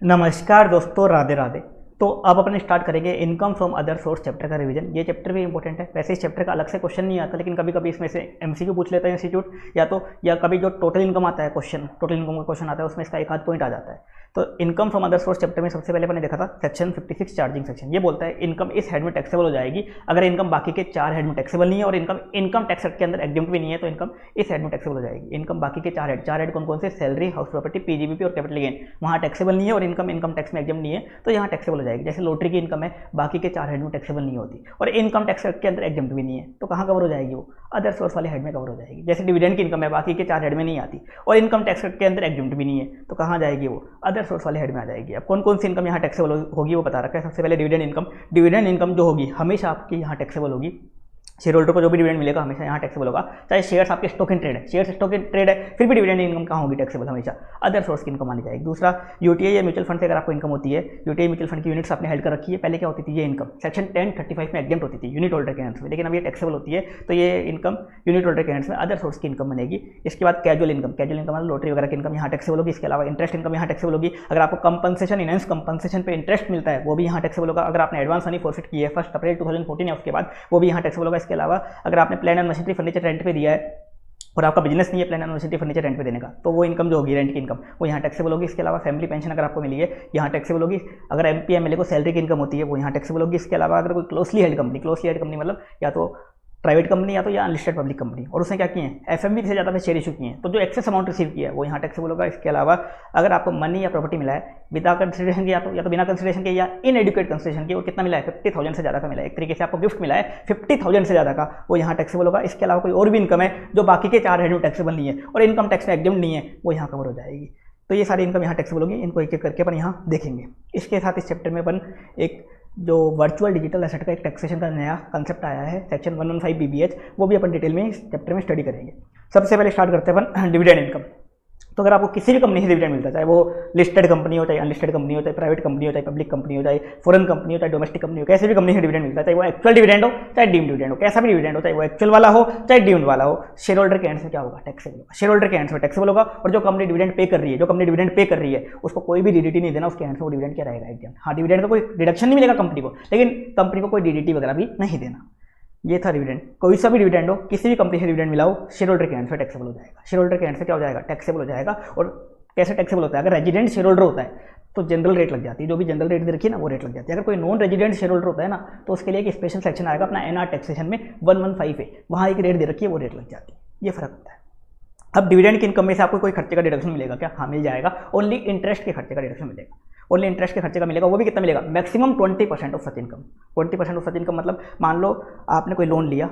नमस्कार दोस्तों, राधे राधे। तो अब अपन स्टार्ट करेंगे income from other source chapter का रिवीजन। ये चैप्टर भी इंपॉर्टेंट है। वैसे इस चैप्टर का अलग से क्वेश्चन नहीं आता, लेकिन कभी कभी इसमें से एमसीक्यू पूछ लेता है इंस्टीट्यूट, या कभी जो टोटल इनकम आता है क्वेश्चन, टोटल इनकम का क्वेश्चन आता है, उसमें इसका एक आध पॉइंट आ जाता है। तो income from other source chapter में सबसे पहले मैंने देखा था सेक्शन 56 चार्जिंग सेक्शन। ये बोलता है इनकम इस हेड में टैक्सेबल हो जाएगी अगर इनकम बाकी के 4 हेड में टैक्सेबल नहीं है और इनकम टैक्स के अंदर एग्जम्प्ट भी नहीं है, तो इनकम इस हेड में टैक्सेबल हो जाएगी। इनकम बाकी के 4 हेड कौन कौन से? सैलरी, हाउस प्रॉपर्टी, पीजीबीपी और कैपिटल गेन, वहाँ टैक्सेबल नहीं है और इनकम टैक्स में एग्जम्प्ट नहीं है, तो यहाँ टैक्सेबल हो जाएगी। जैसे लॉटरी की इनकम है, बाकी के 4 हेड में टैक्सेबल नहीं होती और इनकम टैक्स के अंदर एग्जम्प्ट भी नहीं है, तो कहाँ कवर हो जाएगी? वो अदर सोर्स वाले हेड में कवर हो जाएगी। जैसे डिविडेंड की इनकम है, बाकी के 4 हेड में नहीं आती और इनकम टैक्स के अंदर एग्जम्प्ट भी नहीं है, तो कहाँ जाएगी? वो अदर सोर्स वाले हेड में आ जाएगी। अब कौन कौन सी इनकम यहाँ टैक्सेबल होगी वो बता रखा है। सबसे पहले डिविडेंड इनकम जो होगी हमेशा आपकी यहाँ टैक्सेबल होगी। शेयर होल्डर को जो भी डिविडेंड मिलेगा हमेशा यहाँ टैक्सेबल होगा। चाहे शेयर्स आपके स्टॉक इन ट्रेड है, शेयर्स स्टॉक इन ट्रेड है, फिर भी डिविडेंड इनकम कहाँ होगी? टैक्सेबल हमेशा अदर सोर्स की इनकम आनी जाएगी। दूसरा, यूटीआई या म्यूचुअल फंड से अगर आपको इनकम होती है, यूटीआई म्यूचुअल फंड की यूनिट्स आपने हेल्ड कर रखी है, पहले क्या होती थी? ये इनकम सेक्शन 1035 में एग्जम्प्ट होती थी यूनिट होल्डर के हैंड्स में, लेकिन अब ये टैक्सेबल होती है, तो ये इनकम यूनिट होल्डर के हैंड्स में अदर सोर्स की इनकम बनेगी। इसके बाद कैजुअल इनकम मतलब लॉटरी वगैरह की इनकम यहाँ टैक्सेबल होगी। इसके अलावा इंटरेस्ट इनकम यहाँ टैक्सेबल होगी। अगर आपको कंपनसेशन इनहेंस कंपनसेशन पे इंटरेस्ट मिलता है वो भी यहाँ टैक्सेबल होगा। अगर आपने एडवांस मनी फॉरफिट की है 1 अप्रैल 2014 या उसके बाद, वो भी यहाँ टैक्सेबल होगा। इसके अलावा अगर आपने plan and machinery furniture rent पे दिया है और आपका बिजनेस नहीं है plan and machinery furniture rent पे देने का, तो वो इनकम जो होगी रेंट की इनकम वो यहाँ टैक्सेबल होगी। इसके अलावा फैमिली पेंशन अगर आपको मिली है यहाँ टैक्सेबल होगी। अगर एमपी एमएलए को सैलरी की इनकम होती है वो यहाँ टैक्सेबल होगी। इसके अलावा अगर कोई क्लोजली हेल्ड कंपनी मतलब या तो प्राइवेट कंपनी या तो या अनलिस्टेड पब्लिक कंपनी, और उसने क्या किए हैं? एफएमबी से ज़्यादा में शेयर इशू किए हैं, तो जो एक्सेस अमाउंट रिसीव किया है वो यहाँ टैक्सेबल होगा। इसके अलावा अगर आपको मनी या प्रॉपर्टी मिला है विदा कंसिडरेशन के, या तो बिना कंसिडरेशन के या इन एडुकेट कंसिडरेशन के, वो कितना मिला है? 50,000 से ज़्यादा का मिला है। एक तरीके से आपको गिफ्ट मिला है 50,000 से ज़्यादा का, वो यहाँ टैक्सेबल होगा। इसके अलावा कोई और भी इनकम है जो बाकी के 4 हेड में टैक्सेबल नहीं है और इनकम टैक्स में एग्जम्प्ट नहीं है, वो यहाँ कवर हो जाएगी। तो ये सारी इनकम यहाँ टैक्सेबल होगी। इनको एक एक करके अपन यहाँ देखेंगे। इसके साथ इस चैप्टर में अपन एक जो वर्चुअल डिजिटल एसेट का एक टैक्सेशन का नया कंसेप्ट आया है सेक्शन 115 बीबीएच, वो भी अपन डिटेल में इस चैप्टर में स्टडी करेंगे। सबसे पहले स्टार्ट करते हैं अपन डिविडेंड इनकम। तो अगर आपको किसी भी कंपनी से डिविडेंड मिलता है, चाहे वो लिस्टेड कंपनी हो, चाहे अनलिस्टेड कंपनी हो, चाहे प्राइवेट कंपनी हो, चाहे पब्लिक कंपनी हो, चाहे फॉरेन कंपनी हो, चाहे डोमेस्टिक कंपनी हो, कैसे भी कंपनी से डिविडेंड मिलता है, चाहे वो एक्चुअल डिविडेंड हो चाहे डीम्ड डिविडेंड हो, कैसा भी डिविडेंड हो, चाहे वो एक्चुअल वाला हो चाहे डीम्ड वाला हो, शेयर होल्डर के एंड में क्या होगा? टैक्सेबल होगा। शेयर होल्डर के एंड में टैक्सेबल होगा। और जो कंपनी डिविडेंड पे कर रही है, उसको कोई भी डीडीटी नहीं देना, उसके एंड से वो डिविडेंड क्या रहेगा? एकदम। हाँ, डिविडेंड का कोई डिडक्शन नहीं मिलेगा कंपनी को, लेकिन कंपनी को कोई डीडीटी वगैरह भी नहीं देना। ये था डिविडेंड। कोई सा भी डिविडेंड हो, किसी भी कंपनी से डिविडेंड मिला हो, शेयर होल्डर के एंड से टैक्सेबल हो जाएगा। शेयर होल्डर के एंड से क्या हो जाएगा? टैक्सेबल हो जाएगा। और कैसे टैक्सेबल होता है? अगर रेजिडेंट शेयर होल्डर होता है तो जनरल रेट लग जाती है, जो भी जनरल रेट दे रखी है ना वो रेट लग जाती है। अगर कोई नॉन रेजिडेंट शेयर होल्डर होता है ना, तो उसके लिए एक स्पेशल सेक्शन आएगा अपना एनआर टैक्सेशन में 115 है, वहाँ एक रेट दे रखी है, वो रेट लग जाती है। ये फर्क होता है। अब डिविडेंड की इनकम में से आपको कोई खर्चे का डिडक्शन मिलेगा क्या? हाँ, मिल जाएगा। ओनली इंटरेस्ट के खर्चे का डिडक्शन मिलेगा। ओनली इंटरेस्ट के खर्चे का मिलेगा। वो भी कितना मिलेगा? Maximum 20% of such income. 20% of such income मतलब मान लो आपने कोई लोन लिया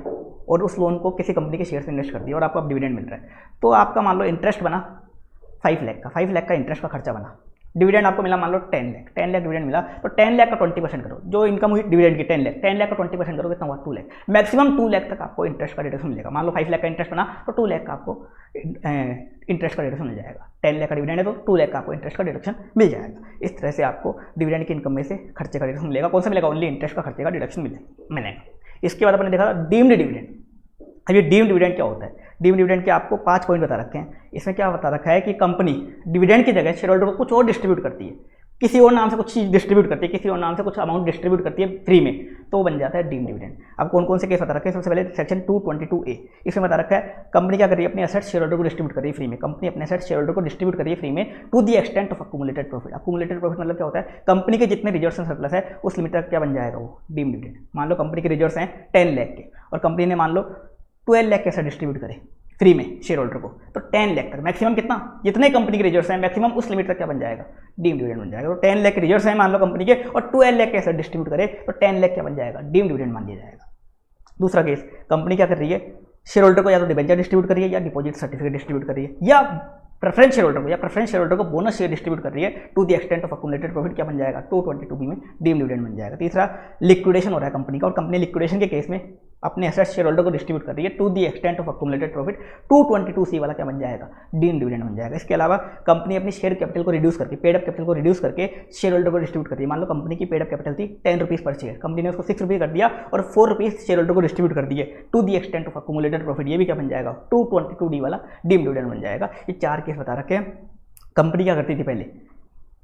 और उस लोन को किसी कंपनी के शेयर में इन्वेस्ट कर दिया और आपको अब डिविडेंड मिल रहा है, तो आपका मान लो इंटरेस्ट बना 5 लाख का, 5 लाख का इंटरेस्ट का खर्चा बना। डिविडेंड आपको मिला मान लो 10 लाख डिविडेंड मिला, तो 10 लाख का 20% करो। जो इनकम हुई डिविडेंड की 10 लाख का 20% करो, कितना हुआ? 2 लाख। मैक्सिमम 2 लाख तक आपको इंटरेस्ट का डिडक्शन मिलेगा। मान लो 5 लाख का इंटरेस्ट बना तो 2 लाख का आपको इंटरेस्ट का डिडक्शन मिल जाएगा। 10 लाख का डिविडेंड है तो 2 लाख का आपको इंटरेस्ट का डिडक्शन मिल जाएगा। इस तरह से आपको डिविडेंड की इनकम में से खर्चे का डिडक्शन मिलेगा। कौन सा मिलेगा? ओनली इंटरेस्ट का खर्चे का डिडक्शन मिलेगा। इसके बाद अपने देखा डीम्ड डिविडेंड। अब ये डीम्ड डिविडेंड क्या होता है? डीम्ड डिविडेंड के आपको 5 पॉइंट बता रखे हैं। इसमें क्या बता रखा है कि कंपनी डिविडेंड की जगह शेयर होल्डर को कुछ और डिस्ट्रीब्यूट करती है, किसी और नाम से कुछ चीज़ डिस्ट्रीब्यूट करती है, किसी और नाम से कुछ अमाउंट डिस्ट्रीब्यूट करती है फ्री में, तो बन जाता है डीम्ड डिविडेंड। अब कौन कौन से केस बता रखे हैं? सबसे पहले सेक्शन 222A, इसमें बता रखा है कंपनी क्या कर रही है? अपने एसेट्स शेयर होल्डर को डिस्ट्रीब्यूट कर रही है फ्री में। कंपनी अपने एसेट्स शेयर होल्डर को डिस्ट्रीब्यूट कर रही है फ्री में to the extent of accumulated profit. Accumulated profit मतलब क्या होता है? कंपनी के जितने रिजर्व्स एंड सरप्लस है उस लिमिट तक क्या बन जाएगा? वो डीम्ड डिविडेंड। मान लो कंपनी के रिजर्व्स हैं 10 लाख के और कंपनी ने मान लो 12 लाख कैसे डिस्ट्रीब्यूट करे फ्री में शेयर होल्डर को, तो 10 लाख तक मैक्सिमम कितना? जितने कंपनी के रिजर्व्स हैं मैक्सिमम उस लिमिट तक क्या बन जाएगा? डीम्ड डिविडेंड बन जाएगा। तो 10 लाख रिजर्व्स हैं मान लो कंपनी के और 12 लाख कैसे डिस्ट्रीब्यूट करे तो 10 लाख क्या बन जाएगा? डीम्ड डिविडेंड मान लिया जाएगा। दूसरा केस, कंपनी क्या कर रही है? शेयर होल्डर को या तो डिबेंचर डिस्ट्रीब्यूट कर रही है या डिपॉजिट सर्टिफिकेट डिस्ट्रीब्यूट कर रही है, या प्रेफरेंस शेयर होल्डर को बोनस शेयर डिस्ट्रीब्यूट कर रही है to the extent of accumulated profit, क्या बन जाएगा? 222B में डीम्ड डिविडेंड बन जाएगा। तीसरा, लिक्विडेशन हो रहा है कंपनी का और कंपनी लिक्विडेशन के केस में अपने एसेट्स शेयर होल्डर को डिस्ट्रीब्यूट कर रही है to the extent of accumulated profit, 222C वाला क्या बन जाएगा? डीम्ड डिविडेंड बन जाएगा। इसके अलावा कंपनी अपनी शेयर कैपिटल को रिड्यूस करके, पेड अप कैपिटल को रिड्यूस करके शेयर होल्डर को डिस्ट्रीब्यूट कर रही है। मान लो कंपनी की पेड अप कैपिटल थी 10 रुपीज़ पर शेयर, कंपनी ने उसको 6 रुपये कर दिया और 4 रुपीज़ शेयर होल्डर को डिस्ट्रीब्यूट कर दिए to the extent of accumulated profit, ये भी क्या बन जाएगा? 222D वाला डीम्ड डिविडेंड बन जाएगा। ये 4 केस बता रखे हैं। कंपनी क्या करती थी पहले?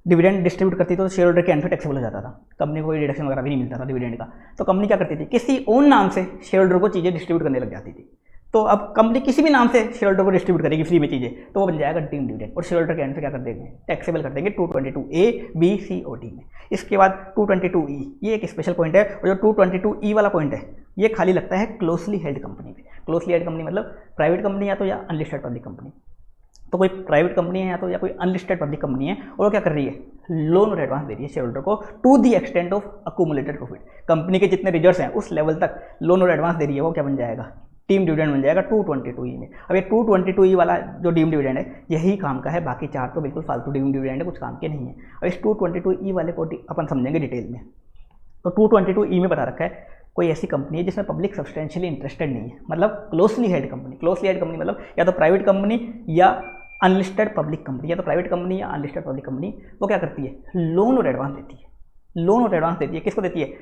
डिविडेंड डिस्ट्रीब्यूट करती तो शेयर होल्डर के एंड पे टैक्सेबल हो जाता था, कंपनी को कोई डिडक्शन वगैरह भी नहीं मिलता था डिविडेंड का। तो कंपनी क्या करती थी, किसी ओन नाम से शेयर होल्डर को चीज़ें डिस्ट्रीब्यूट करने लग जाती थी। तो अब कंपनी किसी भी नाम से शेयर होल्डर को डिस्ट्रीब्यूट करेगी फ्री में चीज़ें, तो वो बन जाएगा डीम्ड डिविडेंड, और शेयर होल्डर के एंड पे क्या कर देंगे, टैक्सेबल कर देंगे 222A B C और D में। इसके बाद 222E, ये एक स्पेशल पॉइंट है, और जो 222E वाला पॉइंट है ये खाली लगता है क्लोजली हेल्ड कंपनी पे। क्लोजली हेल्ड कंपनी मतलब प्राइवेट कंपनी या तो या अनलिस्टेड पब्लिक कंपनी। तो कोई प्राइवेट कंपनी है या तो या कोई अनलिस्टेड पब्लिक कंपनी है, और वो क्या कर रही है, लोन और एडवांस दे रही है शेयर होल्डर को to the extent of accumulated profit. Company के जितने रिजर्व्स हैं उस लेवल तक लोन और एडवांस दे रही है, वो क्या बन जाएगा, डीम्ड डिविडेंड बन जाएगा 222E में। अब ये 222E वाला जो डीम्ड डिविडेंड है यही काम का है, बाकी चार तो बिल्कुल फालतू डीम्ड डिविडेंड है, कुछ काम के नहीं है। और इस 222E वाले को अपन समझेंगे डिटेल में। तो 222E में बता रखा है कोई ऐसी कंपनी है जिसमें पब्लिक सब्सटेंशियली इंटरेस्टेड नहीं है, मतलब closely held company. Closely held company मतलब या तो प्राइवेट कंपनी या अनलिस्टेड पब्लिक कंपनी, या तो प्राइवेट कंपनी या अनलिस्टेड पब्लिक कंपनी। वो क्या करती है, लोन और एडवांस देती है। लोन और एडवांस देती है, किसको देती है,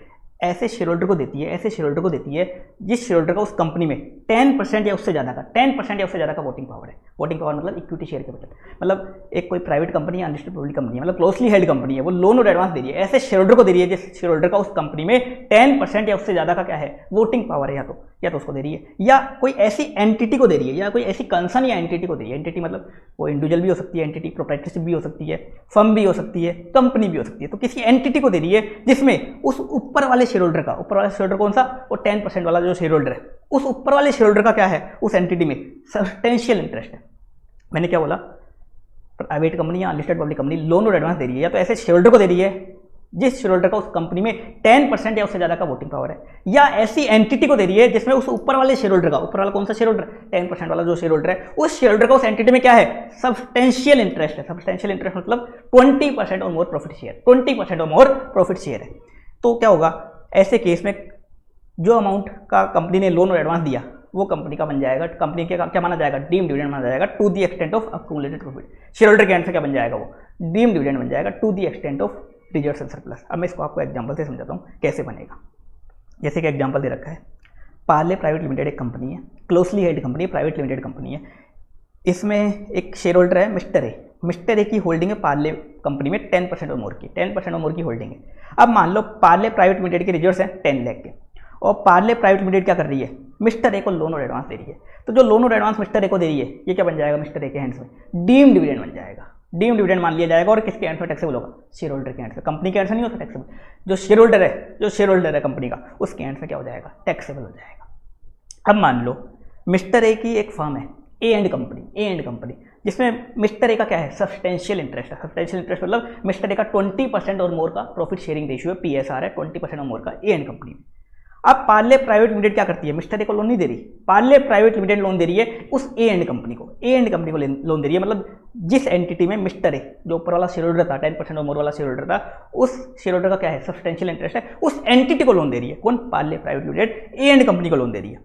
ऐसे शेयर होल्डर को देती है, ऐसे शेयर होल्डर को देती है जिस शेयर होल्डर का उस कंपनी में 10% या उससे ज़्यादा का 10% या उससे ज़्यादा का वोटिंग पावर है। वोटिंग पावर मतलब इक्विटी शेयर कैपिटल, मतलब एक कोई प्राइवेट कंपनी या अनलिस्टेड पब्लिक कंपनी है, मतलब क्लोजली हेल्ड कंपनी है, वो लोन और एडवांस दे रही है, ऐसे शेयर होल्डर को दे रही है जिस शेयर होल्डर का उस कंपनी में 10% या उससे ज़्यादा का क्या है, वोटिंग पावर है, या तो उसको दे रही है, या कोई ऐसी एंटिटी को दे रही है, या कोई ऐसी कंसर्न या एंटिटी को दे रही है। एंटिटी मतलब वो इंडिविजुअल भी हो सकती है, एंटिटी प्रोप्राइटरशिप भी हो सकती है, फर्म भी हो सकती है, कंपनी भी हो सकती है। तो किसी एंटिटी को दे रही है जिसमें उस ऊपर वाले शेयर होल्डर का, ऊपर वाला शेयर होल्डर कौन सा, वो 10% वाला जो शेयर होल्डर है, उस ऊपर वाले शेयर होल्डर का क्या है, उस एंटिटी में सब्सटेंशियल इंटरेस्ट है। मैंने क्या बोला, प्राइवेट कंपनी या अनलिस्टेड पब्लिक कंपनी लोन और एडवांस दे रही है, या तो ऐसे शेयर होल्डर को दे रही है जिस शेयर होल्डर का उस कंपनी में 10% या उससे ज़्यादा का वोटिंग पावर है, या ऐसी एंटिटी को दे रही है जिसमें उस ऊपर वाले शेयर होल्डर का, ऊपर वाला कौन सा शेयर होल्डर, 10% वाला जो शेयर होल्डर है, उस शेयर होल्डर का उस एंटिटी में क्या है, सब्सटेंशियल इंटरेस्ट है। सब्सटेंशियल इंटरेस्ट मतलब 20% और मोर प्रॉफिट शेयर, 20% और मोर प्रॉफिट शेयर है। तो क्या होगा, ऐसे केस में जो अमाउंट का कंपनी ने लोन और एडवांस दिया वो कंपनी का बन जाएगा, कंपनी के क्या माना जाएगा, डीम्ड डिविडेंड माना जाएगा to the extent of accumulated profit. Share holder के एंड से क्या बन जाएगा, वो डीम्ड डिविडेंड बन जाएगा to the extent of reserves and surplus. अब मैं इसको आपको एग्जांपल से समझाता हूँ कैसे बनेगा। जैसे कि एग्जांपल दे रखा है, पार्ले प्राइवेट लिमिटेड एक कंपनी है, क्लोजली हेल्ड कंपनी है, प्राइवेट लिमिटेड कंपनी है। इसमें एक शेयर होल्डर है मिस्टर ए। मिस्टर ए की होल्डिंग है पार्ले कंपनी में 10% और मोर की, 10% और मोर की होल्डिंग है। अब मान लो पार्ले प्राइवेट लिमिटेड के रिजर्व्स हैं 10 लाख के, और पार्ले प्राइवेट लिमिटेड क्या कर रही है, मिस्टर ए को लोन और एडवांस दे रही है। तो जो लोन और एडवांस मिस्टर ए को दे रही है ये क्या बन जाएगा, मिस्टर ए के हैंड्स में डीम्ड डिविडेंड बन जाएगा। डीम्ड डिविडेंड मान लिया जाएगा, और किसके हैंड्स में टैक्सेबल होगा, शेयर होल्डर के हैंड्स में। कंपनी के हैंड्स में नहीं होता टैक्सेबल, जो शेयर होल्डर है कंपनी का, उसके हैंड्स में क्या हो जाएगा, टैक्सेबल हो जाएगा। अब मान लो मिस्टर ए की एक फर्म है ए एंड कंपनी, जिसमें मिस्टर ए का क्या है, सब्सटेंशियल इंटरेस्ट है। सब्सटेंशियल इंटरेस्ट मतलब मिस्टर ए का 20% और मोर का प्रॉफिट शेयरिंग रेशियो है, PSR है 20% और मोर का ए एंड कंपनी में। अब पार्ले प्राइवेट लिमिटेड क्या करती है, मिस्टर ए को लोन नहीं दे रही, पार्ले प्राइवेट लिमिटेड लोन दे रही है उस ए एंड कंपनी को, लोन दे रही है। मतलब जिस एंटिटी में मिस्टर ए जो ऊपर वाला शेयर होल्डर था, 10% और मोर वाला शेयर होल्डर था, उस शेयर होल्डर का क्या है, सब्सटेंशियल इंटरेस्ट है, उस एंटिटी को लोन दे रही है। कौन, Parle private limited A and company को लोन दे रही है।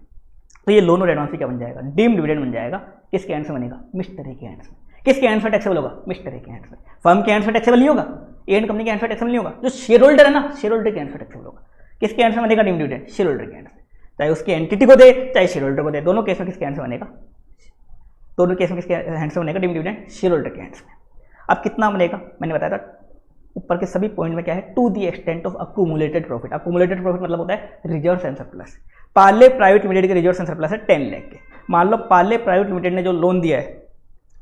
तो ये लोन और एडवांस क्या बन जाएगा, डीम्ड डिविडेंड बन जाएगा। किसके हैंड्स में बनेगा, मिस्टर ए के हैंड्स में। किसके हैंड्स में टैक्सेबल होगा, मिस्टर ए के हैंड्स में। फर्म के हैंड्स में टैक्सेबल नहीं होगा, ए एंड कंपनी के हैंड्स में टैक्सेबल नहीं होगा, जो शेयर होल्डर है ना, शेयर होल्डर के हैंड्स में टैक्सेबल होगा। किसके हैंड्स में बनेगा डीम्ड डिविडेंड, शेयर होल्डर के हैंड्स में। चाहे उसकी एंटिटी को दे चाहे शेयर होल्डर को दे, दोनों केस में किसके हैंड्स में बनेगा, दोनों केस में किसके हैंड्स में बनेगा डीम्ड डिविडेंड, शेयर होल्डर के हैंड्स में। अब कितना बनेगा, मैंने बताया था ऊपर के सभी पॉइंट में क्या है, to the extent of accumulated profit. Accumulated profit मतलब होता है reserves and surplus. Parle private limited के रिजर्व्स एंड सरप्लस है 10 लाख के। मान लो पार्ले प्राइवेट लिमिटेड ने जो लोन दिया है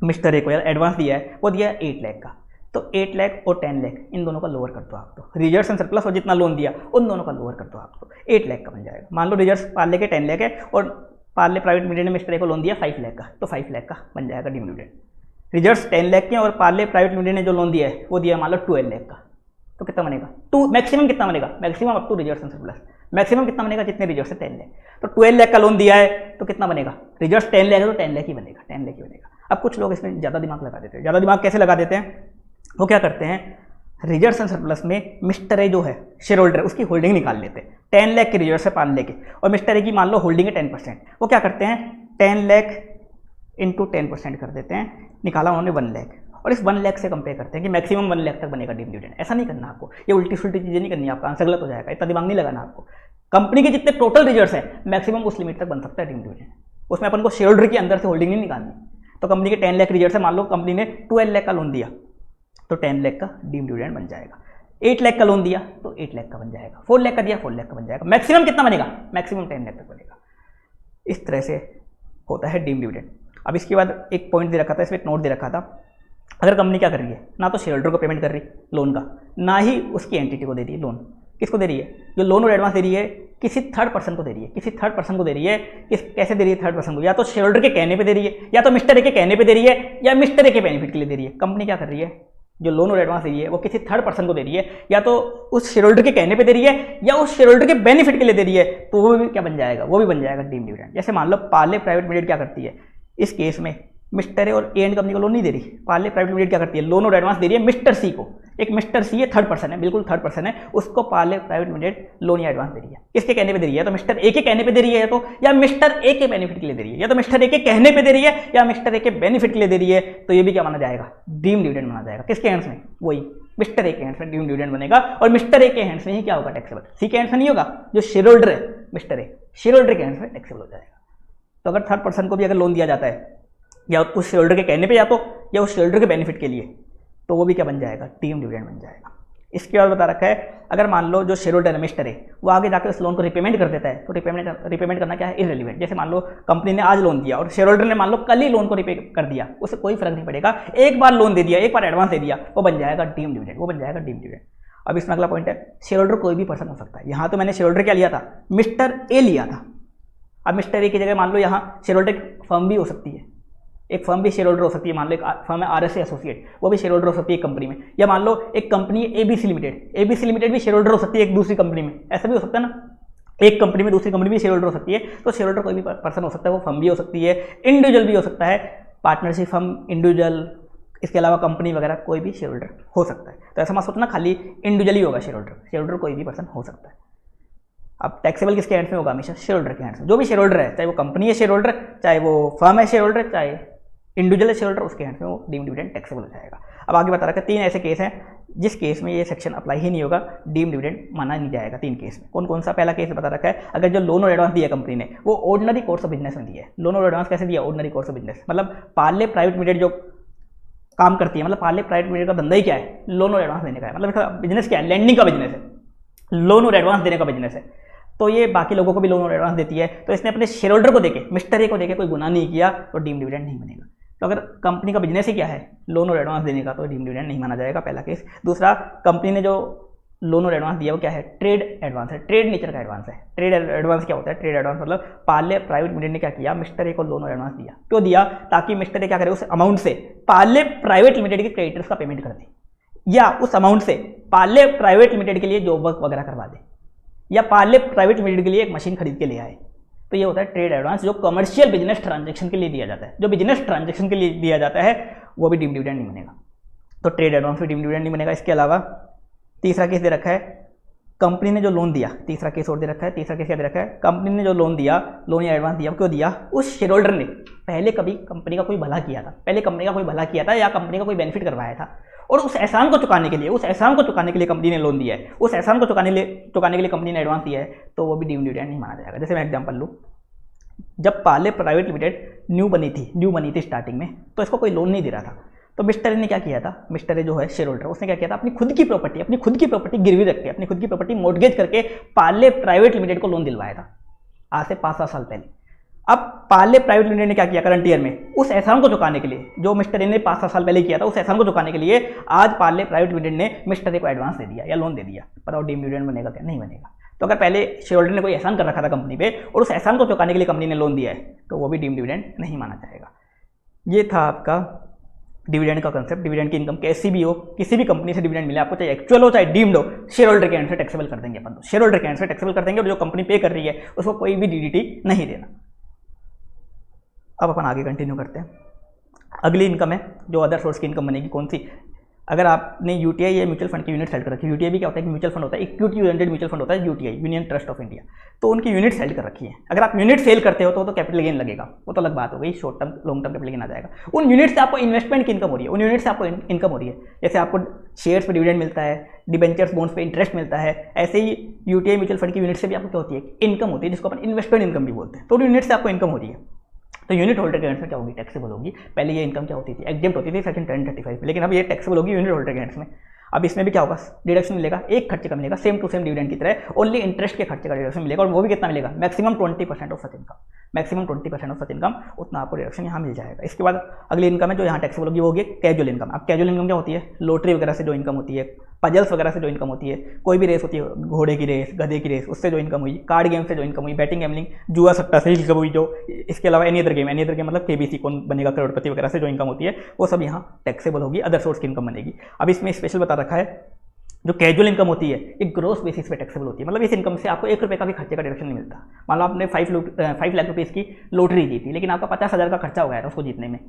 मिस्टर ए को, या एडवांस दिया है, वो दिया है 8 लाख का। तो 8 लाख और 10 लाख इन दोनों का लोअर कर दो आप, तो रिजर्व्स एंड सरप्लस और जितना लोन दिया उन दोनों का लोअर कर दो आप, तो 8 लाख का बन जाएगा। मान लो रिजर्व्स पार्ले के 10 लाख है और पार्ले प्राइवेट लिमिटेड ने मिस्टर ए को लोन दिया 5 लाख का, तो 5 लाख का बन जाएगा डीम्ड डिविडेंड। रिजर्व्स 10 लाख के और पार्ले प्राइवेट लिमिटेड ने जो लोन दिया है वो दिया मान लो 12 लाख का, तो कितना बनेगा, मैक्सिमम कितना बनेगा, maximum up to reserves and surplus, maximum कितना बनेगा, जितने रिजर्व्स है 10 लाख। तो 12 लाख का लोन दिया है तो कितना बनेगा, रिजर्व्स 10 लाख है तो 10 लाख ही बनेगा, 10 लाख ही बनेगा। अब कुछ लोग इसमें ज़्यादा दिमाग लगा देते हैं। ज़्यादा दिमाग कैसे लगा देते हैं, वो क्या करते हैं, रिजर्व्स एंड सरप्लस में मिस्टर ए जो है शेयर होल्डर है उसकी होल्डिंग निकाल लेते हैं। 10 लाख की रिजर्व्स है 5 लाख की, और मिस्टर ए की मान लो होल्डिंग है 10%। वो क्या करते हैं, 10 लाख इंटू 10% कर देते हैं, निकाला उन्होंने 1 लाख, और इस 1 लाख से कंपेयर करते हैं कि मैक्सिमम 1 लाख तक बनेगा डीम्ड डिविडेंड। ऐसा नहीं करना आपको, ये उल्टी सुल्टी चीज़ें नहीं करनी, आपका आंसर गलत हो जाएगा। इतना दिमाग नहीं लगाना आपको। कंपनी के जितने टोटल रिजर्व्स हैं मैक्सिमम उस लिमिट तक बन सकता है डीम्ड डिविडेंड, उसमें अपन को शेयर होल्डर के अंदर से होल्डिंग नहीं निकालनी। तो कंपनी के 10 लाख रिजर्व्स है, मान लो कंपनी ने 12 लाख का लोन दिया, तो 10 लाख का डीम डिविडेंड बन जाएगा। 8 लाख का लोन दिया तो 8 लाख का बन जाएगा। 4 लाख का दिया 4 लाख का बन जाएगा। मैक्सिमम कितना बनेगा? मैक्सिमम 10 लाख तक बनेगा। इस तरह से होता है डीम डिविडेंड। अब इसके बाद एक पॉइंट दे रखा था, इसमें एक नोट दे रखा था, अगर कंपनी क्या कर रही है, ना तो शेयर होल्डर को पेमेंट कर रही लोन का, ना ही उसकी एंटिटी को दे रही है लोन। किसको दे रही है? जो लोन और एडवांस दे रही है किसी थर्ड पर्सन को दे रही है, किसी थर्ड पर्सन को दे रही है। कैसे दे रही है थर्ड पर्सन को? या तो शेयर होल्डर के कहने पे दे रही है, या तो मिस्टर ए के कहने पे दे रही है, या मिस्टर ए के बेनिफिट के लिए दे रही है। कंपनी क्या कर रही है? जो लोन और एडवांस दे रही है वो किसी थर्ड पर्सन को दे रही है, या तो उस शेयर होल्डर के कहने पे दे रही है, या उस शेयर होल्डर के बेनिफिट के लिए दे रही है। तो वो भी क्या बन जाएगा? वो भी बन जाएगा डीम डिविडेंड। जैसे मान लो पार्ले प्राइवेट लिमिटेड क्या करती है, इस केस में मिस्टर ए और ए एंड कंपनी को लोन नहीं दे रही, पार्ले प्राइवेट लिमिटेड क्या करती है, लोन और एडवांस दे रही है मिस्टर सी को। एक मिस्टर सी है, थर्ड पर्सन है, बिल्कुल थर्ड पर्सन है, उसको पार्ले प्राइवेट लिमिटेड लोन या एडवांस दे रही है। किसके कहने पे दे रही है? तो मिस्टर ए के कहने पे दे रही है, तो या मिस्टर ए के बेनिफिट के लिए दे रही है, या तो मिस्टर ए के कहने पे दे रही है, या मिस्टर ए के बेनिफिट के लिए दे रही है। तो ये भी क्या माना जाएगा? डीम डिविडेंड माना जाएगा। किसके हैंड्स में? वही मिस्टर ए के हैंड्स में डीम डिविडेंड बनेगा। और मिस्टर ए के हैंड्स में ही क्या होगा? टैक्सेबल। सी के हैंड्स में नहीं होगा, जो शेयर होल्डर है मिस्टर ए, शेयर होल्डर के हैंड्स में टैक्सेबल हो जाएगा। तो अगर थर्ड पर्सन को भी अगर लोन दिया जाता है, या उस शेयर होल्डर के कहने पे, या उस शेयर होल्डर के बेनिफिट के लिए, तो वो भी क्या बन जाएगा? डीम डिविडेंड बन जाएगा। इसके बाद बता रखा है, अगर मान लो जो शेयर होल्डर है मिस्टर है, वो आगे जाकर उस लोन को रिपेमेंट कर देता है, तो रिपेमेंट करना क्या है? इररिलेवेंट। जैसे मान लो कंपनी ने आज लोन दिया और शेयर होल्डर ने मान लो कल ही लोन को रिपे कर दिया, उससे कोई फर्क नहीं पड़ेगा। एक बार लोन दे दिया, एक बार एडवांस दे दिया, वो बन जाएगा डीम डिविडेंड, वो बन जाएगा डीम डिविडेंड। अब इसमें अगला पॉइंट है, शेयर होल्डर कोई भी पर्सन हो सकता है। यहाँ तो मैंने शेयर होल्डर क्या लिया था? मिस्टर ए लिया था। अब मिस्टर ए की जगह मान लो यहाँ शेयर होल्डर फर्म भी हो सकती है, एक फर्म भी शेयर होल्डर हो सकती है। मान लो एक फर्म है आरएसए एसोसिएट, वो भी शेयर होल्डर हो सकती है एक कंपनी में। या मान लो एक कंपनी है एबीसी लिमिटेड, एबीसी लिमिटेड भी शेयर होल्डर हो सकती है एक दूसरी कंपनी में। ऐसा भी हो सकता है ना, एक कंपनी में दूसरी कंपनी भी शेयर होल्डर हो सकती है। तो शेयर होल्डर कोई भी पर्सन हो सकता है, वो फर्म भी हो सकती है, इंडिविजुअल भी हो सकता है, पार्टनरशिप फर्म, इंडिविजुअल, इसके अलावा कंपनी वगैरह कोई भी शेयर होल्डर हो सकता है। तो ऐसा मत सोचना खाली इंडिविजुअल ही होगा शेयर होल्डर, शेयर होल्डर कोई भी पर्सन हो सकता है। अब टैक्सेबल किसके हैंड्स में होगा? हमेशा शेयर होल्डर के हैंड्स में। जो भी शेयर होल्डर है, चाहे वो कंपनी है शेयर होल्डर, चाहे वो फर्म है शेयर होल्डर, चाहे इंडिविजुअल शेयर होल्डर, उसके हैंड्स में वो डीम डिविडेंड टैक्सेबल हो जाएगा। अब आगे बता रखा है 3 ऐसे केस हैं जिस केस में ये सेक्शन अप्लाई ही नहीं होगा, डीम डिविडेंड माना नहीं जाएगा। 3 केस में कौन कौन सा? पहला केस बता रखा है, अगर जो लोन और एडवांस दिया कंपनी ने वो ऑर्डिनरी कोर्स ऑफ बिजनेस में दिया है। लोन और एडवांस कैसे दिया? ऑर्डिनरी कोर्स ऑफ बिजनेस, मतलब पार्ले प्राइवेट लिमिटेड जो काम करती है, मतलब पार्ले प्राइवेट लिमिटेड का धंधा ही क्या है? लोन और एडवांस देने का है। मतलब इसका बिजनेस क्या है? लैंडिंग का बिजनेस है, लोन और एडवांस देने का बिजनेस है। तो ये बाकी लोगों को भी लोन और एडवांस देती है। तो इसने अपने शेयर होल्डर को देके, मिस्टर ए को देके कोई गुनाह नहीं किया, तो डीम डिविडेंड नहीं बनेगा। तो अगर कंपनी का बिजनेस ही क्या है? लोन और एडवांस देने का, तो डीम डिविडेंड नहीं माना जाएगा, पहला केस। दूसरा, कंपनी ने जो लोन और एडवांस दिया वो क्या है? ट्रेड एडवांस है, ट्रेड नेचर का एडवांस है। ट्रेड एडवांस क्या होता है? ट्रेड एडवांस मतलब पार्ले प्राइवेट लिमिटेड ने क्या किया? मिस्टर ए को लोन और एडवांस दिया। क्यों दिया? ताकि मिस्टर ए क्या करे? उस अमाउंट से पार्ले प्राइवेट लिमिटेड के क्रेडिटर्स का पेमेंट कर दे, या उस अमाउंट से पार्ले प्राइवेट लिमिटेड के लिए जॉब वर्क वगैरह करवा दे, या पार्ले प्राइवेट लिमिटेड के लिए एक मशीन खरीद के ले आए। तो ये होता है ट्रेड एडवांस, जो कमर्शियल बिजनेस ट्रांजैक्शन के लिए दिया जाता है। जो बिजनेस ट्रांजैक्शन के लिए दिया जाता है वो भी डीम डिविडेंड नहीं बनेगा, तो ट्रेड एडवांस भी डीम डिविडेंड नहीं बनेगा। इसके अलावा तीसरा केस दे रखा है, कंपनी ने जो लोन दिया, तीसरा केस और दे रखा है। तीसरा केस क्या दे रखा है? कंपनी ने जो लोन दिया, लोन या एडवांस दिया, क्यों दिया? उस शेयर होल्डर ने पहले कभी कंपनी का कोई भला किया था, पहले कंपनी का कोई भला किया था, या कंपनी का कोई बेनिफिट करवाया था, और उस एहसान को चुकाने के लिए, कंपनी ने लोन दिया है, उस एहसान को चुकाने के लिए कंपनी ने एडवांस दिया है, तो वो भी डीम डिविडेंड नहीं माना जाएगा। जैसे मैं एग्जांपल लूँ, जब पार्ले प्राइवेट लिमिटेड न्यू बनी थी स्टार्टिंग में, तो इसको कोई लोन नहीं दे रहा था। तो मिस्टर ए ने क्या किया था? मिस्टर ए जो है शेयर होल्डर, उसने क्या किया था? अपनी खुद की प्रॉपर्टी गिरवी रख के, अपनी खुद की प्रॉपर्टी मॉर्गेज करके पार्ले प्राइवेट लिमिटेड को लोन दिलवाया था, आज से 5-7 साल पहले। अब पार्ले प्राइवेट लिमिटेड ने क्या किया करंट ईयर में? उस एहसान को चुकाने के लिए, जो मिस्टर ए ने 5-7 साल पहले किया था, उस एहसान को चुकाने के लिए आज पार्ले प्राइवेट लिमिटेड ने मिस्टर ए को एडवांस दे दिया या लोन दे दिया। बताओ डीम डिविडेंड बनेगा क्या? नहीं बनेगा। तो अगर पहले शेयर होल्डर ने कोई एहसान कर रखा था कंपनी पे, और उस एहसान को चुकाने के लिए कंपनी ने लोन दिया है, तो वो भी डीम डिविडेंड नहीं माना जाएगा। ये था आपका डिविडेंड का कंसेप्ट। डिविडेंड की इनकम कैसी भी हो, किसी भी कंपनी से डिविडेंड मिले आपको, चाहे एक्चुअल हो चाहे डीम्ड हो, शेयर होल्डर के एंड से टैक्सेबल कर देंगे अपन। शेयर होल्डर के एंड से टैक्सेबल कर देंगे, और जो कंपनी पे कर रही है उसको कोई भी डीडीटी नहीं देना। अब अपन आगे कंटिन्यू करते हैं। अगली इनकम है जो अदर सोर्स की इनकम बनेगी, कौन सी? अगर आपने यूटीआई या म्यूचुअल फंड की यूनिट सेट कर रखी है, यूटीआई भी क्या होता है कि म्यूचुअल फंड होता है, इक्विटी ओरिएंटेड म्यूचुअल फंड होता है UTI, union trust of India, तो उनकी यूनिट सेल कर रखी है। अगर आप यूनिट सेल करते हो तो कैपिटल गेन लगेगा, वो तो अलग बात हो गई, short term long term capital gain आ जाएगा। उन यूनिट से आपको इन्वेस्टमेंट की इनकम हो रही है, उन यूनिट से आपको इनकम हो रही है। जैसे आपको शेयर्स पर डिविडेंड मिलता है, डिबेंचर्स बॉन्ड्स पे इंटरेस्ट मिलता है, ऐसे ही यूटीआई म्यूचुअल फंड की यूनिट से भी आपको क्या होती है? इनकम होती है, जिसको अपन इन्वेस्टमेंट इनकम भी बोलते हैं। तो यूनिट से आपको इनकम हो रही है। तो यूनिट होल्डर के एंड्स में क्या होगी, टैक्सेबल होगी। पहले ये इनकम क्या होती थी, एग्जेम्प्ट होती थी सेक्शन 1035 में, लेकिन अब ये टैक्सेबल होगी यूनिट होल्डर के एंड्स में। अब इसमें भी क्या होगा, डिडक्शन मिलेगा, एक खर्चे का मिलेगा, सेम टू सेम डिविडेंड की तरह, ओनली इंटरेस्ट के खर्चे का डिडक्शन मिलेगा, और वो भी कितना मिलेगा, maximum 20% of such income, maximum 20% of such income, उतना आपको डिडक्शन यहाँ मिल जाएगा। इसके बाद अगली इनकम है जो यहाँ टैक्सेबल होगी, वो होगी कैजुअल इनकम। अब कैजुअल इनकम क्या होती है, लॉटरी वगैरह से जो इनकम होती है, पजल्स वगैरह से जो इनकम होती है, कोई भी रेस होती है, घोड़े की रेस, गधे की रेस, उससे जो इनकम हुई, कार्ड गेम से जो इनकम हुई, बैटिंग गैमलिंग, जुआ सट्टा से इनकम हुई जो, इसके अलावा एनी अदर गेम मतलब केबीसी कौन बनेगा करोड़पति वगैरह से जो इनकम होती है, वो सब यहाँ टैक्सेबल होगी, अदर सोर्स की इनकम बनेगी। अब इसमें स्पेशल बता रखा है जो कैजुअल इनकम होती है ये ग्रोस बेसिस पे टैक्सेबल होती है, मतलब इस इनकम से आपको 1 रुपये का भी खर्चे का डिडक्शन नहीं मिलता। मान लो आपने 5 लाख रुपीज़ की लॉटरी जीती, लेकिन आपका 50,000 का खर्चा हो गया था उसको जीतने में,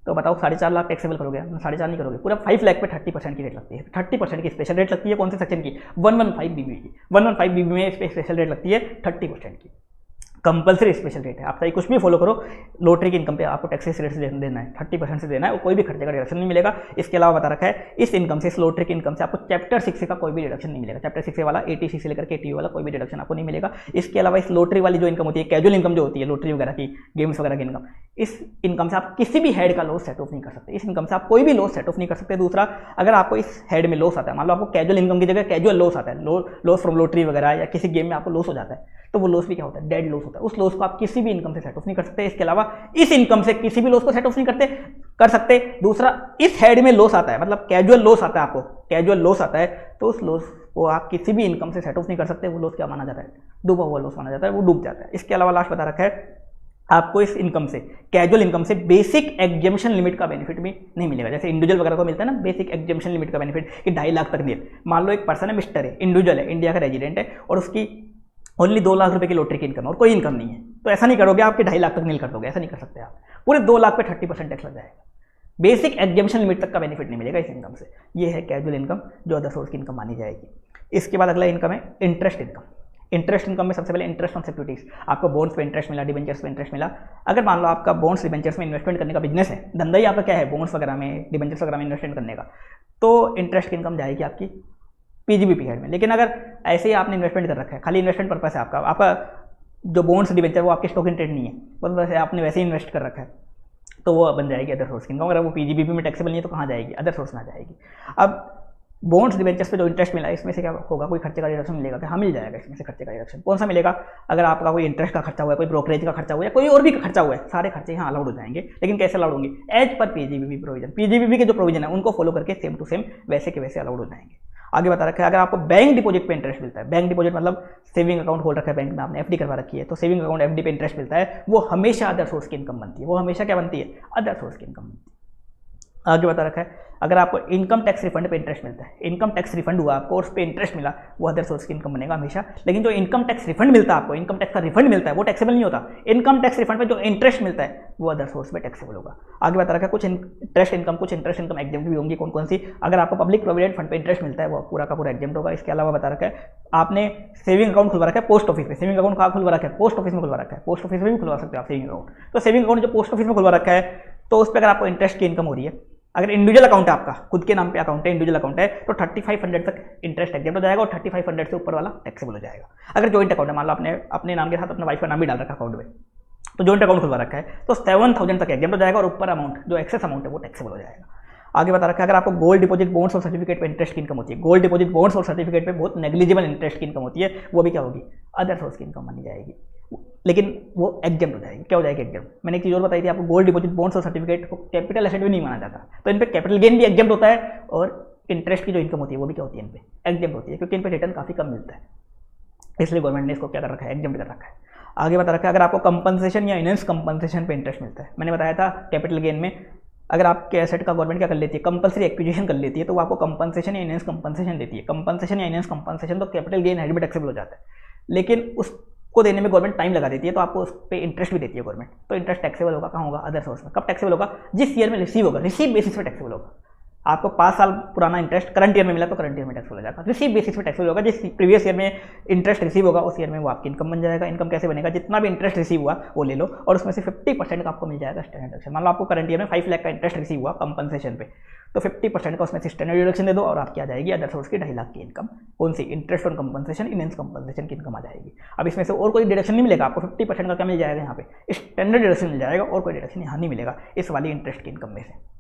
तो बताओ 4.5 लाख टैक्सेबल करोगे, 4.5 नहीं करोगे, पूरा 5 लाख पे 30% की रेट लगती है। 30% की स्पेशल रेट लगती है कौन से सेक्शन की, 115 बीबी की। 115 बीबी में इस पर स्पेशल रेट लगती है 30% की, कंपलसरी स्पेशल रेट है। आप चाहे कुछ भी फॉलो करो, लॉटरी की इनकम पे आपको टैक्सेस रेट से देना है, 30% से देना है, और कोई भी खर्चे का डिडक्शन नहीं मिलेगा। इसके अलावा बता रखा है इस इनकम से, इस लॉटरी की इनकम से आपको चैप्टर 6 का कोई भी डिडक्शन नहीं मिलेगा, चैप्टर 6 वाला 80C से लेकर के 80 वाला कोई भी डिडक्शन आपको नहीं मिलेगा। इसके अलावा इस लॉटरी वाली जो इनकम होती है, कैजुअल इनकम जो होती है, लॉटरी वगैरह की, गेम्स वगैरह की इनकम, इस इनकम से आप किसी भी हेड का लॉस सेट ऑफ नहीं कर सकते, इस इनकम से आप कोई भी लॉस सेट ऑफ नहीं कर सकते। दूसरा, अगर आपको इस हेड में लॉस आता है, मान लो आपको कैजुअल इनकम की जगह कैजुअल लॉस आता है, लॉस फ्रॉम लॉटरी वगैरह या किसी गेम में आपको लॉस हो जाता है, तो वो लॉस भी क्या होता है, डेड लॉस होता है। उस लॉस को आप किसी भी इनकम से सेट ऑफ नहीं कर सकते। इसके अलावा इस इनकम से किसी भी लॉस को सेट ऑफ नहीं कर सकते। दूसरा, इस हेड में लॉस आता है, मतलब कैजुअल लॉस आता है, आपको कैजुअल लॉस आता है, तो उस लॉस को आप किसी भी इनकम से सेट ऑफ नहीं कर सकते। वो लॉस क्या माना जाता है, डूबा हुआ लॉस माना जाता है, वो डूब जाता है। इसके अलावा लास्ट बता रखा है आपको इस इनकम से, कैजुअल इनकम से बेसिक एग्जेम्पशन लिमिट का बेनिफिट भी नहीं मिलेगा। जैसे इंडिविजुअल वगैरह को मिलता है ना बेसिक एग्जेम्पशन लिमिट का बेनिफिट, कि 2.5 लाख तक दिए। मान लो एक पर्सन है, मिस्टर है, इंडिविजुअल है, इंडिया का रेजिडेंट है, और उसकी ओनली 2 लाख रुपए की लॉटरी की इनकम और कोई इनकम नहीं है, तो ऐसा नहीं करोगे आपके 2.5 लाख तक नील कर दोगे, ऐसा नहीं कर सकते आप। पूरे 2 लाख पे 30% टैक्स लग जाएगा। बेसिक एग्जेम्पशन लिमिट तक का बेनिफिट नहीं मिलेगा इस इनकम से। ये है कैजुअल इनकम जो अदर सोर्स की इनकम मानी जाएगी। इसके बाद अगला इनकम है इंटरेस्ट इनकम। इंटरेस्ट इनकम में सबसे पहले इंटरेस्ट ऑन सिक्योरिटीज, आपको बॉन्ड्स पे इंटरेस्ट मिला, डिबेंचर्स पे इंटरेस्ट मिला। अगर मान लो आपका बॉन्ड्स डिबेंचर्स में इन्वेस्टमेंट करने का बिजनेस है, धंधा ही आपका क्या है, बॉन्ड्स वगैरह में, डिबेंचर्स वगैरह में इन्वेस्टमेंट करने का, तो इंटरेस्ट की इनकम जाएगी आपकी पीजीबीपी हेड में। लेकिन अगर ऐसे ही आपने इन्वेस्टमेंट कर रखा है, खाली इन्वेस्टमेंट पर्पस है आपका जो बॉन्ड्स डिबेंचर वो आपके स्टॉक इन ट्रेड नहीं है, बस वैसे आपने वैसे ही इन्वेस्ट कर रखा है, तो वो बन जाएगी अदर सोर्स की इनकम। अगर वो पीजीबीपी में टैक्सेबल नहीं है तो कहाँ जाएगी, अदर सोर्स में आ जाएगी। अब बॉन्ड्स डिबेंचर्स पे जो इंटरेस्ट मिला है, इसमें से क्या होगा, कोई खर्चे का डिडक्शन मिलेगा कि हाँ मिल जाएगा इसमें से खर्चे का डिडक्शन। कौन सा मिलेगा, अगर आपका कोई इंटरेस्ट का खर्चा हुआ है, कोई ब्रोकरेज का खर्चा हुआ है, कोई और भी खर्चा हुआ है, सारे खर्चे यहाँ अलाउड हो जाएंगे। लेकिन कैसे अलाउड होंगे, as per PGBP provision, PGBP के जो प्रोविजन है उनको फॉलो करके सेम टू सेम वैसे के वैसे अलाउड हो जाएंगे। आगे बता रखा है अगर आपको बैंक डिपॉजिट पे इंटरेस्ट मिलता है, बैंक डिपॉजिट मतलब सेविंग अकाउंट खोल रखा है बैंक में, आपने एफडी करवा रखी है, तो सेविंग अकाउंट एफडी पे इंटरेस्ट मिलता है, वो हमेशा अदर सोर्स की इनकम बनती है। वो हमेशा क्या बनती है, अदर सोर्स की इनकम बनती है। आगे बता रखा है अगर आपको इनकम टैक्स रिफंड पे इंटरेस्ट मिलता है, इनकम टैक्स रिफंड हुआ आपको और उस पर इंटरेस्ट मिला, वो अदर सोर्स की इनकम बनेगा हमेशा। लेकिन जो इनकम टैक्स रिफंड मिलता है आपको, इनकम टैक्स का रिफंड मिलता है, वो टैक्सेबल नहीं होता। इनकम टैक्स रिफंड पे जो इंटरेस्ट मिलता है वो अदर सोर्स पे टैक्सेबल होगा। आगे बता रखा है कुछ इंटरेस्ट इनकम एग्जेम्प्ट भी होंगी। कौन कौन सी, अगर आपको पब्लिक प्रोविडेंट फंड पे इंटरेस्ट मिलता है वो पूरा का पूरा एग्जेम्प्ट होगा। इसके अलावा बता रखा है आपने सेविंग अकाउंट खुलवा रखा है पोस्ट ऑफिस में, सेविंग अकाउंट कहाँ खुलवा रखा है, पोस्ट ऑफिस में खुलवा रखा है, पोस्ट ऑफिस में भी खुलवा सकते हो आप सेविंग अकाउंट। तो सेविंग अकाउंट जो पोस्ट ऑफिस में खुलवा रखा है, तो उस पर अगर आपको इंटरेस्ट की इनकम हो रही है, अगर इंडिविजुअल अकाउंट है आपका, खुद के नाम पे अकाउंट है, इंडिविजुअल अकाउंट है, तो 3500 तक इंटरेस्ट एग्जेम्प्ट हो जाएगा और 3500 से ऊपर वाला टैक्सेबल हो जाएगा। अगर जॉइंट अकाउंट है, मान लो आपने अपने नाम के साथ अपना वाइफ का नाम भी डाल रखा अकाउंट में, तो जॉइंट अकाउंट खुलवा रखा है, तो 7000 तक एग्जेम्प्ट हो जाएगा और ऊपर अमाउंट जो एक्सेस अमाउंट है वो टैक्सेबल हो जाएगा। आगे बता रखा है अगर आपको गोल्ड डिपॉजिट बॉन्ड्स और सर्टिफिकेट पे इंटरेस्ट की इनकम होती है, गोल्ड डिपॉजिट बॉन्ड्स और सर्टिफिकेट पे बहुत नेग्लिजिबल इंटरेस्ट की इनकम होती है, वो भी क्या होगी, अदर सोर्स की इनकम बनी जाएगी, लेकिन वो एग्जेम्प्ट हो जाएगी। क्या हो जाएगी, एग्जेम्प्ट। मैंने एक चीज़ और बताई थी आपको, गोल्ड डिपॉजिट बॉन्ड्स और सर्टिफिकेट को कैपिटल एसेट भी नहीं माना जाता, तो इन पे कैपिटल गेन भी एग्जेम्प्ट होता है और इंटरेस्ट की जो इनकम होती है वो भी क्या होती है, इन पे एग्जेम्प्ट होती है, क्योंकि इन पे रिटर्न काफ़ी कम मिलता है, इसलिए गवर्नमेंट ने इसको क्या कर रखा है, एग्जेम्प्ट कर रखा है। आगे बता रखा है अगर आपको कंपनसेशन या इनहेंस कंपनसेशन पे इंटरेस्ट मिलता है, मैंने बताया था कैपिटल गेन में अगर आपके एसेट का गवर्नमेंट क्या कर लेती है, कंपल्सरी एक्विजिशन कर लेती है, तो वो आपको कंपनसेशन या इनहेंस कंपनसेशन देती है। कंपनसेशन या इनहेंस कंपनसेशन तो कैपिटल गेन हेड में टैक्सेबल हो जाता है, लेकिन उसको देने में गवर्नमेंट टाइम लगा देती है, तो आपको उस पर इंटरेस्ट भी देती है गवर्नमेंट, तो इंटरेस्ट टैक्सेबल होगा। कहाँ होगा, अदर सोर्स में। कब टैक्सेबल होगा, जिस ईयर में रिसीव होगा, रिसीव बेसिस पे टैक्सेबल होगा। आपको 5 साल पुराना इंटरेस्ट करंट ईयर में मिला तो करंट ईयर में टैक्सेबल हो जाएगा। रिसीव बेसिस पे टैक्सेबल होगा, जिस प्रीवियस ईयर में इंटरेस्ट रिसीव होगा उस ईयर में वो आपकी इनकम बन जाएगा। इनकम कैसे बनेगा, जितना भी इंटरेस्ट रिसीव हुआ वो ले लो और उसमें से 50% का आपको मिल जाएगा स्टैंडर्ड डिडक्शन। मान लो आपको करंट ईयर में 5 लाख का इंटरेस्ट रिसीव हुआ कंपनसेशन पे, तो 50% का उसमें से स्टैंडर्ड डिडक्शन दे दो और आपकी आ जाएगी अदर सोर्स की 2.5 लाख की इनकम। कौन सी, interest on compensation, enhanced compensation की इनकम आ जाएगी। अब इसमें से और कोई डिडक्शन नहीं मिलेगा आपको, 50% का क्या मिल जाएगा यहाँ पे, स्टैंडर्ड डिडक्शन मिल जाएगा और कोई डिडक्शन यहाँ नहीं मिलेगा इस वाली इंटरेस्ट की इनकम में से।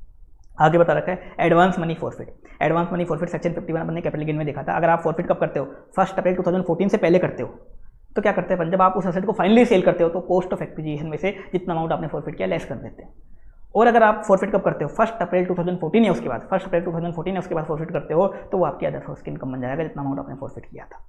आगे बता रखा है advance money forfeit. Advance money forfeit section 51 अपने कैपिटल गेन में देखा था। अगर आप फॉरफिट कब करते हो, 1 अप्रैल 2014 से पहले करते हो, तो क्या करते हैं, जब आप उस एसेट को फाइनली सेल करते हो तो कॉस्ट ऑफ एक्विजिशन में से जितना अमाउंट आपने फॉरफिट किया लेस कर देते हैं। और अगर आप फॉरफिट कब करते हो, 1 अप्रैल 2014 या उसके बाद, 1 अप्रैल 2014 या उसके बाद फॉरफिट करते हो तो वो आपकी अदर सोर्स की इनकम बन जाएगा जितना अमाउंट आपने फॉरफिट किया था।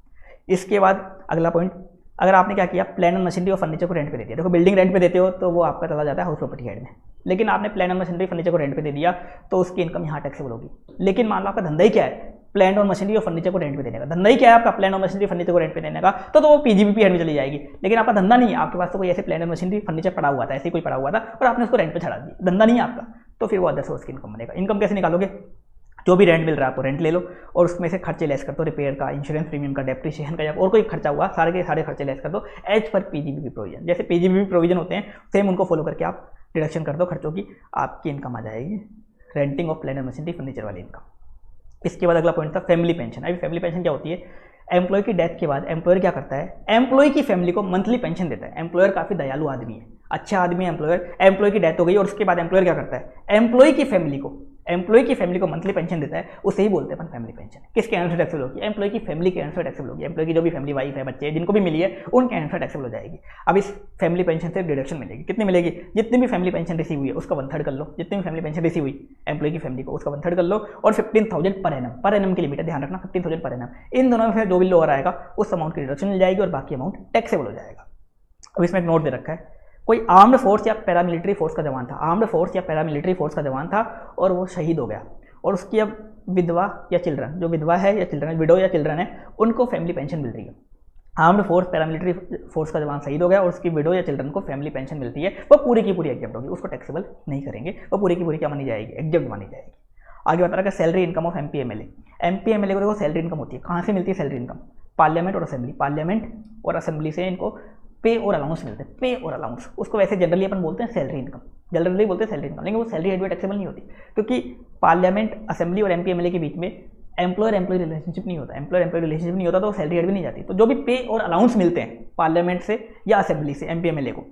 इसके बाद अगला पॉइंट, अगर आपने क्या किया, प्लांट एंड मशीनरी और फर्नीचर को रेंट पे दे दिया। देखो बिल्डिंग रेंट पे देते हो तो वो आपका चला जाता है हाउस प्रॉपर्टी हेड में, लेकिन आपने प्लांट एंड मशीनरी फर्नीचर को रेंट पे दे दिया तो उसकी इनकम यहाँ टैक्सेबल होगी। लेकिन मान लो आपका धंधा ही क्या है, प्लांट और मशीनरी और फर्नीचर को रेंट पे देने का। धंधा ही क्या है आपका, प्लांट और मशीनरी फर्नीचर को रेंट पे देने का, तो वो पीजीबीपी हेड में चली जाएगी। लेकिन आपका धंधा नहीं है, आपके पास तो कोई ऐसे प्लांट और मशीनरी फर्नीचर पड़ा हुआ था, ऐसे कोई पड़ा हुआ था और आपने उसको रेंट पे चढ़ा दिया, धंधा नहीं है आपका, तो फिर वो अदर सोर्स की इनकम बनेगा। इनकम कैसे निकालोगे, जो भी रेंट मिल रहा है आपको रेंट ले लो और उसमें से खर्चे लेस कर दो, रिपेयर का, इंश्योरेंस प्रीमियम का, डेप्रिसिएशन का या और कोई खर्चा हुआ, सारे के सारे खर्चे लेस कर दो एज पर पीजीबीपी प्रोविजन। जैसे पीजीबीपी प्रोविजन होते हैं सेम उनको फॉलो करके आप डिडक्शन कर दो खर्चों की, आपकी इनकम आ जाएगी renting of plant and machinery furniture वाली इनकम। इसके बाद अगला पॉइंट था फैमिली पेंशन। अभी फैमिली पेंशन क्या होती है, एम्प्लॉय की डेथ के बाद एम्प्लॉयर क्या करता है, एम्प्लॉय की फैमिली को मंथली पेंशन देता है। एम्प्लॉयर काफ़ी दयालु आदमी है, अच्छा आदमी है एम्प्लॉयर। एम्प्लॉय की डेथ हो गई और उसके बाद एम्प्लॉयर क्या करता है, एम्प्लॉय की फैमिली को मंथली पेंशन देता है, उसे ही बोलते हैं अपन फैमिली पेंशन। किसके एंड से टैक्सेबल होगी, एम्प्लॉय की फैमिली के एंड से टैक्सेबल होगी। एम्प्लॉय की जो भी फैमिली, वाइफ है, बच्चे जिनको भी मिली है उनके एंड से टैक्सेबल हो जाएगी। अब इस फैमिली पेंशन से डिडक्शन मिलेगी, कितनी मिलेगी, जितनी भी फैमिली पेंशन रिसीव हुई है उसका 1/3 कर लो, जितनी भी फैमिली पेंशन रिसीव हुई एम्प्लॉय की फैमिली को उसका 1/3 कर लो और 15,000 पर एनम की लिमिट है, ध्यान रखना 15,000 पर एनम। इन दोनों में से जो भी लोअर आएगा उस अमाउंट की डिडक्शन मिल जाएगी और बाकी अमाउंट टैक्सेबल हो जाएगा। अब इसमें एक नोट दे रखा है, कोई आर्म्ड फोर्स या पैरामिलिट्री फोर्स का जवान था, आर्म्ड फोर्स या पैरामिलिट्री फोर्स का जवान था और वो शहीद हो गया और उसकी अब विधवा या चिल्ड्रन, जो विधवा है या चिल्ड्रन, विडो या चिल्ड्रन है, उनको फैमिली पेंशन मिल रही है। आर्म्ड फोर्स पैरामिलिट्री फोर्स का जवान शहीद हो गया और उसकी विडो या चिल्ड्रन को फैमिली पेंशन मिलती है, वो पूरी की पूरी एग्जेप्ट होगी, उसको टैक्सेबल नहीं करेंगे, वो पूरी की पूरी क्या मानी जाएगी, एग्जेप्ट मानी जाएगी। आगे बता रहा है salary income of MP MLA. MP MLA को देखो सैलरी इनकम होती है, कहाँ से मिलती है सैलरी इनकम, पार्लियामेंट और असेंबली। पार्लियामेंट और असेंबली से इनको पे और अलाउंस मिलते हैं, पे और अलाउंस। उसको वैसे जनरली अपन बोलते हैं सैलरी इनकम, जनरली बोलते हैं सैलरी इनकम, लेकिन वो सैलरी हेड में टैक्सेबल नहीं होती क्योंकि पार्लियामेंट, असेंबली और एमपी एमएलए के बीच में एम्प्लॉयर एम्प्लॉय रिलेशनशिप नहीं होता, एम्प्लॉयर एम्प्लॉय रिलेशनशिप नहीं होता तो सैलरी हेड भी नहीं जाती। तो जो भी पे और अलाउंस मिलते हैं पार्लियामेंट से या असेंबली से एमपी एमएलए को,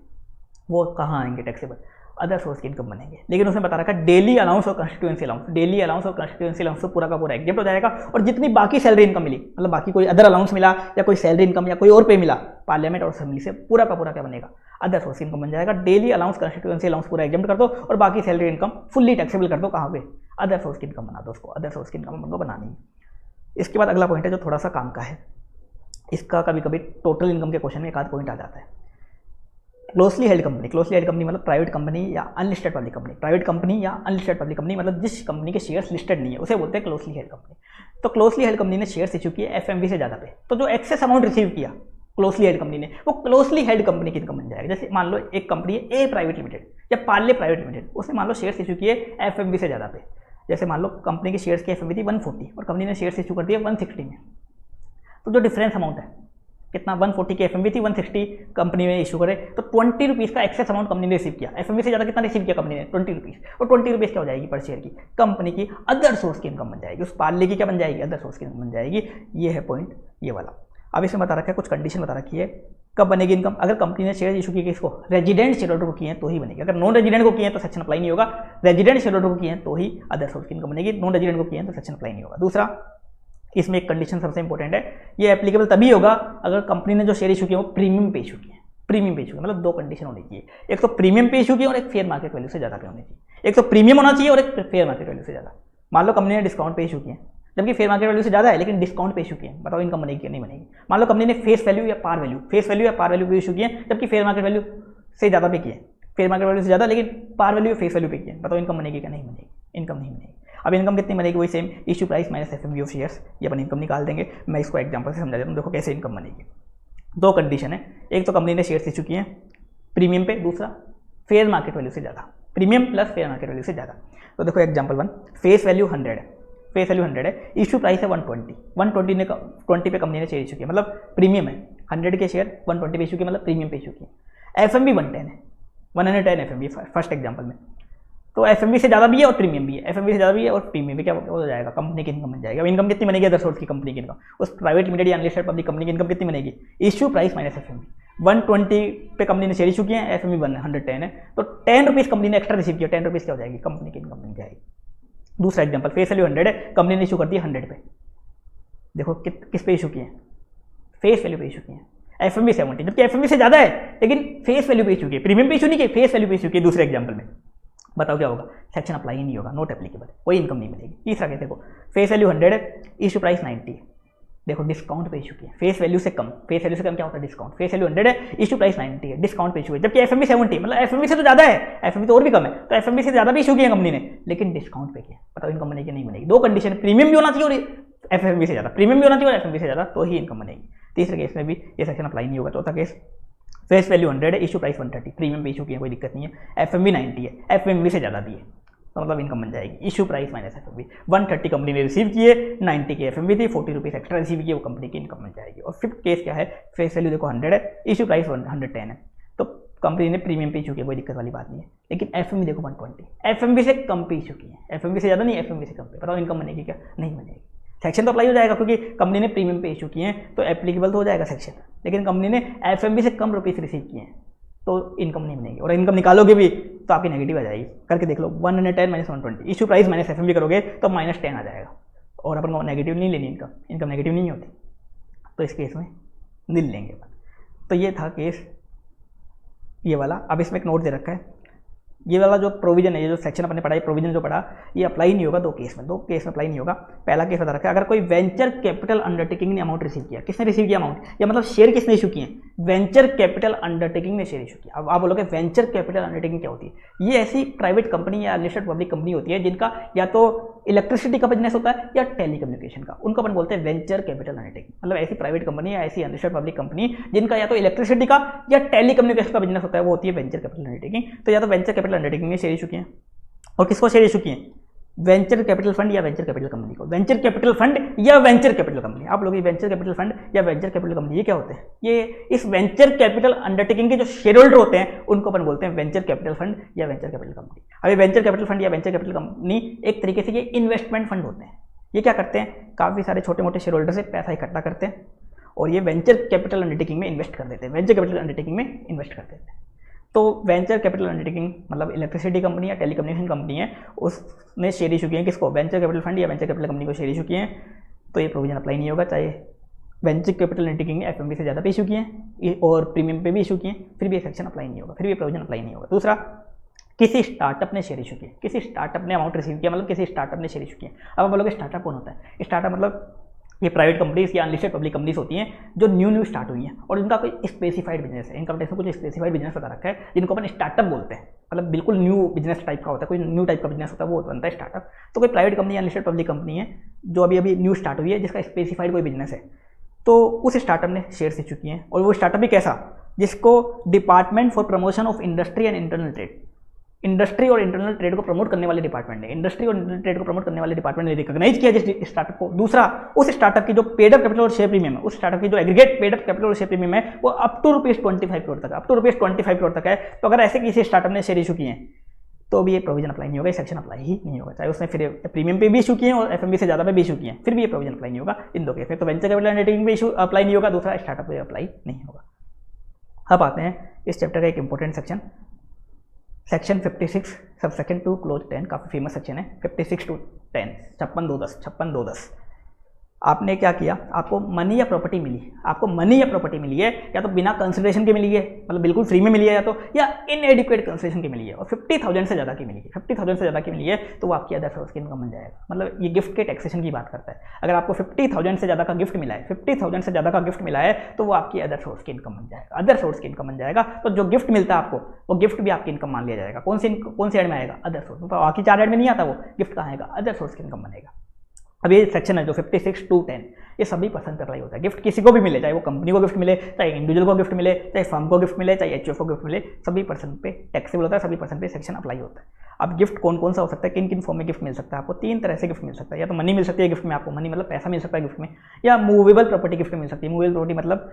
वो कहाँ आएंगे, टैक्सेबल, अदर सोर्स की इनकम बनेंगे। लेकिन उसमें बता रखा है डेली अलाउंस और कंस्टिट्यूएंसी अलाउंस, डेली अलाउंस और कंस्टिट्यूएंसी अलाउंस तो पूरा का पूरा एग्जेप्ट हो जाएगा और जितनी बाकी सैलरी इनकम मिली, मतलब बाकी कोई अदर अलाउंस मिला या कोई सैलरी इनकम या कोई और पे मिला पार्लियामेंट और असेंबली से, पूरा का पूरा क्या बनेगा, अदर सोर्स की इनकम बन जाएगा। डेली अलाउंस कंस्टिट्यूएंसी अलाउंस पूरा एग्जेप्ट कर दो और बाकी सैलरी इनकम फुल्ली टैक्सेबल कर दो, कहाँ पे, अदर सोर्स की इनकम बना दो, उसको अदर सोर्स की इनकम हमको बनानी है। इसके बाद अगला पॉइंट है जो थोड़ा सा काम का है, इसका कभी कभी टोटल इनकम के क्वेश्चन में एक आध पॉइंट आ जाता है। Closely held company, closely held company मतलब प्राइवेट कंपनी या unlisted public company, private company या अनलिस्टेड पब्लिक कंपनी मतलब जिस कंपनी के शेयर्स लिस्टेड नहीं है उसे बोलते हैं क्लोजली हेल्ड कंपनी। तो क्लोजली हेल्ड कंपनी ने शेयर्स इशू किए एफएमवी से ज़्यादा पे, तो जो एक्सेस अमाउंट रिसीव किया क्लोजली हेल्ड कंपनी ने, वो क्लोजली हेल्ड कंपनी की इनकम बन जाएगी। जैसे मान लो एक कंपनी है ए प्राइवेट लिमिटेड या पार्ले प्राइवेट लिमिटेड, उसने मान लो शेयर्स इशू किए एफएमवी से ज़्यादा पे। जैसे मान लो कंपनी के शेयर्स की एफएमवी थी 140 और कंपनी ने शेयर्स इशू कर दिया 160 में, तो जो डिफरेंस अमाउंट है कितना, 140 की एफएमवी थी, 160 कंपनी में इशू करे, तो 20 रुपीज़ का एक्सेस अमाउंट कंपनी ने रिसीव किया। एफएमवी से ज़्यादा कितना रिसीव किया कंपनी ने, 20 रुपीज़, और 20 रुपीज़ क्या हो जाएगी पर शेयर की, कंपनी की अदर सोर्स की इनकम बन जाएगी। उस पार्ले की क्या बन जाएगी, अदर सोर्स की इनकम बन जाएगी। ये है पॉइंट ये वाला। अब इसमें बता रखा है कुछ कंडीशन बता रखी है कब बनेगी इनकम। अगर कंपनी ने शेयर इशू किए किसको, रेजिडेंट शेयर होल्डर को किए हैं तो ही बनेगी। अगर नॉन रेजिडेंट को किए हैं तो सेक्शन अप्लाई नहीं होगा, रेजिडेंट शेयर होल्डर को किए हैं तो ही अदर सोर्स की इनकम बनेगी, नॉन रेजिडेंट को किए हैं तो सेक्शन अप्लाई नहीं होगा। दूसरा, इसमें एक कंडीशन सबसे इंपॉर्टेंट है, ये एप्लीकेबल तभी होगा अगर कंपनी ने जो शेयर इशू किया वो प्रीमियम पे इशू किया है। प्रीमियम पे इशू किया मतलब दो कंडीशन होनी चाहिए, एक तो प्रीमियम पे इशू किया और एक फेयर मार्केट वैल्यू से ज़्यादा पे होनी चाहिए। एक तो प्रीमियम होना चाहिए और एक फेयर मार्केट वैल्यू से ज़्यादा। मान लो कंपनी ने डिस्काउंट पे इशू किया जबकि फेयर मार्केट वैल्यू से ज़्यादा है लेकिन डिस्काउंट पे इशू किए, बताओ इनकम बनेगी या नहीं बनेगी। मान लो कंपनी ने फेस वैल्यू या पार वैल्यू पे इशू किए जबकि फेयर मार्केट वैल्यू से ज़्यादा पे किए, फेयर मार्केट वैल्यू से ज़्यादा लेकिन पार वैल्यू फेस वैल्यू पे किए, बताओ इनकम बनेगी क्या नहीं बनेगी, इनकम नहीं बनेगी। अब इनकम कितनी बनेगी, वही same issue price minus FMV of shares, ये अपन इनकम निकाल देंगे। मैं इसको एग्जांपल से समझा देता हूँ, देखो कैसे इनकम बनेगी। दो कंडीशन है, एक तो कंपनी ने शेयर्स इशू किए हैं प्रीमियम पे, दूसरा फेयर मार्केट वैल्यू से ज़्यादा, premium plus fair market value से ज़्यादा। तो देखो एग्जाम्पल 1, फेस वैल्यू 100 है, फेस वैल्यू 100 है, इशू प्राइस है 120, 120 ने 20 पे कंपनी ने शेयर इशू किया, मतलब प्रीमियम है, 100 के शेयर 120 पे इशू किया, मतलब प्रीमियम पे इशू किया। एफएमबी 110 है, 110 एफएमबी फर्स्ट एग्जाम्पल में, तो एफएमबी से ज़्यादा भी है और प्रीमियम भी है, एफएमबी से ज़्यादा भी है और प्रीमियम भी, क्या हो जाएगा, कंपनी की इनकम बन जाएगी। अब इनकम कितनी बनेगी अदर सोर्स की कंपनी की इनकम, उस प्राइवेट लिमिटेड या अनलिस्टेड पब्लिक कंपनी की इनकम कितनी बनेगी, इशू प्राइस माइनस एफएमबी। 120 पे कंपनी ने शेयर इशू किए हैं, एफएमबी 110 है, तो 10 रुपीज़ कंपनी ने एक्स्ट्रा रिसीव किया, 10 रुपीज़ क्या हो जाएगी, कंपनी की इनकम बन जाएगी। दूसरा एग्जाम्पल, फेस वैल्यू 100 है, कंपनी ने इशू कर दिया 100 पे, देखो किस पे इशू किए हैं, फेस वैल्यू पे इशू किए हैं, एफएमबी 70, जबकि एफएमबी से ज़्यादा है लेकिन फेस वैल्यू पे इशू किए, प्रीमियम पे इशू नहीं किए, फेस वैल्यू पे इशू किए। दूसरे एग्जाम्पल में बताओ क्या होगा, सेक्शन अप्लाई ही नहीं होगा, नॉट एप्लीकेबल, कोई इनकम नहीं मिलेगी। तीसरा कहते देखो, फेस वैल्यू 100 है, इशू प्राइस 90 है, देखो डिस्काउंट पे इशू किया, फेस वैल्यू से कम, फेस वैल्यू से कम क्या होता है, डिस्काउंट, फेस वैल्यू 100 है, इशू प्राइस 90 है, डिस्काउंट पे इशू है, जबकि एफएमबी 70, मतलब एफएमबी से तो ज़्यादा है, एफएमबी तो और भी कम है, तो एफएमबी से ज़्यादा भी इशू किया कंपनी ने, लेकिन डिस्काउंट पे किया, बताओ इनकम बनेगी नहीं बनेगी। दो कंडीशन, प्रीमियम भी होना चाहिए और एफएमबी से ज़्यादा, प्रीमियम भी होना चाहिए और एफएमबी से ज़्यादा, तो ही इनकम बनेगी। तीसरे केस में भी ये सेक्शन अप्लाई नहीं होगा। चौथा केस, फेस वैल्यू 100 है, इशू प्राइस 130, प्रीमियम पे इशू किया, कोई दिक्कत नहीं है, एफएमबी 90 है, एफएमबी से ज़्यादा दिए, तो मतलब इनकम बन जाएगी, issue price minus FMB. 130 company ने रिसीव किए, 90 की एफएमबी थी, 40 रुपीज़ एक्स्ट्रा रिसीव किए, वो कंपनी की इनकम बन जाएगी। और फिफ्थ केस क्या है, फेस वैल्यू देखो 100 है, इशू प्राइस 110 है, तो कंपनी ने प्रीमियम पे इशू किया, कोई दिक्कत वाली बात नहीं है, लेकिन एफएमबी देखो 120, एफएमबी से कम पे इशू किए, एफएमबी से ज़्यादा नहीं, एफएमबी से कम पे, बताओ इनकम बनेगी क्या, नहीं बनेगी। सेक्शन तो अप्लाई हो जाएगा क्योंकि कंपनी ने प्रीमियम पे इशू किए हैं तो एप्लीकेबल तो हो जाएगा सेक्शन, लेकिन कंपनी ने एफएमबी से कम रुपीज़ रिसीव किए हैं तो इनकम नहीं बनेगी। और इनकम निकालोगे भी तो आपकी नेगेटिव आ जाएगी, करके देख लो, 110 minus 120, issue price minus FMB करोगे तो -10 आ जाएगा, और अपन को नेगेटिव नहीं लेनी इनकम, इनकम नेगेटिव नहीं होती, तो इस केस में नील लेंगे। तो ये था केस ये वाला। अब इसमें एक नोट दे रखा है, ये वाला जो प्रोविजन है, ये जो सेक्शन अपने पढ़ा, प्रोविजन जो पढ़ा, ये अप्लाई नहीं होगा दो केस में अप्लाई नहीं होगा। पहला केस बता रखा है, अगर कोई वेंचर कैपिटल अंडरटेकिंग ने अमाउंट रिसीव किया, किसने रिसीव किया अमाउंट, या मतलब शेयर किसने इशू किए, वेंचर कैपिटल अंडरटेकिंग ने शेयर इशू किया। अब आप बोलोगे वेंचर कैपिटल अंडरटेकिंग क्या होती है, ये ऐसी प्राइवेट कंपनी या लिस्टेड पब्लिक कंपनी होती है जिनका या तो इलेक्ट्रिसिटी का बिजनेस होता है या टेलीकम्युनिकेशन का, उनको अपन बोलते हैं वेंचर कैपिटल अंडरटेकिंग। मतलब ऐसी प्राइवेट कंपनी या ऐसी अनलिस्टेड पब्लिक कंपनी जिनका या तो इलेक्ट्रिसिटी का या टेलीकम्युनिकेशन का बिजनेस होता है, वो होती है वेंचर कैपिटल अंडरटेकिंग। तो या तो वेंचर कैपिटल अंडरटेकिंग में शेयर इशू किए, और किसको शेयर इशू किए, वेंचर कैपिटल फंड या वेंचर कैपिटल कंपनी को, वेंचर कैपिटल फंड या वेंचर कैपिटल कंपनी। आप लोग ये वेंचर कैपिटल फंड या वेंचर कैपिटल कंपनी ये क्या होते हैं, ये इस वेंचर कैपिटल अंडरटेकिंग के जो शेयर होल्डर होते हैं उनको अपन बोलते हैं वेंचर कैपिटल फंड या वेंचर कैपिटल कंपनी। अब ये वेंचर कैपिटल फंड या वेंचर कैपिटल कंपनी एक तरीके से ये इन्वेस्टमेंट फंड होते हैं। ये क्या करते हैं, काफ़ी सारे छोटे मोटे शेयर होल्डर से पैसा इकट्ठा करते हैं और ये वेंचर कैपिटल अंडरटेकिंग में इन्वेस्ट कर देते हैं, वेंचर कैपिटल अंडरटेकिंग में इन्वेस्ट कर देते हैं। तो वेंचर कैपिटल अंडरटेकिंग मतलब इलेक्ट्रिसिटी कंपनी या टेलीकम्युनिकेशन कंपनी है, उसने शेयर इशू किए हैं, किसको, वेंचर कैपिटल फंड या वेंचर कैपिटल कंपनी को शेयर इशू किए हैं, तो ये प्रोविजन अप्लाई नहीं होगा, चाहे वेंचर कैपिटल अंडरटेकिंग एफएमबी से ज़्यादा पे इशू किए हैं और प्रीमियम पे भी इशू किए हैं, फिर भी ये सेक्शन अप्लाई नहीं होगा, फिर भी प्रोविजन अप्लाई नहीं होगा। दूसरा, किसी स्टार्टअप ने शेयर इशू किए, किसी स्टार्टअप ने अमाउंट रिसीव किया, मतलब किसी स्टार्टअप ने शेयर इशू किया। अब आप बोलोगे स्टार्टअप कौन होता है, स्टार्टअप मतलब ये प्राइवेट कंपनीज या अनलिस्टेड पब्लिक कंपनीज होती हैं जो न्यू स्टार्ट हुई हैं और इनका कोई स्पेसिफाइड बिजनेस है, इनकम टैक्स में कुछ स्पेसिफाइड बिजनेस बता रखा है जिनको अपन स्टार्टअप बोलते हैं, मतलब बिल्कुल न्यू बिजनेस टाइप का होता है, कोई न्यू टाइप का बिजनेस होता है वो बनता है स्टार्टअप। तो कोई प्राइवेट कंपनी या अनलिस्टेड पब्लिक कंपनी है जो अभी न्यू स्टार्ट हुई है जिसका स्पेसिफाइड कोई बिजनेस है, तो उस स्टार्टअप ने शेयर इशू किए हैं। और वो स्टार्टअप भी कैसा, जिसको department for promotion of industry and internal trade, industry और इंटरनल ट्रेड को प्रमोट करने वाले डिपार्टमेंट ने, इंडस्ट्री और इंटरनल ट्रेड को प्रमोट करने वाले डिपार्टमेंट ने रिकॉग्नाइज किया जिस स्टार्टअप को। दूसरा, उस स्टार्टअप की जो पेड अप कैपिटल और शेयर प्रीमियम है, उस स्टार्टअप की जो एग्रीगेट पेड अप कैपिटल और शेयर प्रीमियम है वो अप टू ₹25 करोड़ तक, अप टू ₹25 करोड़ तक है। तो अगर ऐसे किसी स्टार्टअप ने शेयर इशू किए हैं तो भी ये प्रोविजन अप्लाई नहीं होगा, ये सेक्शन अप्लाई ही नहीं होगा, चाहे उसने फिर प्रीमियम पे भी इशू किए और एफएमबी से ज़्यादा पे भी इशू किए हैं, फिर भी ये प्रोविजन अप्लाई नहीं होगा इन दो केस में। तो वेंचर कैपिटल अंडरटेकिंग पे इशू अप्लाई नहीं होगा, दूसरा स्टार्टअप पे अप्लाई नहीं होगा। अब आते हैं इस चैप्टर का एक important section, section 56 sub section 2 close 10, काफ़ी फेमस सेक्शन है। 56 to 10, 56-2-10। आपने क्या किया, आपको मनी या प्रॉपर्टी मिली, आपको मनी या प्रॉपर्टी मिली है, या तो बिना कंसिडरेशन के मिली है, मतलब बिल्कुल फ्री में मिली है, या इनएडिक्वेट कंसिडरेशन की मिली है, और 50,000 से ज़्यादा की मिली है, 50,000 से ज़्यादा की मिली है, तो वो आपकी अदर सोर्स की इनकम बन जाएगा। मतलब ये गिफ्ट के टैक्सेशन की बात करता है। अगर आपको 50,000 से ज़्यादा का गिफ्ट मिला है, 50,000 से ज़्यादा का गिफ्ट मिला है, तो वो आपकी अदर सोर्स की इनकम बन जाएगा, अदर सोर्स की इनकम बन जाएगा। तो जो गिफ्ट मिलता है आपको, वो गिफ्ट भी आपकी इनकम मान लिया जाएगा। कौन से एड में आएगा, अदर सोर्स। बाकी 4 एड में नहीं आता वो, गिफ्ट कहाँ आएगा, अदर सोर्स की इनकम बनेगा। अब ये सेक्शन है जो 56 to 10, ये सभी परसेंट पे अप्लाई होता है। गिफ्ट किसी को भी मिले, चाहे वो कंपनी को गिफ्ट मिले, चाहे इंडिविजुअल को गिफ्ट मिले, चाहे फर्म को गिफ्ट मिले, चाहे एचयूएफ को गिफ्ट मिले, सभी परसेंट पे टैक्सेबल होता है, सभी परसेंट पे सेक्शन अप्लाई होता है। अब गिफ्ट कौन कौन सा हो सकता है, किन किन फॉर्म में गिफ्ट मिल सकता है आपको? 3 तरह से गिफ्ट मिल सकता है। या तो मनी मिल सकती है गिफ्ट में आपको, मनी मतलब पैसा मिल सकता है गिफ्ट में, या मूवेबल प्रॉपर्टी गिफ्ट में मिल सकती है। मूवेबल प्रॉपर्टी मतलब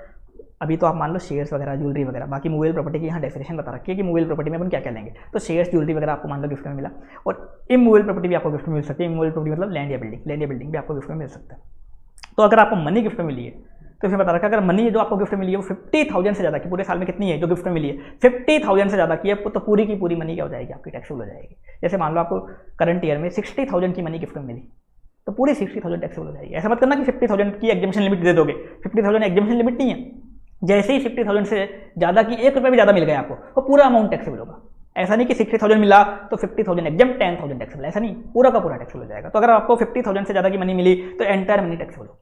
अभी तो आप मान लो शेयर्स वगैरह, ज्वेलरी वगैरह, बाकी मूवेबल प्रॉपर्टी की यहाँ डेफिनेशन बता रखी है कि मूवेबल प्रॉपर्टी में अपन क्या क्या लेंगे। तो शेयर्स, ज्वेलरी वगैरह आपको मान लो गिफ्ट में मिला, और इमूवेबल प्रॉपर्टी भी आपको गिफ्ट में मिल सकती है। इमूवेबल प्रॉपर्टी मतलब लैंड या बिल्डिंग भी आपको गिफ्ट में मिल सकता है। तो अगर आपको मनी गिफ्ट में मिली है तो इसमें बता रखा है अगर मनी जो आपको गिफ्ट में मिली है वो 50,000 से ज़्यादा की, पूरे साल में कितनी है जो गिफ्ट में मिली है, 50,000 से ज़्यादा की है, तो पूरी की पूरी मनी क्या हो जाएगी आपकी, टैक्सेबल हो जाएगी। जैसे मान लो आपको करंट ईयर में 60,000 की मनी गिफ्ट में मिली, तो पूरी 60,000 टैक्सेबल हो जाएगी। ऐसा मत करना कि 50,000 की एग्जामिशन लिमिट दे दोगे, 50,000 एग्जामिशन लिमिट नहीं है। जैसे ही 50,000 से ज़्यादा की 1 रुपये भी ज़्यादा मिल गया आपको, तो पूरा अमाउंट टैक्सेबल होगा। ऐसा नहीं कि 60,000 मिला तो 50,000 एग्जाम, 10,000 टैक्सेबल, ऐसा नहीं, पूरा का पूरा टैक्सेबल हो जाएगा। तो अगर आपको 50,000 से ज़्यादा की मनी मिली तो एंटायर मनी टैक्सेबल होगी।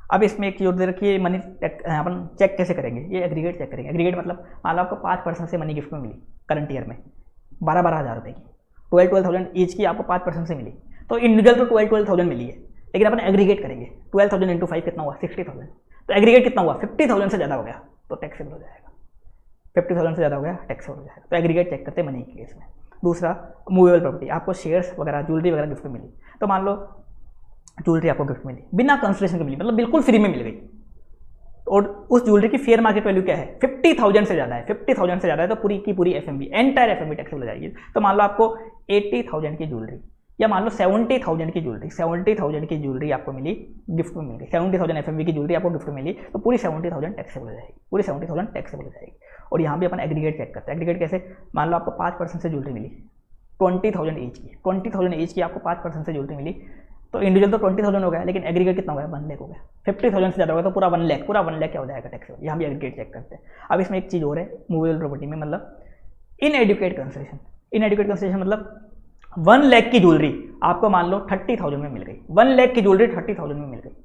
अब इसमें एक चीज़ और दे रखी है, मनी अपन चेक कैसे करेंगे, ये एग्रीगेट चेक करेंगे। एग्रीगेट मतलब मान लो आपको 5% से मनी गिफ्ट में मिली करंट ईयर में 12,000 रुपये की, 12,000 ईच की आपको 5% से मिली, तो इंडिविजुअल तो 12,000 मिली है, लेकिन अपन एग्रीगेट करेंगे 12,000 इंटू 5 कितना हुआ, 60,000। तो एग्रीगेट कितना हुआ, 50,000 से ज़्यादा हो गया तो टैक्सेबल हो जाएगा, 50,000 से ज़्यादा हो गया टैक्सेबल हो जाएगा। तो एग्रीगेट चेक करते हैं मनी के केस में। दूसरा मूवेबल प्रॉपर्टी, आपको शेयर्स वगैरह, ज्वेलरी वगैरह गिफ्ट में मिली, तो मान लो ज्वेलरी आपको गिफ्ट मिली बिना कंसिडरेशन के मिली, मतलब बिल्कुल फ्री में मिल गई, और उस ज्वेलरी की फेयर मार्केट वैल्यू क्या है, 50,000 से ज़्यादा है, 50,000 से ज़्यादा है, तो पूरी की पूरी एफएमवी, एंटायर एफएमवी टैक्सेबल हो जाएगी। तो मान लो आपको 80,000 की ज्वेलरी, या मान लो 70,000 की ज्वेलरी, 70,000 की ज्वेलरी आपको मिली, गिफ्ट में मिल गई, 70,000 एफएमवी की ज्वेलरी आपको गिफ्ट में मिली, तो पूरी 70,000 टैक्सेबल हो जाएगी, पूरी 70,000 टैक्सेबल हो जाएगी। और यहाँ भी अपन एग्रीगेट चेक करते हैं। एग्रीगेट कैसे, मान लो आपको 5% से ज्वेलरी मिली, 20,000 ईच की, 20,000 ईच की आपको 5% से ज्वेलरी मिली, तो इंडिविजुअल तो 20,000 हो गया, लेकिन एग्रीगेट कितना हो गया, 1 लाख हो गया। 50,000 से ज़्यादा होगा तो पूरा 1 लाख, पूरा 1 लाख क्या हो जाएगा, टैक्सेबल। यहाँ भी एग्रीगेट चेक करते हैं। अब इसमें एक चीज़ और है मूवेबल प्रॉपर्टी में, मतलब इनएडुकेट कंसेशन। इनएडुकेट कंसेशन मतलब 1 लाख की ज्वेलरी आपको मान लो 30,000 में मिल गई, 1 लाख की ज्वेलरी 30,000 में मिल गई,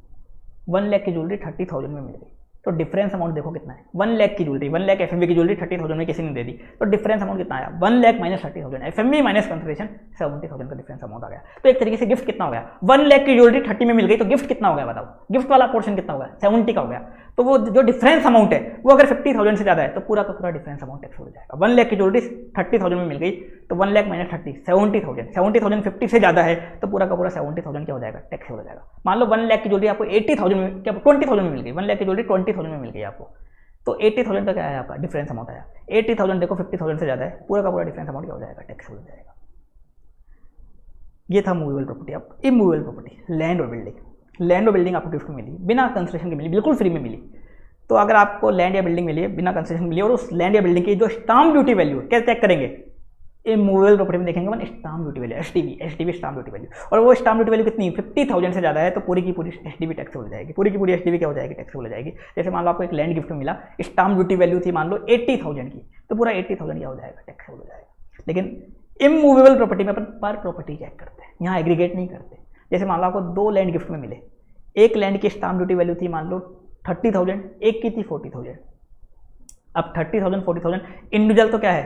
1 लाख की ज्वेलरी 30,000 में मिल गई, तो डिफरेंस अमाउंट देखो कितना है, 1 लाख की ज्वेलरी, 1 लाख एफएमवी की ज्वेलरी 30,000 में किसी ने दे दी, तो डिफरेंस अमाउंट कितना आया, 1 lakh minus 30,000, FMV minus consideration 70,000 का डिफरेंस अमाउंट आ गया। तो एक तरीके से गिफ्ट कितना हो गया, 1 लाख की ज्वेलरी 30 में मिल गई, तो गिफ्ट कितना हो गया बताओ, गिफ्ट वाला पोर्शन कितना हो गया, 70 का हो गया। तो वो जो डिफरेंस अमाउंट है वो अगर 50,000 से ज़्यादा है तो पूरा का पूरा डिफरेंस अमाउंट टैक्स हो जाएगा। 1 लाख की ज्वेलरी 30,000 में मिल गई, तो 1 लाख माइनस 30, 70,000, 70,000 50 से ज़्यादा है तो पूरा का पूरा 70,000 क्या हो जाएगा, टैक्स हो जाएगा। मान लो 1 लाख की ज्वेलरी आपको 80,000 में, क्या 20,000 में मिल गई, 1 लाख की ज्वेलरी 20,000 में मिल गई आपको, तो 80,000 का क्या है आपका डिफरेंस अमाउंट आया। 80,000 देखो 50,000 से ज़्यादा है, पूरा का पूरा डिफरेंस अमाउंट क्या हो जाएगा, टैक्स हो जाएगा। ये था मूवेबल प्रॉपर्टी। अब इमूवेबल प्रॉपर्टी, लैंड और बिल्डिंग। लैंड और बिल्डिंग आपको गिफ्ट में मिली, बिना कंसेशन की मिली, बिल्कुल फ्री में मिली। तो अगर आपको लैंड या बिल्डिंग मिली है, बिना कंसेशन मिली, और उस लैंड या बिल्डिंग की जो स्टाम्प ड्यूटी वैल्यू है, कैसे चेक करेंगे, इमूवेबल प्रॉपर्टी में देखेंगे अपन stamp duty value, SDV stamp duty value, और वो स्टाम्प ड्यूटी वैल्यू कितनी, 50,000 से ज़्यादा है तो पूरी की पूरी एसडीवी टैक्स हो जाएगी, पूरी की पूरी एसडीवी क्या हो जाएगी, टैक्स हो जाएगी। जैसे मान लो आपको एक लैंड गिफ्ट में मिला, स्टाम्प ड्यूटी वैल्यू थी मान लो 80,000 की, तो पूरा 80,000 क्या हो जाएगा, टैक्स हो जाएगा। लेकिन इमूवेबल प्रॉपर्टी में अपन पर प्रॉपर्टी चेक करते हैं, यहाँ एग्रीगेट नहीं करते। जैसे मान लो आपको 2 लैंड गिफ्ट में मिले, एक लैंड की स्टाम्प ड्यूटी वैल्यू थी मान लो 30,000, एक की थी 40,000। अब 30,000 40,000 इंडिविजुअल तो क्या है,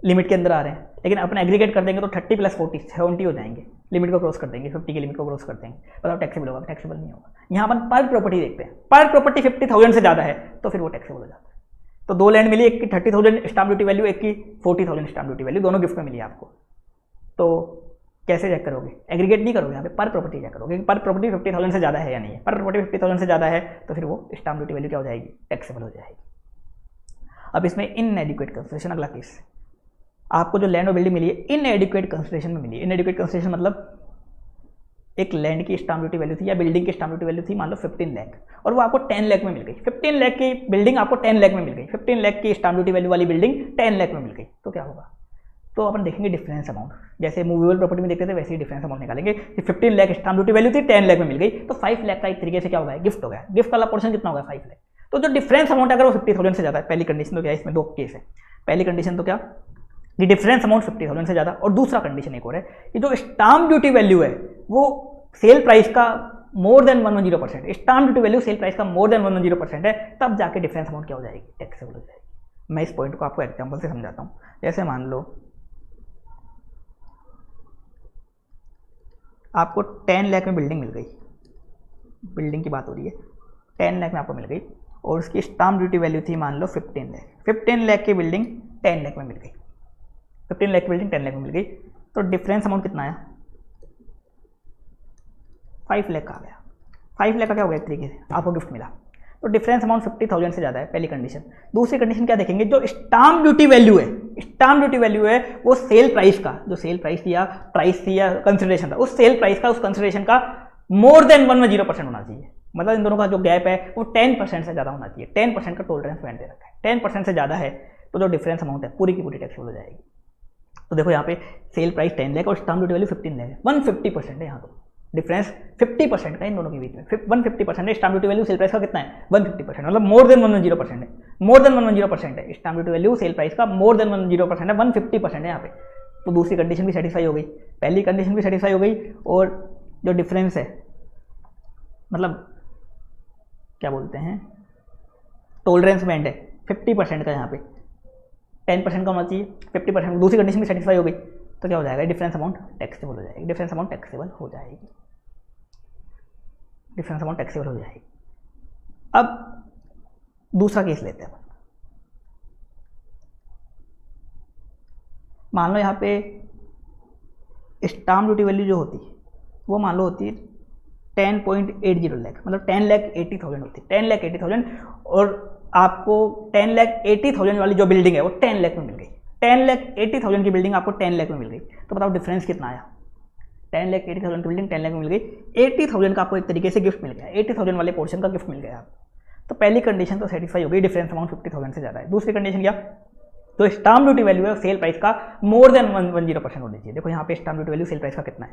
लिमिट के अंदर आ रहे हैं, लेकिन अपन एग्रीगेट कर देंगे तो 30 + 40 70 हो जाएंगे, लिमिट को क्रॉस कर देंगे, 50 की लिमिट को क्रॉस कर देंगे, मतलब टैक्सेबल होगा, टैक्सेबल नहीं होगा। यहाँ अपन पर प्रॉपर्टी देखते हैं, पर प्रॉपर्टी 50,000 से ज़्यादा है तो फिर वो टैक्सेबल हो जाता है। तो 2 लैंड मिली, एक की 30,000 स्टाम्प ड्यूटी वैल्यू, एक की 40,000 स्टाम्प ड्यूटी वैल्यू, दोनों गिफ्ट में मिली आपको। तो कैसे चेक करोगे, एग्रीगेट नहीं करोगे, यहाँ पे पर प्रॉपर्टी चेक करोगे, पर प्रॉपर्टी 50,000 से ज़्यादा है या नहीं है। पर प्रॉपर्टी 50,000 से ज़्यादा है तो फिर वो स्टाम्प ड्यूटी वैल्यू क्या हो जाएगी, टैक्सेबल हो जाएगी। अब इसमें इनएडिक्वेट कंसिडरेशन, अगला केस, आपको जो लैंड और बिल्डिंग मिली है इनएडिक्वेट कंसिडरेशन में मिली है। इनएडिक्वेट कंसिडरेशन मतलब एक लैंड की स्टाम्प ड्यूटी वैल्यू थी या बिल्डिंग की स्टाम्प ड्यूटी वैल्यू थी मान लो 15 लाख, और वो आपको 10 लाख में मिल गई। 15 लाख की बिल्डिंग आपको 10 लाख में मिल गई, 15 लाख की स्टाम्प ड्यूटी वैल्यू वाली बिल्डिंग 10 लाख में मिल गई, तो क्या होगा, तो अपन देखेंगे डिफरेंस अमाउंट, जैसे मूवेबल प्रॉपर्टी में देखते थे वैसे ही डिफरेंस अमाउंट निकालेंगे कि 15 लाख स्टाम्प ड्यूटी वैल्यू थी, 10 लाख में मिल गई, तो 5 लाख का एक तरीके से क्या होगा, गिफ्ट हो गया। गिफ्ट वाला पोर्शन कितना होगा, 5 लाख। तो जो डिफरेंस अमाउंट अगर वो 50,000 से ज़्यादा है, पहली कंडीशन तो क्या है, इसमें 2 केस है। पहली कंडीशन तो क्या, कि डिफरेंस अमाउंट 50,000 से ज़्यादा, और दूसरा कंडीशन एक और है कि जो स्टाम्प ड्यूटी वैल्यू है वो सेल प्राइस का मोर than 110%, stamp duty value sale price का मोर देन 110% है, तब जाके डिफरेंस अमाउंट क्या हो जाएगी, टैक्सेबल हो जाएगी। मैं इस पॉइंट को आपको एग्जांपल से समझाता हूँ। जैसे मान लो आपको 10 लाख में बिल्डिंग मिल गई, बिल्डिंग की बात हो रही है, 10 लाख में आपको मिल गई और उसकी स्टाम्प ड्यूटी वैल्यू थी मान लो 15 लाख। 15 लाख की बिल्डिंग 10 लाख में मिल गई, 15 लाख की बिल्डिंग 10 लाख में मिल गई, तो डिफरेंस अमाउंट कितना आया? 5 लाख का आ गया। 5 लाख का क्या हो गया? एक तरीके से आपको गिफ्ट मिला, तो डिफरेंस अमाउंट 50,000 से ज़्यादा है, पहली कंडीशन। दूसरी कंडीशन क्या देखेंगे? जो स्टाम्प ड्यूटी वैल्यू है, स्टाम्प ड्यूटी वैल्यू है वो सेल प्राइस का, जो सेल प्राइस या प्राइस थी या कंसिडरेशन था, उस सेल प्राइस का, उस कंसिडरेशन का मोर देन 110% होना चाहिए। मतलब इन दोनों का जो गैप है वो 10% से ज़्यादा होना चाहिए। 10% का टॉलरेंस बैंड दे रखा है, 10% से ज़्यादा है तो जो डिफरेंस अमाउंट है पूरी की पूरी टैक्सेबल हो जाएगी। तो देखो यहाँ पे सेल प्राइस 10 लाख और स्टाम्प ड्यूटी वैल्यू 15 लाख है, 150% है यहाँ तो डिफरेंस 50% का इन दोनों के बीच में। 150% है, stamp duty value sale price का कितना है? 150%, मतलब मोर देन 110% है, मोर देन 110% है। Stamp duty value sale price का मोर देन 110% है, 150% है यहाँ पे। तो दूसरी कंडीशन भी सेटिस्फाई हो गई, पहली कंडीशन भी सेटिस्फाई हो गई, और जो डिफरेंस है मतलब क्या बोलते हैं, टॉलरेंस बैंड है 50% का, यहाँ पे 10% का होना चाहिए, 50%। दूसरी कंडीशन भी सेटिस्फाई हो गई, तो क्या हो जाएगा? डिफरेंस अमाउंट टैक्सेबल हो जाएगी, डिफरेंस अमाउंट टैक्सेबल हो जाएगी, डिफरेंस अमाउंट टैक्सेबल हो जाएगी। अब दूसरा केस लेते हैं। मान लो यहाँ पे स्टाम्प ड्यूटी वैल्यू जो होती है वो मान लो होती है 10.80 लाख, मतलब 10,80,000 होती है, 10,80,000, और आपको 10,80,000 वाली जो बिल्डिंग है वो 10 लाख में मिल गई। 10,80,000 की बिल्डिंग आपको 10 लाख में मिल गई, तो बताओ डिफरेंस कितना आया? 10,80,000 की बिल्डिंग 10 लाख में मिल गई, 80,000 का आपको एक तरीके से गिफ्ट मिल गया, 80,000 वाले पोर्शन का गिफ्ट मिल गया आपको। तो पहली कंडीशन तो सेटिस्फाई हो गई, डिफरेंस अमाउंट 50,000 से ज़्यादा है। दूसरी कंडीशन क्या? तो स्टाम्प ड्यूटी वैल्यू है सेल प्राइस का मोर देन 110% होनी चाहिए। देखो यहाँ पे stamp duty value sale price का कितना है?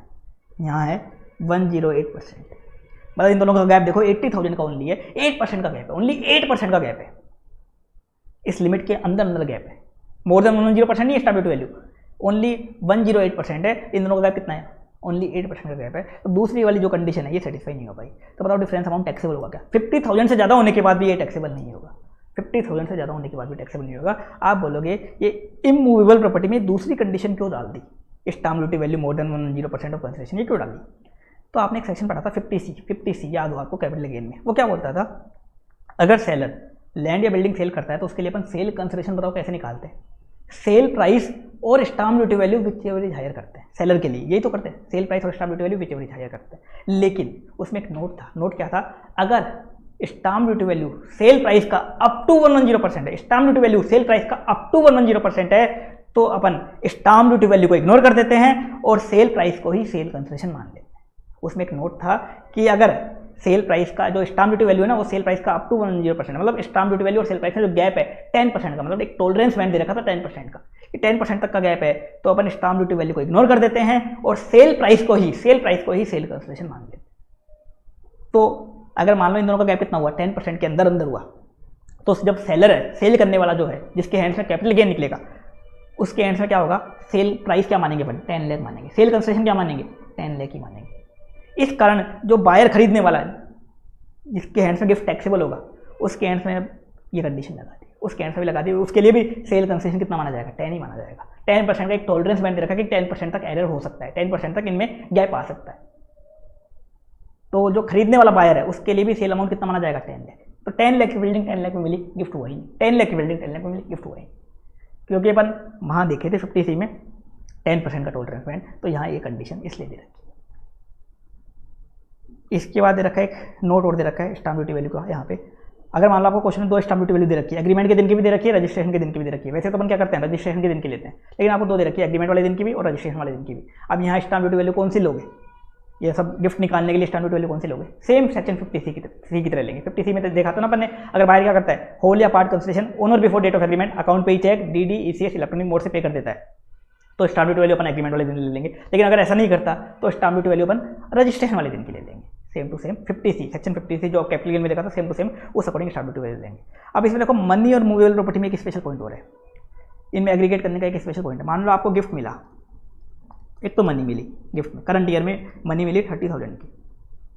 यहाँ है 108%, मतलब इन दोनों का गैप देखो 80,000 का ओनली है, 8% का गैप है, ओनली 8% का गैप है, इस लिमिट के अंदर अंदर गैप है, मोर देन 110% नहीं है स्टाम्प ड्यूटी वैल्यू, ओनली 108% है। इन दोनों का गैप कितना है? ओनली 8% का गैप है। तो दूसरी वाली जो कंडीशन है ये सेटिस्फाई नहीं हो पाई, तो बताओ डिफरेंस अमाउंट टैक्सेबल होगा क्या? 50,000 से ज़्यादा होने के बाद भी ये टैक्सेबल नहीं होगा, 50,000 से ज़्यादा होने के बाद भी टैक्सेबल नहीं होगा। आप बोलोगे ये इमूवेबल प्रॉपर्टी में दूसरी कंडीशन क्यों डाल दी? Stamp duty value more than 110% of consideration, ये क्यों डाली? तो आपने एक सेक्शन पढ़ा था 50C याद हो आपको कैपिटल गेन में, वो क्या बोलता था? अगर सेलर लैंड या बिल्डिंग सेल करता है तो उसके लिए अपन सेल कंसिडरेशन बताओ कैसे निकालते हैं? सेल प्राइस और stamp duty value whichever is higher करते हैं सेलर के लिए, यही तो करते हैं, सेल प्राइस और stamp duty value whichever is higher करते हैं। लेकिन उसमें एक नोट था, नोट क्या था? अगर stamp duty value sale price का अप टू 110% है, stamp duty value sale price का अप टू 110% है, तो अपन स्टाम्प ड्यूटी वैल्यू को इग्नोर कर देते हैं और सेल प्राइस को ही सेल कंसिडरेशन मान लेते हैं। उसमें एक नोट था कि अगर सेल प्राइस का जो स्टाम्प ड्यूटी वैल्यू है ना वो सेल प्राइस का अप टू 110%, मतलब स्टाम्प ड्यूटी वैल्यू और सेल प्राइस का जो गैप है 10% का, मतलब एक टॉलरेंस बैंड दे रखा था 10% का, कि 10% तक का गैप है, तो अपन स्टाम्प ड्यूटी वैल्यू को इग्नोर कर देते हैं और सेल प्राइस को ही सेल कंसिडरेशन मान लेते हैं। तो अगर मान लो इन दोनों का गैप कितना हुआ? 10% के अंदर अंदर हुआ, तो जब सेलर है, सेल करने वाला जो है, जिसके हैंड्स में कैपिटल गेन निकलेगा, उसके हैंड्स में क्या होगा? सेल प्राइस क्या मानेंगे अपन? 10 लाख मानेंगे। सेल कंसिडरेशन क्या मानेंगे? 10 लाख ही मानेंगे। इस कारण जो बायर खरीदने वाला है, जिसके हैंड्स में गिफ्ट टैक्सेबल होगा, उसके हैंड्स में ये कंडीशन लगा दी, उसके हैंड्स में भी लगा दी, उसके लिए भी सेल कंसेशन कितना माना जाएगा? 10 ही माना जाएगा। 10% का एक टॉलरेंस बैंड दे रखा है कि 10% तक एरर हो सकता है, 10% तक इनमें गैप आ सकता है। तो जो खरीदने वाला बायर है उसके लिए भी सेल अमाउंट कितना माना जाएगा? 10 लाख। तो 10 लाख की बिल्डिंग 10 लाख में मिली, गिफ्ट हुआ ही नहीं। 10 लाख की बिल्डिंग 10 लाख में मिली, गिफ्ट हुआ ही, क्योंकि अपन वहाँ देखे थे 50C में 10% का टोलरेंस बैंड, तो यहाँ ये कंडीशन इसलिए दे रखी। इसके बाद दे रखा है एक नोट और दे रखा है स्टाम्प ड्यूटी वैल्यू का। यहाँ पे अगर मान लो आपको क्वेश्चन में 2 स्टाम्प ड्यूटी वैल्यू दे रखी है, एग्रीमेंट के दिन की भी दे रखी है, रजिस्ट्रेशन के दिन की भी दे रखी है। वैसे तो अपन क्या करते हैं, रजिस्ट्रेशन के दिन की लेते हैं, लेकिन आपको 2 दे रखी है, एग्रीमेंट वाले दिन की भी और रजिस्ट्रेशन वाले दिन की भी। अब यहाँ स्टाम्प ड्यूटी वैल्यू कौन सी लोगे? ये सब गिफ्ट निकालने के लिए स्टाम्प ड्यूटी वैल्यू कौन सी लोगे? सेम सेक्शन 50C की तरह लेंगे। 50C में तो देखा था ना अपन ने, अगर बाहर क्या करता है, होल या पार्ट कंसिडरेशन ऑन और before date of agreement account पे ही cheque DD ECS electronic mode से पे कर देता है, तो स्टाम्प ड्यूटी वैल्यू अपन एग्रीमेंट वाले दिन ले लेंगे। लेकिन अगर ऐसा नहीं करता तो स्टाम्प ड्यूटी वैल्यू अपन रजिस्ट्रेशन वाले दिन की ले लेंगे, same to same 50C section 50C जो कैपिटल गेन में देखा था, सेम टू सेम उस अकॉर्डिंग स्टाम्प ड्यूटी वैल्यू लेंगे। अब इसमें देखो मनी और मूवेबल प्रॉपर्टी में एक स्पेशल पॉइंट हो रहा है, इनमें एग्रीगेट करने का एक स्पेशल पॉइंट है। मान लो आपको गिफ्ट मिला, एक तो मनी मिली गिफ्ट में, करंट ईयर में मनी मिली 30,000 की,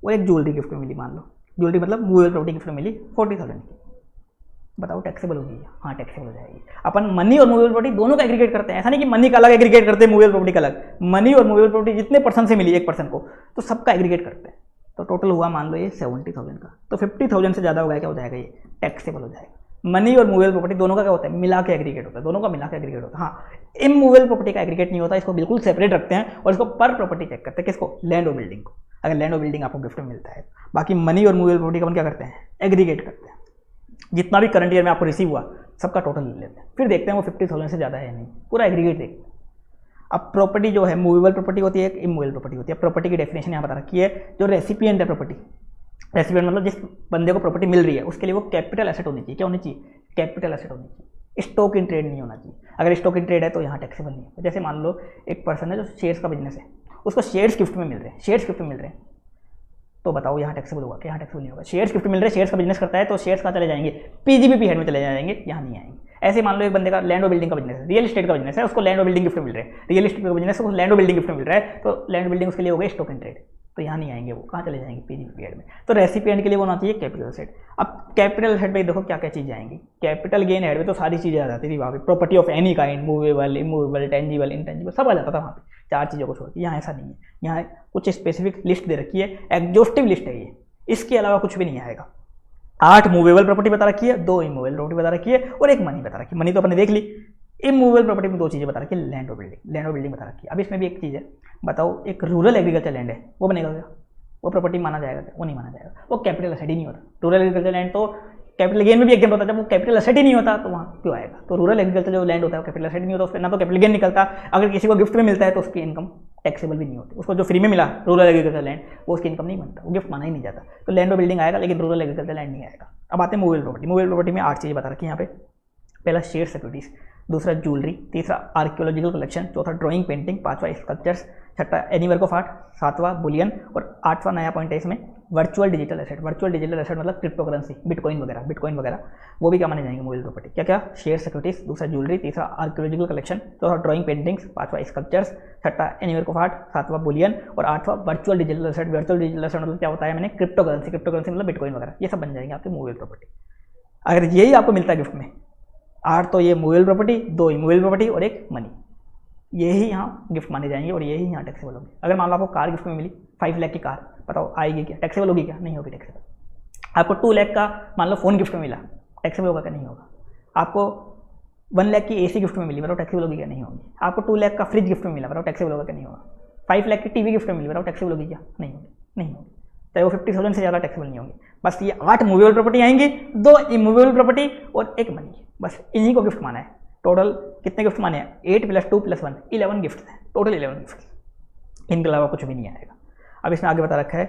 और एक ज्वेलरी गिफ्ट में मिली, मान लो ज्वेलरी मतलब मूवेबल प्रॉपर्टी गिफ्ट में मिली 40,000 की। बताओ टैक्सेबल होगी? हाँ टैक्सेबल हो जाएगी। अपन मनी और मूवेबल प्रॉपर्टी दोनों का एग्रीगेट करते हैं, ऐसा नहीं कि मनी का अलग एग्रीगेट करते हैं मूवेबल प्रॉपर्टी का अलग। मनी और मूवेबल प्रॉपर्टी जितने पर्सन से मिली एक पर्सन को तो सबका एग्रीगेट करते हैं। तो टोटल हुआ मान लो ये 70,000 का, तो 50,000 से ज़्यादा हो गया क्या हो जाएगा? ये टैक्सेबल हो जाएगा। मनी और मूवेबल प्रॉपर्टी दोनों का क्या होता है? मिला के एग्रीगेट होता है, दोनों का मिला के एग्रीगेट होता है। हाँ इमूवेबल प्रॉपर्टी का एग्रीगेट नहीं होता, इसको बिल्कुल सेपरेट रखते हैं और इसको पर प्रॉपर्टी चेक करते हैं। किसको? लैंड और बिल्डिंग को। अगर लैंड और बिल्डिंग आपको गिफ्ट में मिलता है, बाकी मनी और मूवेबल प्रॉपर्टी का अपन क्या करते हैं? एग्रीगेट करते हैं। जितना भी करंट ईयर में आपको रिसीव हुआ सबका टोटल ले लेते हैं, फिर देखते हैं वो 50,000 से ज़्यादा है या नहीं, पूरा एग्रीगेट देखते हैं। अब प्रॉपर्टी जो है मूवेबल प्रॉपर्टी होती है, एक इमूवेबल प्रॉपर्टी होती है। प्रॉपर्टी की डेफिनेशन यहाँ बता रखी है। जो रेसिपिएंट है प्रॉपर्टी, रेसिपिएंट मतलब जिस बंदे को प्रॉपर्टी मिल रही है उसके लिए वो कैपिटल एसेट होनी चाहिए। क्या होनी चाहिए? कैपिटल एसेट होनी चाहिए। स्टॉक इन ट्रेड नहीं होना चाहिए। अगर स्टॉक इन ट्रेड है तो यहाँ टैक्सेबल नहीं है। जैसे मान लो एक पर्सन है जो शेयर्स का बिजनेस है, उसको शेयर्स गिफ्ट में मिल रहे हैं, शेयर्स गिफ्ट में मिल रहे हैं, तो बताओ यहाँ टैक्सेबल होगा कि यहाँ टैक्सेबल नहीं होगा? शेयर्स गिफ्ट मिल रहे हैं, शेयर्स का बिजनेस करता है तो शेयर्स कहाँ चले जाएंगे? पीजीबीपी हेड में चले जाएंगे, यहाँ नहीं आएंगे। ऐसे मान लो एक बंदे का लैंड और बिल्डिंग का बिजनेस है, रियल एस्टेट का बिजनेस है, उसको लैंड और बिल्डिंग गिफ्ट में मिल रहे हैं, रियल एस्टेट का बिजनेस है, उसको लैंड और बिल्डिंग गिफ्ट में मिल रहा है, तो लैंड बिल्डिंग उसके लिए हो गए स्टॉक इन ट्रेड, तो यहाँ नहीं आएंगे, वो कहाँ चले जाएंगे? पीजीबीपी हेड में। तो रेसिपिएंट के लिए होना चाहिए कैपिटल एसेट। अब कैपिटल एसेट में देखो क्या क्या चीज़ें आएंगी। कैपिटल गेन हेड में तो सारी चीज़ें आ जाती थी वहाँ पे, property of any kind, movable, immovable, tangible, intangible, सब आ जाता था वहाँ पे, 4 चीज़ों को छोड़ के। यहाँ ऐसा नहीं है, यहाँ कुछ स्पेसिफिक लिस्ट दे रखी है, एग्जॉस्टिव लिस्ट है ये, इसके अलावा कुछ भी नहीं आएगा। 8 मूवेबल प्रॉपर्टी बता रखी है, 2 इमूवेबल प्रॉपर्टी बता रखी है और एक मनी बता रखी है। मनी तो अपने देख ली। इमूवेबल प्रॉपर्टी में 2 चीज़ें बता रखी है, लैंड और बिल्डिंग, लैंड और बिल्डिंग बता रखी है। अब इसमें भी एक चीज़ है, बताओ एक रूरल एग्रीकल्चर लैंड है, वो बनेगा क्या? वो प्रॉपर्टी माना जाएगा क्या? वो नहीं माना जाएगा, वो कैपिटल एसेट ही नहीं होता। रूरल एग्रीकल्चर लैंड तो कैपिटल गेन में भी एग्जाम होता है, जब वो कैपिटल एसेट ही नहीं होता तो वहाँ क्यों आएगा? तो रूरल एग्रीकल्चर जो लैंड होता है वो कैपिटल एसेट नहीं होता, उस पर ना तो कैपिटल गेन निकलता। अगर किसी को गिफ्ट में मिलता है तो उसकी इनकम टैक्सेबल भी नहीं होती। उसको जो फ्री में मिला रूरल एग्रीकल्चर लैंड, वो उसकी इनकम नहीं बनता, वो गिफ्ट माना ही नहीं जाता। तो लैंड और बिल्डिंग आएगा लेकिन रूरल एग्रीकल्चर लैंड नहीं आएगा। अब आते हैं मूवेबल प्रॉपर्टी। मूवेबल प्रॉपर्टी में 8 चीज़ें बता रखी है यहाँ पे। पहला शेयर सिक्योरिटीज, दूसरा ज्वेलरी, तीसरा आर्कियोलॉजिकल कलेक्शन, चौथा ड्राइंग पेंटिंग, 5वां स्कल्पचर्स, 6वां एनी वर्क ऑफ आर्ट, 7वां बुलियन और 8वां नया पॉइंट है इसमें virtual digital asset. Virtual digital asset मतलब क्रिप्टो करेंसी, बिटकॉइन वगैरह, वो भी क्या माने जाएंगे मूवेबल प्रॉपर्टी? क्या क्या? शेयर सिक्योरिटीज, दूसरा ज्वेलरी, तीसरा आर्कियोलॉजिकल कलेक्शन, चौथा ड्राइंग पेंटिंग्स, 5वां स्कल्पचर्स, 6वां एनी वर्क ऑफ आर्ट, 7वां बुलियन और 8वां virtual digital asset. Virtual digital asset मतलब क्या होता है? मैंने क्रिप्टो करेंसी मतलब बिटकॉइन वगैरह, ये सब बन जाएंगे आपके मूवेबल प्रॉपर्टी। अगर यही आपको मिलता है गिफ्ट में, 8 तो ये मूवेबल प्रॉपर्टी, 2 इमूवेबल प्रॉपर्टी और एक मनी, यही यहाँ गिफ्ट माने जाएंगे और यही यहाँ टैक्सेबल होगी। अगर मान लो आपको कार गिफ्ट में मिली 5 लाख की कार, बताओ आएगी क्या? टैक्सेबल होगी क्या? नहीं होगी टैक्सेबल। आपको 2 लाख का मान लो फ़ोन गिफ्ट में मिला, टैक्सेबल होगा क्या? नहीं होगा। आपको 1 लाख की एसी गिफ्ट में मिली, बताओ टैक्सेबल होगी क्या? नहीं होगी। आपको 2 लाख का फ्रिज गिफ्ट में मिला, बताओ टैक्सेबल होगा क्या? नहीं होगा। 5 लाख की टीवी गिफ्ट में मिली, बताओ टैक्सेबल होगी क्या? नहीं होगी, नहीं होगी। चाहे वो 50,000 से ज़्यादा टैक्सेबल नहीं होंगी। बस ये 8 मूवेबल प्रॉपर्टी आएंगी, 2 इमूवेबल प्रॉपर्टी और एक मनी, बस इन्हीं को गिफ्ट माना है। टोटल कितने गिफ्ट माने हैं? 8 + 2 + 1 11 गिफ्ट हैं, टोटल 11 गिफ्ट, इनके अलावा कुछ भी नहीं आएगा। अब इसमें आगे बता रखा है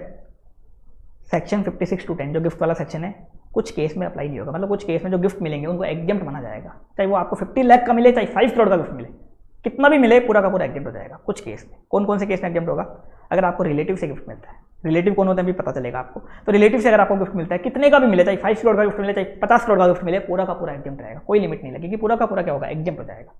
सेक्शन 56 to 10 जो गिफ्ट वाला सेक्शन है, कुछ केस में अप्लाई नहीं होगा। मतलब कुछ केस में जो गिफ्ट मिलेंगे उनको एग्जेम्प्ट माना जाएगा, चाहे वो आपको 50 लाख का मिले, चाहे 5 करोड़ का गिफ्ट मिले, कितना भी मिले पूरा का पूरा एग्जेम्प्ट हो जाएगा। कुछ केस में, कौन कौन से केस में एग्जेम्प्ट होगा? अगर आपको रिलेटिव से गिफ्ट मिलता है, रिलेटिव कौन होता है भी पता चलेगा आपको, तो रिलेटिव से अगर आपको गिफ्ट मिलता है, कितने का भी मिले, चाहे 5 करोड़ का गिफ्ट मिले, चाहे 50 करोड़ का गिफ्ट मिले, पूरा का पूरा एग्जेम्प्ट रहेगा, कोई लिमिट नहीं लगेगी, पूरा का पूरा क्या होगा? एग्जेम्प्ट हो जाएगा।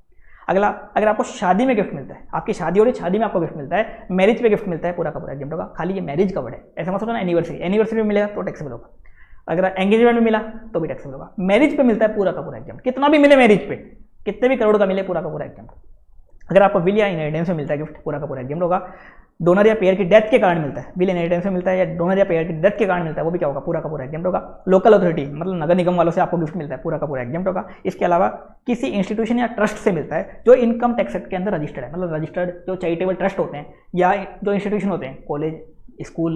अगला, अगर आपको शादी में गिफ्ट मिलता है, आपकी शादी हो रही, शादी में आपको गिफ्ट मिलता है, मैरिज पे गिफ्ट मिलता है, पूरा का पूरा एग्जेम्प्ट होगा। खाली ये मैरिज कवर्ड है, ऐसा मत सोचो ना एनिवर्सरी में मिलेगा तो टैक्सेबल होगा। अगर एंगेजमेंट में मिला तो भी टैक्सेबल होगा। मैरिज पे मिलता है पूरा का पूरा एग्जेम्प्ट, कितना भी मिले मैरिज पे, कितने भी करोड़ का मिले, पूरा का पूरा एग्जेम्प्ट। अगर आपको विल या इनहेरिटेंस में मिलता है गिफ्ट, पूरा का पूरा एग्जेम्प्ट होगा। डोनर या पेयर की डेथ के कारण मिलता है, विल इनहेरिटेंस में मिलता है या डोनर या पेयर की डेथ के कारण मिलता है, वो भी क्या होगा? पूरा का पूरा एग्जेम्प्ट होगा। लोकल अथॉरिटी मतलब नगर निगम वालों से आपको गिफ्ट मिलता है, पूरा का पूरा एग्जेम्प्ट होगा। इसके अलावा किसी इंस्टीट्यूशन या ट्रस्ट से मिलता है जो इनकम टैक्स एक्ट के अंदर रजिस्टर्ड है, मतलब रजिस्टर्ड जो चैरिटेबल ट्रस्ट होते हैं या जो इंस्टीट्यूशन होते हैं, कॉलेज, स्कूल,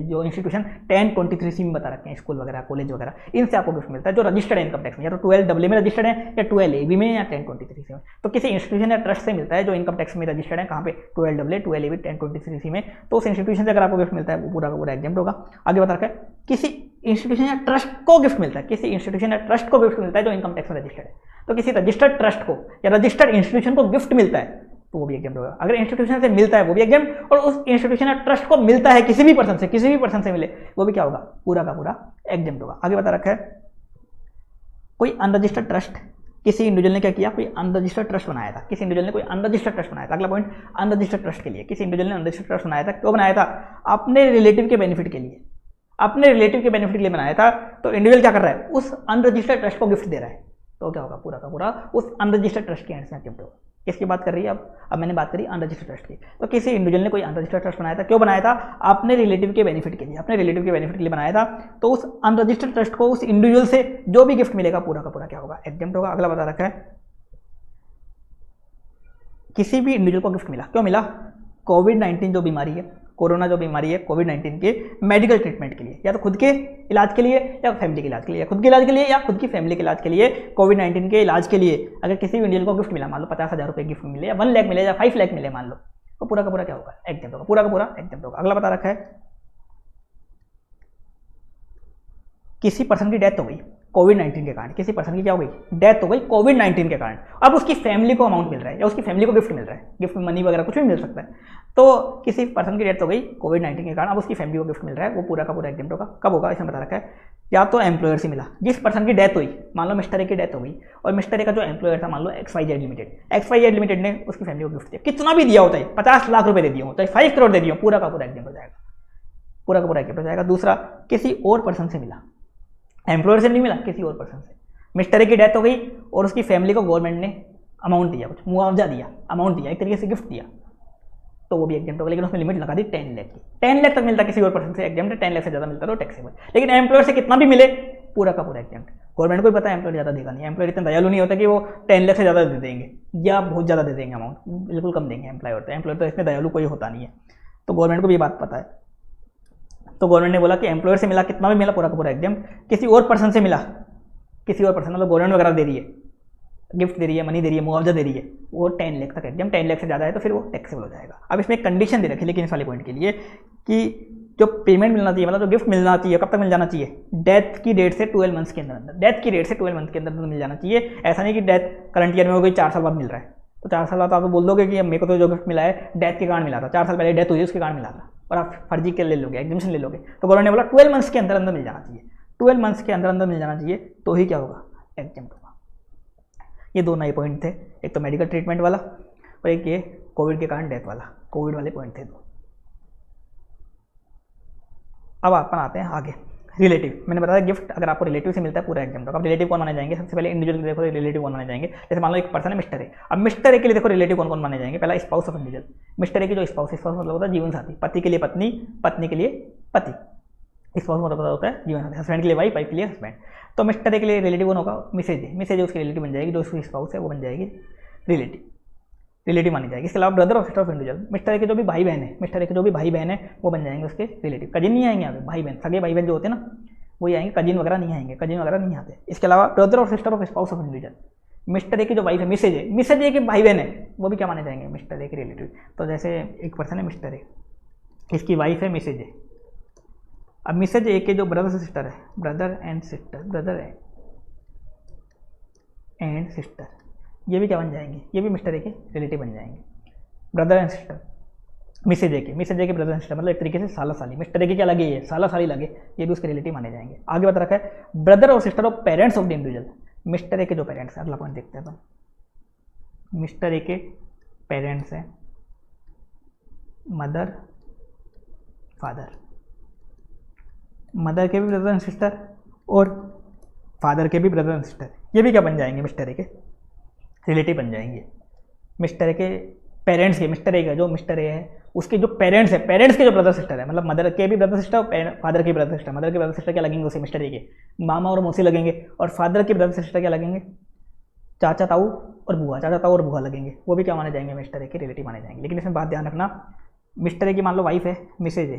जो इंस्टीट्यूशन 1023C में बता रखे हैं, स्कूल वगैरह, कॉलेज वगैरह, इनसे आपको गिफ्ट मिलता है जो रजिस्टर्ड है इनकम टैक्स में, या तो 12AA में रजिस्टर्ड है या 12AB में या 1023C में। तो किसी इंस्टीट्यूशन या ट्रस्ट से मिलता है जो इनकम टैक्स में रजिस्टर्ड है, कहाँ पे? 12AA, 12AB, 1023C में। तो उस इंस्टीट्यूशन से अगर आपको गिफ्ट मिलता है वो पूरा का पूरा एग्जेम्प्ट होगा। आगे बता रखा है किसी इंस्टीट्यूशन या ट्रस्ट को गिफ्ट मिलता है, किसी इंस्टीट्यूशन या ट्रस्ट को गिफ्ट मिलता है जो इनकम टैक्स में रजिस्टर्ड है। तो किसी रजिस्टर्ड ट्रस्ट को या रजिस्टर्ड इंस्टीट्यूशन को गिफ्ट मिलता है तो वो भी एग्जेम्प्ट होगा। अगर इंस्टीट्यूशन से मिलता है वो भी एग्जेम्प्ट, और उस इंस्टीट्यूशन या ट्रस्ट को मिलता है किसी भी पर्सन से मिले, वो भी क्या होगा? पूरा का पूरा एग्जेम्प्ट होगा। आगे बता रखा है कोई अनरजिस्टर्ड ट्रस्ट, किसी इंडिविजुअल ने क्या किया? कोई अनरजिस्टर्ड ट्रस्ट बनाया था, किसी इंडिविजुअल ने कोई अनरजिस्टर्ड ट्रस्ट बनाया था। अगला पॉइंट, अनरजिस्टर्ड ट्रस्ट के लिए किसी इंडिविजुअल ने अनरजिस्टर्ड ट्रस्ट बनाया था, क्यों बनाया था? अपने रिलेटिव के बेनिफिट के लिए, अपने रिलेटिव के बेनिफिट के लिए बनाया था, तो इंडिविजुअल क्या कर रहा है, उस अनरजिस्टर्ड ट्रस्ट को गिफ्ट दे रहा है, तो क्या होगा, पूरा का पूरा उस अनरजिस्टर्ड ट्रस्ट के हैंड्स में गिफ्ट होगा। किसकी बात कर रही है अब मैंने बात करी अनरजिस्टर्ड ट्रस्ट की। तो किसी इंडिविजुअल ने कोई अनरजिस्टर्ड ट्रस्ट बनाया था, क्यों बनाया था, अपने रिलेटिव के बेनिफिट के लिए, अपने रिलेटिव के बेनिफिट के लिए बनाया था, तो उस अनरजिस्टर्ड ट्रस्ट को उस इंडिविजुअल से जो भी गिफ्ट मिलेगा पूरा का पूरा क्या होगा, एग्जाम्प्ट होगा। अगला बता रखा है, किसी भी इंडिविजुअल को गिफ्ट मिला, क्यों मिला, कोविड-19 जो बीमारी है, कोरोना जो बीमारी है, कोविड-19 के मेडिकल ट्रीटमेंट के लिए, या तो खुद के इलाज के लिए या फैमिली के इलाज के लिए, या खुद के इलाज के लिए या खुद की फैमिली के इलाज के लिए, कोविड-19 के इलाज के लिए अगर किसी भी इंडिविजुअल को गिफ्ट मिला, मान लो 50,000 रुपये गिफ्ट मिले या 1 लाख मिले या 5 लाख मिले मान लो, तो पूरा का पूरा क्या होगा, एग्जाम्प्ट होगा, पूरा का पूरा एग्जाम्प्ट होगा। अगला बता रखा है, किसी पर्सन की डेथ हो गई कोविड-19 के कारण, किसी पर्सन की क्या हो गई, डेथ हो गई कोविड-19 के कारण, अब उसकी फैमिली को अमाउंट मिल रहा है या उसकी फैमिली को गिफ्ट मिल रहा है, गिफ्ट मनी वगैरह कुछ भी मिल सकता है। तो किसी पर्सन की डेथ हो गई कोविड-19 के कारण, अब उसकी फैमिली को गिफ्ट मिल रहा है, वो पूरा का पूरा एग्जाम्प्ट होगा। कब होगा, इसमें बता रखा है, या तो एम्प्लॉयर से मिला, जिस पर्सन की डेथ हुई, मान लो मिस्टर ए की डेथ हो गई और मिस्टर ए का जो एम्प्लॉयर था मान लो XYZ लिमिटेड ने उसकी फैमिली को गिफ्ट दिया, कितना भी दिया होता है, 50 लाख रुपये दे दिया होता है, 5 करोड़ दे दिया, पूरा का पूरा एग्जाम्पल हो जाएगा, पूरा का पूरा एग्जाम्पल हो जाएगा। दूसरा, किसी और पर्सन से मिला, एम्प्लॉयर से नहीं मिला, किसी और पर्सन से, मिस्टर ए की डेथ हो गई और उसकी फैमिली को गवर्नमेंट ने अमाउंट दिया, कुछ मुआवजा दिया, अमाउंट दिया, एक तरीके से गिफ्ट दिया, तो वो भी एग्जाम्प्ट होगा, लेकिन उसमें लिमिट लगा दी 10 लाख की, 10 लाख तक मिलता किसी और पर्सन से एग्जाम्प्ट, 10 लाख से ज़्यादा मिलता तो टैक्सेबल, लेकिन एम्प्लॉयर से कितना भी मिले पूरा का पूरा एग्जाम्प्ट। गवर्नमेंट को भी पता है एम्प्लॉयर ज़्यादा देगा नहीं, एम्प्लॉयर इतना दयालु नहीं होता कि वो 10 लाख से ज़्यादा दे देंगे या बहुत ज़्यादा दे देंगे अमाउंट, बिल्कुल कम देंगे एम्प्लॉयर तो इतने दयालु कोई होता नहीं है, तो गवर्नमेंट को भी ये बात पता है। तो गवर्नमेंट ने बोला कि एम्प्लॉयर से मिला, कितना भी मिला पूरा का पूरा एग्जाम्प्ट, किसी और पर्सन से मिला, किसी और पर्सन मतलब गवर्नमेंट वगैरह दे रही है, गिफ्ट दे रही है, मनी दे रही है, मुआवजा दे रही है, वो 10 लाख तक एग्जाम, 10 लाख से ज़्यादा है तो फिर वो टैक्सेबल हो जाएगा। अब इसमें एक कंडीशन दे रखी लेकिन इस वाले पॉइंट के लिए कि जो पेमेंट मिलना चाहिए, मतलब जो गिफ्ट मिलना चाहिए, कब तक मिल जाना चाहिए, डेथ की डेट से 12 मंथ्स के अंदर, डेथ की डेट से 12 मंथ के अंदर मिल जाना चाहिए। ऐसा नहीं कि डेथ करंट ईयर में हो गई 4 साल बाद मिल रहा है, तो 4 साल बाद आप बोल दोगे कि मेरे को तो जो गिफ्ट मिला है डेथ के कारण मिला था, 4 साल पहले डेथ हुई उसके कारण मिला था, और आप फर्जी के ले लोगे, एग्जामिशन ले लोगे, तो गवर्नमेंट ने बोला 12 मंथ्स के अंदर अंदर मिल जाना चाहिए, 12 मंथ्स के अंदर अंदर मिल जाना चाहिए, तो ही क्या होगा, एग्जाम होगा। ये दो नए पॉइंट थे, एक तो मेडिकल ट्रीटमेंट वाला और एक ये कोविड के कारण डेथ वाला, कोविड वाले पॉइंट थे दो। अब अपन आते हैं आगे, रिलेटिव। मैंने बताया गिफ्ट अगर आपको रिलेटिव से मिलता है पूरा एग्जाम, तो अब रिलेटिव कौन माने जाएंगे, सबसे पहले इंडिविजुअल के देखो रिलेटिव कौन माने जाएंगे। जैसे मान लो एक पर्सन है मिस्टर ए, अब मिस्टर ए के लिए देखो रिलेटिव कौन कौन माने जाएंगे। पहला spouse of individual, mister A की जो स्पाउस मतलब होता है जीवन साथी, पति के लिए पत्नी, पत्नी के लिए पति, स्पाउस मतलब होता है जीवन साथी, हस्बैंड के लिए वाइफ, वाइफ के लिए हस्बैंड। तो मिस्टर ए के लिए रिलेटिव कौन होगा, मिसेज ए, मिसेज ए उसकी रिलेटिव बन जाएगी, जो उसकी स्पाउस है वो बन जाएगी रिलेटिव मानी जाएगी। इसके अलावा ब्रदर और सिस्टर ऑफ इंडिविजुअल, मिस्टर ए के जो भी भाई बहन है, मिस्टर ए के जो भी भाई बहन है वो बन जाएंगे उसके रिलेटिव। कजिन नहीं आएंगे यहाँ पे, भाई बहन, सगे भाई बहन जो होते हैं ना वही आएंगे, कजिन वगैरह नहीं आएंगे, कजिन वगैरह नहीं आते। इसके अलावा ब्रदर और sister of spouse of individual, mister A की जो वाइफ है मिसेज ए के भाई बहन है वो भी क्या माने जाएंगे, मिस्टर ए के रिलेटिव। तो जैसे एक पर्सन है मिस्टर ए, इसकी वाइफ है मिसेज ए, अब मिसेज ए के जो ब्रदर सिस्टर है, ब्रदर एंड सिस्टर, ये भी क्या बन जाएंगे, ये भी मिस्टर ए के रिलेटिव बन जाएंगे। ब्रदर एंड सिस्टर मिसेज ए के ब्रदर एंड सिस्टर, मतलब एक तरीके से साला साली, मिस्टर ए के क्या लगे, ये साला साली लगे, ये भी उसके रिलेटिव माने जाएंगे। आगे बता रखा है ब्रदर और sister of parents of the individual, mister ए के जो पेरेंट्स हैं, अगला पॉइंट देखते हैं अपन, मिस्टर ए के पेरेंट्स हैं मदर फादर, मदर के भी ब्रदर एंड सिस्टर और फादर के भी ब्रदर एंड सिस्टर, ये भी क्या बन जाएंगे, मिस्टर ए के रिलेटिव बन जाएंगे। मिस्टर ए के पेरेंट्स के, मिस्टर ए का जो मिस्टर ए है उसके जो पेरेंट्स है, पेरेंट्स के जो ब्रदर सिस्टर है, मतलब मदर के भी ब्रदर सिस्टर और फादर के ब्रदर सिस्टर, मदर के ब्रदर सिस्टर क्या लगेंगे उसे, मिस्टर ए के मामा और मौसी लगेंगे, और फादर के ब्रदर सिस्टर क्या लगेंगे, चाचा ताऊ और बुआ, चाचा ताऊ और बुआ लगेंगे, वो भी क्या माने जाएंगे, मिस्टर ए के रिलेटिव माने जाएंगे। लेकिन इसमें बात ध्यान रखना, मिस्टर ए की मान लो वाइफ है मिसेज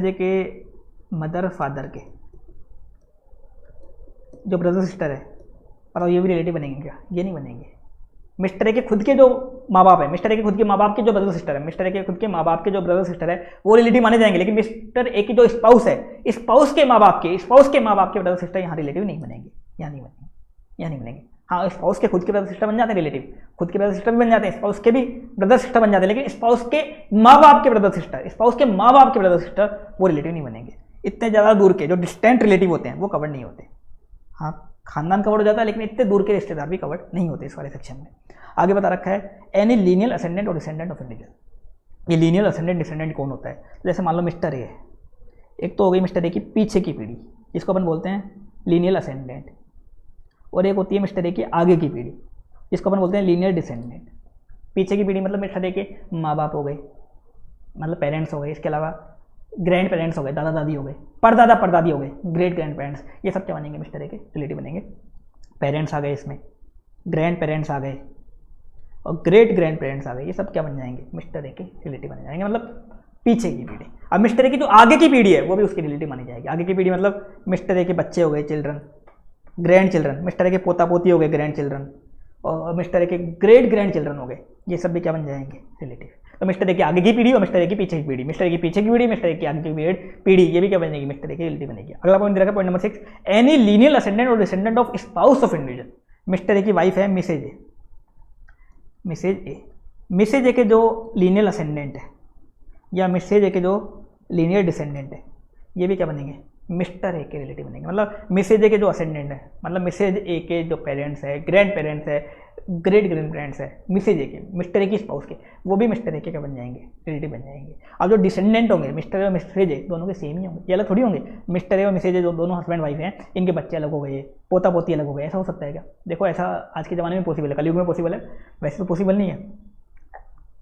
ए के मदर फादर के जो ब्रदर सिस्टर है, बताओ ये भी रिलेटिव बनेंगे क्या, ये नहीं बनेंगे। मिस्टर ए के खुद के जो माँ बाप है, मिस्टर ए के खुद के माँ बाप के जो ब्रदर सिस्टर है, मिस्टर ए के खुद के माँ बाप के जो ब्रदर सिस्टर है वो रिलेटिव माने जाएंगे। लेकिन मिस्टर ए की जो स्पाउस है, स्पाउस के माँ बाप के ब्रदर सिस्टर यहाँ रिलेटिव नहीं बनेंगे, यहाँ नहीं बनेंगे। हाँ, स्पाउस के खुद के ब्रदर सिस्टर बन जाते हैं रिलेटिव, खुद के ब्रदर सिस्टर भी बन जाते हैं, स्पाउस के भी ब्रदर सिस्टर बन जाते हैं, लेकिन स्पाउस के माँ बाप के ब्रदर सिस्टर वो रिलेटिव नहीं बनेंगे। इतने ज़्यादा दूर के जो डिस्टेंट रिलेटिव होते हैं वो कवर नहीं होते। हाँ, खानदान कवर हो जाता है, लेकिन इतने दूर के रिश्तेदार भी कवर नहीं होते इस वाले सेक्शन में। आगे बता रखा है एनी लीनियल असेंडेंट और डिसेंडेंट ऑफ इंडिविजुअल, ये लीनियर असेंडेंट डिसेंडेंट कौन होता है? जैसे मान लो मिस्टर ए है, एक तो हो गई मिस्टर ए की पीछे की पीढ़ी, जिसको अपन बोलते हैं लीनियर असेंडेंट, और एक होती है मिस्टर ए की आगे की पीढ़ी, जिसको अपन बोलते हैं लीनियर डिसेंडेंट। पीछे की पीढ़ी मतलब मिस्टर ए के माँ बाप हो गए, मतलब पेरेंट्स हो गए, इसके अलावा ग्रैंड पेरेंट्स हो गए, दादा दादी हो गए, परदादा परदादी हो गए, ग्रेट ग्रैंड पेरेंट्स, ये सब क्या बनेंगे? मिस्टर ए के रिलेटिव बनेंगे। पेरेंट्स आ गए इसमें, ग्रैंड पेरेंट्स आ गए और ग्रेट ग्रैंड पेरेंट्स आ गए, ये सब क्या बन जाएंगे? मिस्टर ए के रिलेटिव बन जाएंगे, मतलब पीछे की पीढ़ी। अब मिस्टर ए की जो आगे की पीढ़ी है वो भी उसकी रिलेटिव मानी जाएगी। आगे की पीढ़ी मतलब मिस्टर ए के बच्चे हो गए, children, grand children, mister A के पोता पोती हो गए, ग्रैंड चिल्ड्रन, और मिस्टर ए के ग्रेट ग्रैंड चिल्ड्रन हो गए, ये सब भी क्या बन जाएंगे? रिलेटिव। तो मिस्टर ए की आगे की पीढ़ी और मिस्टर ए की पीछे की पीढ़ी, मिस्टर ए की पीछे की पीढ़ी, मिस्टर ए की आगे की पीढ़ी, ये भी क्या बनेगी? मिस्टर ए की रिलेटिव बनेगी। अगला पॉइंट देखा, point number 6, any linear ascendant और descendant of spouse of individual. Mister A की वाइफ है मिसेज ए, मिसेज ए के जो लीनियर असेंडेंट है या मिसेज ए के जो लीनियर डिसेंडेंट है, ये भी क्या बनेंगे? मिस्टर ए के रिलेटिव बनेंगे। मतलब मिसेज ए के जो असेंडेंट है, मतलब मिसेज ए के जो पेरेंट्स है, ग्रैंड पेरेंट्स है, ग्रेट ग्रैंड पेरेंट्स है, मिसेज ए के, मिस्टर ए की स्पाउस के, वो भी मिस्टर ए के क्या बन जाएंगे? रिलेटिव बन जाएंगे। अब जो डिसेंडेंट होंगे, मिस्टर ए और मिसेज ए दोनों के सेम ही होंगे, ये अलग थोड़ी होंगे। मिस्टर ए और मिसेज ए जो दोनों हस्बैंड वाइफ हैं, इनके बच्चे अलग हो गए, पोता पोती अलग हो गए, ऐसा हो सकता है क्या? देखो ऐसा आज के ज़माने में पॉसिबल है, कलयुग में पॉसिबल है, वैसे तो पॉसिबल नहीं है,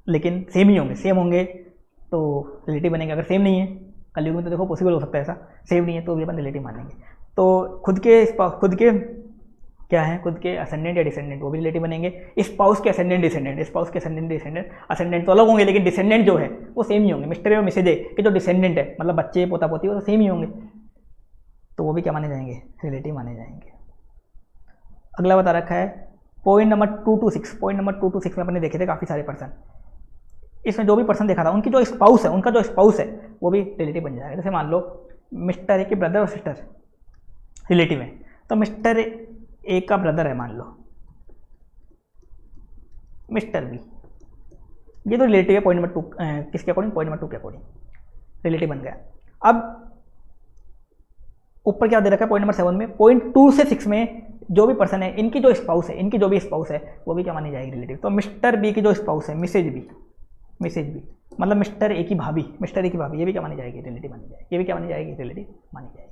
लेकिन सेम ही होंगे। सेम होंगे तो रिलेटिव बनेंगे। अगर सेम नहीं है कलयुग में तो देखो पॉसिबल हो सकता है ऐसा, सेम नहीं है तो भी अपन रिलेटिव मानेंगे। तो खुद के क्या है, खुद के असेंडेंट या डिसेंडेंट वो भी रिलेटिव बनेंगे। स्पाउस के असेंडेंट डिसेंडेंट, स्पाउस के असेंडेंट डिसेंडेंट, असेंडेंट तो अलग होंगे लेकिन डिसेंडेंट जो है वो सेम ही होंगे। मिस्टर ए और मिसेज ए के जो डिसेंडेंट है, मतलब बच्चे पोता पोती, वो तो सेम ही होंगे, तो वो भी क्या माने जाएंगे? रिलेटिव माने जाएंगे। अगला बता रखा है point number 2 to 6। Point number 2 to 6 में अपने देखे थे काफ़ी सारे पर्सन, इसमें जो भी पर्सन देखा था उनकी जो स्पाउस है, उनका जो स्पाउस है वो भी रिलेटिव बन जाएगा। जैसे मान लो मिस्टर ए के ब्रदर और सिस्टर रिलेटिव है, तो मिस्टर ए का ब्रदर है मान लो मिस्टर बी, ये तो रिलेटिव है पॉइंट नंबर 2 किसके अकॉर्डिंग? पॉइंट नंबर 2 के अकॉर्डिंग रिलेटिव बन गया। अब ऊपर क्या दे रखा है पॉइंट नंबर 7 में, पॉइंट 2 से 6 में जो भी पर्सन है, इनकी जो स्पाउस है, इनकी जो भी स्पाउस है वो भी क्या मानी जाएगी? रिलेटिव। तो मिस्टर बी की जो स्पाउस है मिसेज बी मतलब मिस्टर ए की भाभी, मिस्टर ए की भाभी, ये भी क्या मानी जाएगी? रिलेटिव मानी जाएगी। ये भी क्या मानी जाएगी? रिलेटिव मानी जाएगी।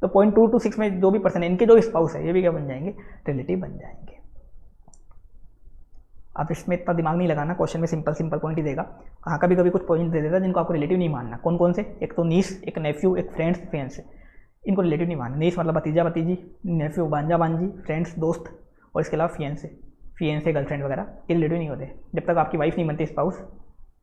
तो पॉइंट 2 to 6 में जो भी पर्सन है, इनके जो स्पाउस है, ये भी क्या बन जाएंगे? रिलेटिव बन जाएंगे। आप इसमें इतना दिमाग नहीं लगाना, क्वेश्चन में सिंपल पॉइंट ही देगा। हाँ कभी कभी कुछ पॉइंट दे देता है जिनको आपको रिलेटिव नहीं मानना। कौन कौन से? एक तो नीस, एक नेफ्यू, एक फ्रेंड्स फियांसे, इनको रिलेटिव नहीं मानना। नीस मतलब भतीजा भतीजी, नेफ्यू भांजा भांजी, फ्रेंड्स दोस्त, और इसके अलावा फियांसे गर्लफ्रेंड वगैरह, ये रिलेटिव नहीं होते। जब तक आपकी वाइफ नहीं बनती स्पाउस,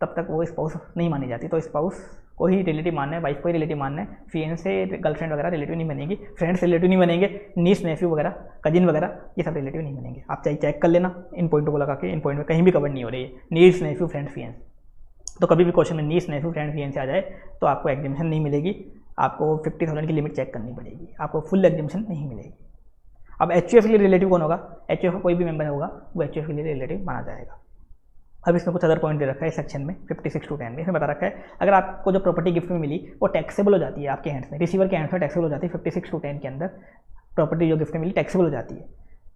तब तक वो स्पाउस नहीं मानी जाती। तो स्पाउस को ही रिलेटिव मानना है, वाइफ को ही रिलेटिव मानना है। फियांसे गर्लफ्रेंड वगैरह रिलेटिव नहीं बनेगी, फ्रेंड्स रिलेटिव नहीं बनेंगे, नीस नेफ्यू वगैरह, कजिन वगैरह, ये सब रिलेटिव नहीं बनेंगे। आप चाहे चेक कर लेना इन पॉइंटों को लगा के, इन पॉइंट में कहीं भी कवर नहीं हो रही है नीस नेफ्यू फ्रेंड्स फियांसे। तो कभी भी क्वेश्चन में नीस नेफ्यू फ्रेंड्स फियांसे आ जाए तो आपको एग्जामिशन नहीं मिलेगी, आपको 50,000 की लिमिट चेक करनी पड़ेगी, आपको फुल एग्जामिशन नहीं मिलेगी। अब एचयूएफ के लिए रिलेटिव कौन होगा? एचयूएफ का कोई भी मेंबर होगा वो एचयूएफ के लिए रिलेटिव माना जाएगा। अब इसमें कुछ अदर पॉइंट दे रखा है सेक्शन में 56 to 10 में, इसमें बता रखा है अगर आपको जो प्रॉपर्टी गिफ्ट में मिली वो टैक्सेबल हो जाती है आपके हैंड्स में, रिसीवर के हैंड्स में टैक्सेबल हो जाती है। 56 to 10 के अंदर प्रॉपर्टी जो गिफ्ट में मिली टैक्सेबल हो जाती है।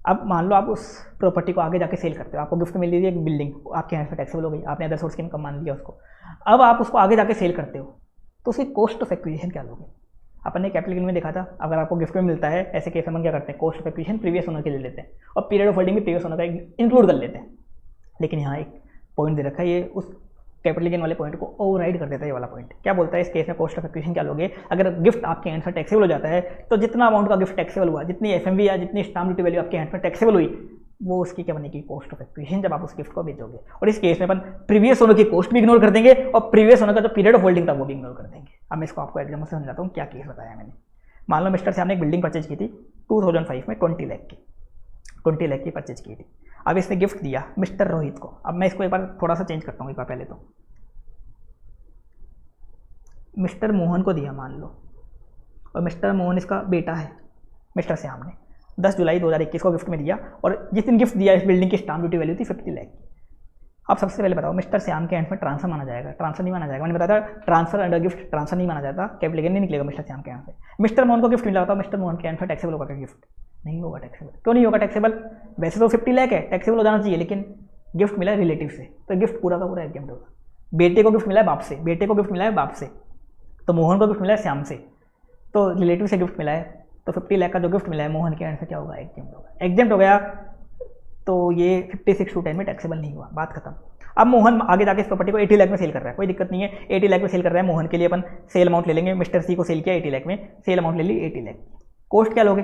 अब मान लो आप उस प्रॉपर्टी को आगे जाके सेल करते हो, आपको गिफ्ट में मिल रही है एक बिल्डिंग, आपके हैंड्स में टैक्सेबल हो गई, आपने अदर सोर्स की इनकम मान लिया उसको। अब आप उसको आगे जाके सेल करते हो तो उसकी कॉस्ट ऑफ एक्विजिशन क्या लोगे? अपन ने कैपिटल गेन में देखा था, अगर आपको गिफ्ट में मिलता है ऐसे केस में क्या करते हैं? Cost of acquisition previous owner के ले लेते हैं और पीरियड ऑफ होल्डिंग भी प्रीवियस ओनर का इंक्लूड कर लेते हैं। लेकिन यहाँ एक पॉइंट दे रखा है, ये उस कैपिटल गेन वाले पॉइंट को ओवरराइड कर देता है। ये वाला पॉइंट क्या बोलता है इस केस में? कॉस्ट ऑफ एक्विजिशन क्या लोगे? अगर गिफ्ट आपके हैंड से टैक्सेबल हो जाता है तो जितना अमाउंट का गिफ्ट टैक्सेबल हुआ, जितनी एफएमवी या जितनी स्टाम्प ड्यूटी वैल्यू आपके हैंड में टैक्सेबल हुई, वो उसकी क्या बनेगी? कॉस्ट ऑफ एक्विजिशन, जब आप उस गिफ्ट को बेचोगे। और इस केस में अपन प्रीवियस ओनर की कॉस्ट भी इग्नोर कर देंगे और प्रीवियस ओनर का जो पीरियड ऑफ होल्डिंग था वो भी इग्नोर कर देंगे। अब मैं इसको आपको एग्जाम्पल से समझाता हूँ क्या केस बताया मैंने। मान लो मिस्टर से हमने एक बिल्डिंग परचेज की थी 2005 में 20 लाख की परचेज की थी। अब इसने गिफ्ट दिया मिस्टर रोहित को। अब मैं इसको एक बार थोड़ा सा चेंज करता हूँ, एक बार पहले तो मिस्टर मोहन को दिया मान लो, और मिस्टर मोहन इसका बेटा है मिस्टर श्याम ने 10 जुलाई 2021 को गिफ्ट में दिया, और जिस दिन गिफ्ट दिया इस बिल्डिंग की स्टाम्प ड्यूटी वैल्यू थी 50 लाख की। अब सबसे पहले बताओ मिस्टर श्याम के हैंड में ट्रांसफर माना जाएगा? ट्रांसफर नहीं माना जाएगा। मैंने बताया था ट्रांसफर अंडर गिफ्ट ट्रांसफर नहीं माना जाता, कैपिटल गेन नहीं निकलेगा मिस्टर श्याम के हैंड से। मिस्टर मोहन को गिफ्ट मिला था, मिस्टर मोहन के हैंड में टैक्सेबल होगा क्या? गिफ्ट नहीं होगा टैक्सेबल। क्यों नहीं होगा टैक्सेबल? वैसे तो 50 लाख है, टैक्सेबल हो जाना चाहिए, लेकिन गिफ्ट मिला रिलेटिव से, तो गिफ्ट पूरा का पूरा एग्जाम्प्ट होगा। बेटे को गिफ्ट मिला है बाप से, बेटे को गिफ्ट मिला है बाप से, तो मोहन को गिफ्ट मिला है श्याम से, तो रिलेटिव से गिफ्ट मिला है, तो 50 लाख का जो गिफ्ट मिला है मोहन के एंड से क्या होगा, एग्जेम्प्ट होगा। एग्जेम्प्ट हो गया तो ये 56/10 में टैक्सेबल नहीं हुआ, बात खत्म। अब मोहन आगे जाके इस प्रॉपर्टी को 80 लाख में सेल कर रहा है, कोई दिक्कत नहीं है, 80 लाख में सेल कर रहा है। मोहन के लिए अपन सेल अमाउंट ले लेंगे, मिस्टर सी को सेल किया 80 लाख में, सेल अमाउंट ले ली 80 लाख। कॉस्ट क्या लोगे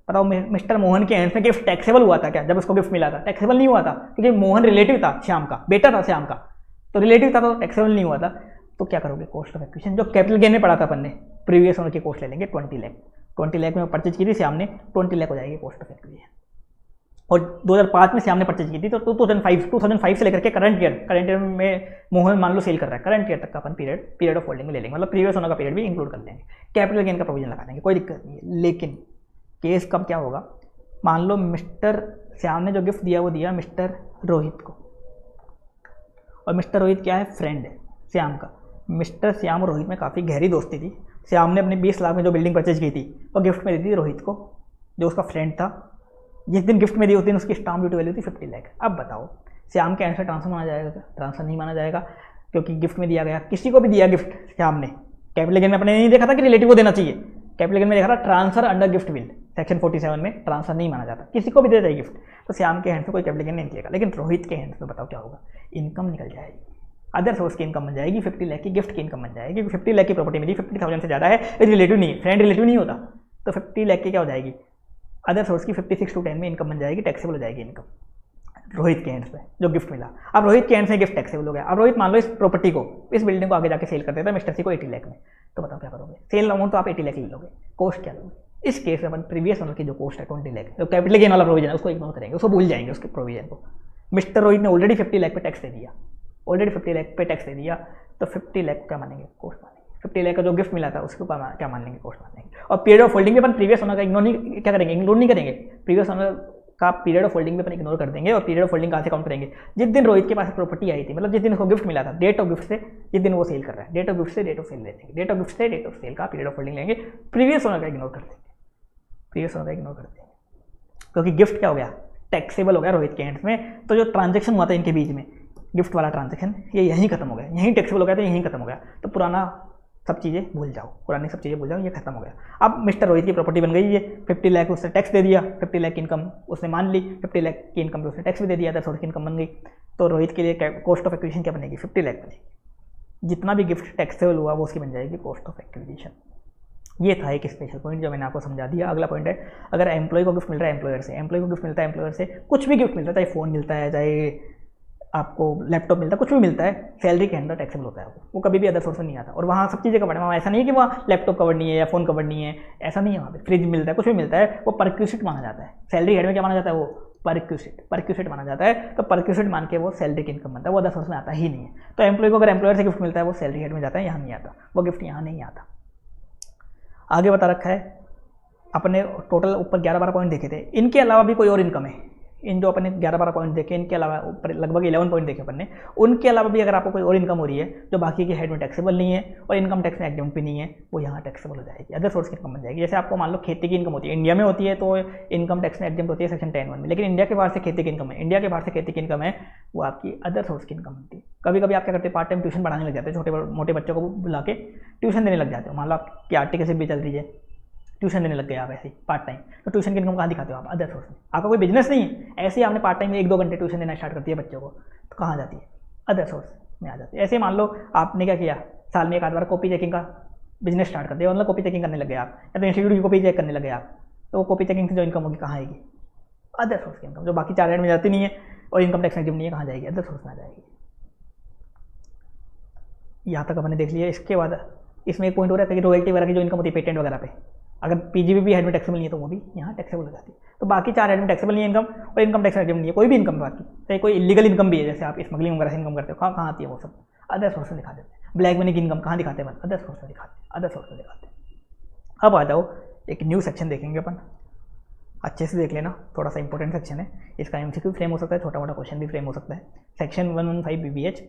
बताओ। मिस्टर मोहन के एंड में गिफ्ट टैक्सेबल हुआ था क्या? जब उसको गिफ्ट मिला था टैक्सेबल नहीं हुआ था, क्योंकि मोहन रिलेटिव था श्याम का, बेटा था श्याम का, तो रिलेटिव था तो टैक्सेबल नहीं हुआ था। तो क्या करोगे, कॉस्ट ऑफ एक्विजिशन जो कैपिटल गेन में पढ़ा था अपन ने, प्रीवियस ओनर की कॉस्ट ले लेंगे 20 लाख। 20 लाख में परचेज की थी श्याम ने, 20 लाख हो जाएगी कॉस्ट ऑफ एक्विजिशन। और 2005 में श्याम ने परचेज की थी, तो 2005 से लेकर के करंट ईयर में मोहन मान लो सेल कर रहा है, करंट ईयर तक का अपन पीरियड ऑफ होल्डिंग में ले लेंगे, मतलब प्रीवियस ओनर का पीरियड भी इंक्लूड कर लेंगे, कैपिटल गेन का प्रोविजन लगा देंगे, कोई दिक्कत नहीं है। लेकिन केस कब क्या होगा, मान लो मिस्टर श्याम ने जो गिफ्ट दिया वो दिया मिस्टर रोहित को, और मिस्टर रोहित क्या है, फ्रेंड है श्याम का। मिस्टर श्याम और रोहित में काफ़ी गहरी दोस्ती थी। श्याम ने अपने 20 लाख में जो बिल्डिंग परचेज की थी वो गिफ्ट में दी थी रोहित को, जो उसका फ्रेंड था। जिस दिन गिफ्ट में दी उस दिन उसकी स्टाम्प ड्यूटी वैल्यू थी 50 लाख। अब बताओ श्याम के आंसर ट्रांसफर माना जाएगा क्या? ट्रांसफर नहीं माना जाएगा, क्योंकि गिफ्ट में दिया गया, किसी को भी दिया गिफ्ट श्याम ने, कैपिटल गेन में अपने नहीं देखा था कि रिलेटिव को देना चाहिए, कैपिटल गेन में देखा था transfer under gift will, section 47 में ट्रांसफर नहीं माना जाता, किसी को भी दे जाए गिफ्ट। तो श्याम के हैंड से कोई कैपिटल गेन नहीं निकलेगा, लेकिन रोहित के हैंड से बताओ क्या होगा, इनकम निकल जाएगी, अदर सोर्स की इनकम बन जाएगी, 50 लाख की गिफ्ट की इनकम बन जाएगी। 50 लाख की प्रॉपर्टी मिली, 50,000 से ज़्यादा है, रिलेटिव नहीं है, फ्रेंड रिलेटिव नहीं होता, तो 50 लाख की क्या हो जाएगी, अदर सोर्स की 56/10 में इनकम बन जाएगी, टैक्सेबल हो जाएगी इनकम रोहित के हैंड से जो गिफ्ट मिला। अब रोहित के हैंड से गिफ्ट टैक्सेबल हो गया। अब रोहित मान लो इस प्रॉपर्टी को, इस बिल्डिंग को आगे जाके सेल कर देता है मिस्टर सी को 80 लाख में, तो बताओ क्या करोगे, सेल अमाउंट तो आप 80 लाख ले लोगे, कॉस्ट क्या लोगे। इस केस में अपन प्रीवियस ओनर की जो कॉस्ट है 20 लाख, जो कैपिटल गेन वाला प्रोविजन है उसको इग्नोर करेंगे, उसको भूल जाएंगे उसके प्रोविजन को। मिस्टर रोहित ने ऑलरेडी 50 लाख पे टैक्स दे दिया, ऑलरेडी 50 लाख पे टैक्स दे दिया, तो 50 लाख क्या मानेंगे, कॉस्ट मानेंगे। 50 लाख का जो गिफ्ट मिला था उसको क्या मान लेंगे, कॉस्ट मान लेंगे। और पीरियड ऑफ होल्डिंग में अपन प्रीवियस ओनर का इग्नोर नहीं क्या करेंगे, इग्नोर नहीं करेंगे, प्रीवियस ओनर का पीरियड ऑफ होल्डिंग में अपन इग्नोर कर देंगे। और पीरियड ऑफ होल्डिंग कहाँ से काउंट करेंगे, जिस दिन रोहित के पास प्रॉपर्टी आई थी, मतलब जिस दिन उसको गिफ्ट मिला था, डेट ऑफ गिफ्ट से जिस दिन वो सेल कर रहा है, डेट ऑफ गिफ्ट से डेट ऑफ सेल ले लेंगे, डेट ऑफ गिफ्ट से डेट ऑफ सेल का पीरियड ऑफ होल्डिंग लेंगे, प्रीवियस ओनर का इग्नोर कर देंगे, प्रीवियस ओनर का इग्नोर कर देंगे, क्योंकि गिफ्ट क्या हो गया, टैक्सेबल हो गया रोहित के हैंड्स में। तो जो ट्रांजेक्शन हुआ था इनके बीच में, गिफ्ट वाला ट्रांजेक्शन, ये यहीं खत्म हो गया, यहीं टैक्सेबल हो गया, तो यहीं खत्म हो गया। तो पुराना सब चीज़ें भूल जाओ, पुरानी सब चीज़ें भूल जाओ, ये खत्म हो गया। अब मिस्टर रोहित की प्रॉपर्टी बन गई, ये 50 लाख उसने टैक्स दे दिया, 50 लाख की इनकम उसने मान ली, 50 लाख की इनकम पे उसने टैक्स भी दे दिया, 10 की इनकम बन गई। तो रोहित के लिए कॉस्ट ऑफ एक्विजिशन क्या बनेगी, 50 लाख बनेगी। जितना भी गिफ्ट टैक्सेबल हुआ वो उसकी बन जाएगी कॉस्ट ऑफ एक्विजिशन। ये था एक स्पेशल पॉइंट जो मैंने आपको समझा दिया। अगला पॉइंट है, अगर एम्प्लॉय को गिफ्ट मिल रहा है एम्प्लॉयर से, एम्प्लॉय को गिफ्ट मिलता है एम्प्लॉयर से, कुछ भी गिफ्ट मिलता है, चाहे फ़ोन मिलता है, चाहे आपको लैपटॉप मिलता है, कुछ भी मिलता है, सैलरी के अंदर टैक्सेबल होता है वो कभी भी अदर सोर्स में नहीं आता। और वहाँ सब चीज़ें कवर्ड है, वहाँ ऐसा नहीं है कि वहाँ लैपटॉप कवर्ड नहीं है या फ़ोन कवर्ड नहीं है, ऐसा नहीं है। वहाँ पे फ्रिज मिलता है, कुछ भी मिलता है, वो परक्यूसिट माना जाता है। सैलरी हेड में क्या माना जाता है, वो परक्यूसिट माना जाता है। तो परक्यूसिट मान के वो सैलरी की इनकम बनता है, वो अदर सोर्स में आता ही नहीं है। तो एम्प्लॉय को अगर एम्प्लॉयर से गिफ्ट मिलता है वो सैलरी हेड में जाता है, यहाँ नहीं आता, वो गिफ्ट यहाँ नहीं आता। आगे बता रखा है, अपने टोटल ऊपर 11-12 पॉइंट देखे थे, इनके अलावा भी कोई और इनकम है। इन जो अपने 11-12 पॉइंट देखे, इनके अलावा ऊपर लगभग 11 पॉइंट देखे अपन ने, उनके अलावा भी अगर आपको कोई और इनकम हो रही है जो बाकी के हेड में टैक्सेबल नहीं है और इनकम टैक्स में एग्जाम्प्ट भी नहीं है, वो यहाँ टैक्सेबल हो जाएगी, अदर सोर्स की इनकम बन जाएगी। जैसे आपको मान लो खेती की इनकम होती है, इंडिया में होती है तो इनकम टैक्स में एग्जाम्प्ट होती है सेक्शन 10(1) में, लेकिन इंडिया के बाहर से खेती की इनकम है, इंडिया के बाहर से खेती की इनकम है, वो आपकी अदर सोर्स की इनकम बनती है। कभी कभी आप क्या करते हैं, पार्ट टाइम ट्यूशन पढ़ाने लग जाते हैं, छोटे मोटे बच्चों को बुला के ट्यूशन देने लग जाते हो। मान लो आपकी आर्टिकल भी चल रही है, ट्यूशन देने लग गए आप ऐसे ही पार्ट टाइम, तो ट्यूशन की इनकम कहाँ दिखाते हो आप, अदर सोर्स में। आपका कोई बिजनेस नहीं है, ऐसे ही आपने पार्ट टाइम में 1-2 घंटे ट्यूशन देना स्टार्ट कर दिया बच्चों को, तो कहाँ जाती है, अदर सोर्स में आ जाती है। ऐसे मान लो आपने क्या किया, साल में 1 आध बार कॉपी चेकिंग का बिजनेस स्टार्ट कर दिया, मतलब कॉपी चेकिंग करने लगे आप, या तो इंस्टीट्यूट की कॉपी चेक करने लगे आप, तो वो कॉपी चेकिंग से जो इनकम होगी कहाँ आएगी, अदर सोर्स की इनकम, जो बाकी 4 हेड में जाती नहीं है और इनकम टैक्स एग्जाम्प्ट नहीं है, कहाँ जाएगी, अदर सोर्स में आ जाएगी। यहाँ तक अपने देख लिया। इसके बाद इसमें एक पॉइंट हो रहा है कि रॉयल्टी वगैरह की जो इनकम होती है पेटेंट वगैरह पे, अगर पीजीबीपी हेड में टैक्सेबल नहीं है तो वो भी यहाँ टैक्सेबल हो जाती है। तो बाकी 4 हेड में टैक्सेबल नहीं है इनकम, और इनकम टैक्स एग्जाम्प्ट नहीं है कोई भी इनकम बाकी, चाहे कोई इलीगल इनकम भी है, जैसे आप स्मगलिंग वगैरह से इनकम करते हो, कहाँ आती है वो सब, अदर सोर्स में दिखा देते हैं। ब्लैक मनी की इनकम कहाँ दिखाते हैं, अदर सोर्स में दिखाते हैं, अदर सोर्स में दिखाते हैं। अब आ जाओ, एक न्यू सेक्शन देखेंगे अपन, अच्छे से देख लेना, थोड़ा सा इंपॉर्टेंट सेक्शन है, इसका एमसीक्यू फ्रेम हो सकता है, छोटा मोटा क्वेश्चन भी फ्रेम हो सकता है। Section 115 BBH,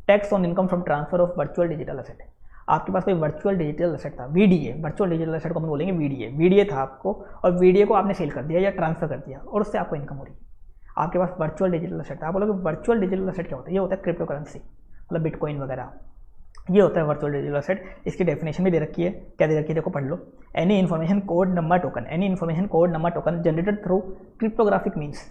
tax on income from transfer of virtual digital asset. आपके पास कोई वर्चुअल डिजिटल एसेट था, VDA, वर्चुअल डिजिटल एसेट को हम बोलेंगे VDA था आपको, और VDA को आपने सेल कर दिया या ट्रांसफर कर दिया और उससे आपको इनकम हो रही है। आपके पास वर्चुअल डिजिटल एसेट था, आप बोलोगे वर्चुअल डिजिटल एसेट क्या होता है, ये होता है क्रिप्टो करेंसी। मतलब बिटकॉइन वगैरह, ये होता है वर्चुअल डिजिटल एसेट। इसकी डेफिनेशन भी दे रखी है, क्या दे रखी है देखो पढ़ लो। Any information code number token, any information code number token generated through cryptographic means.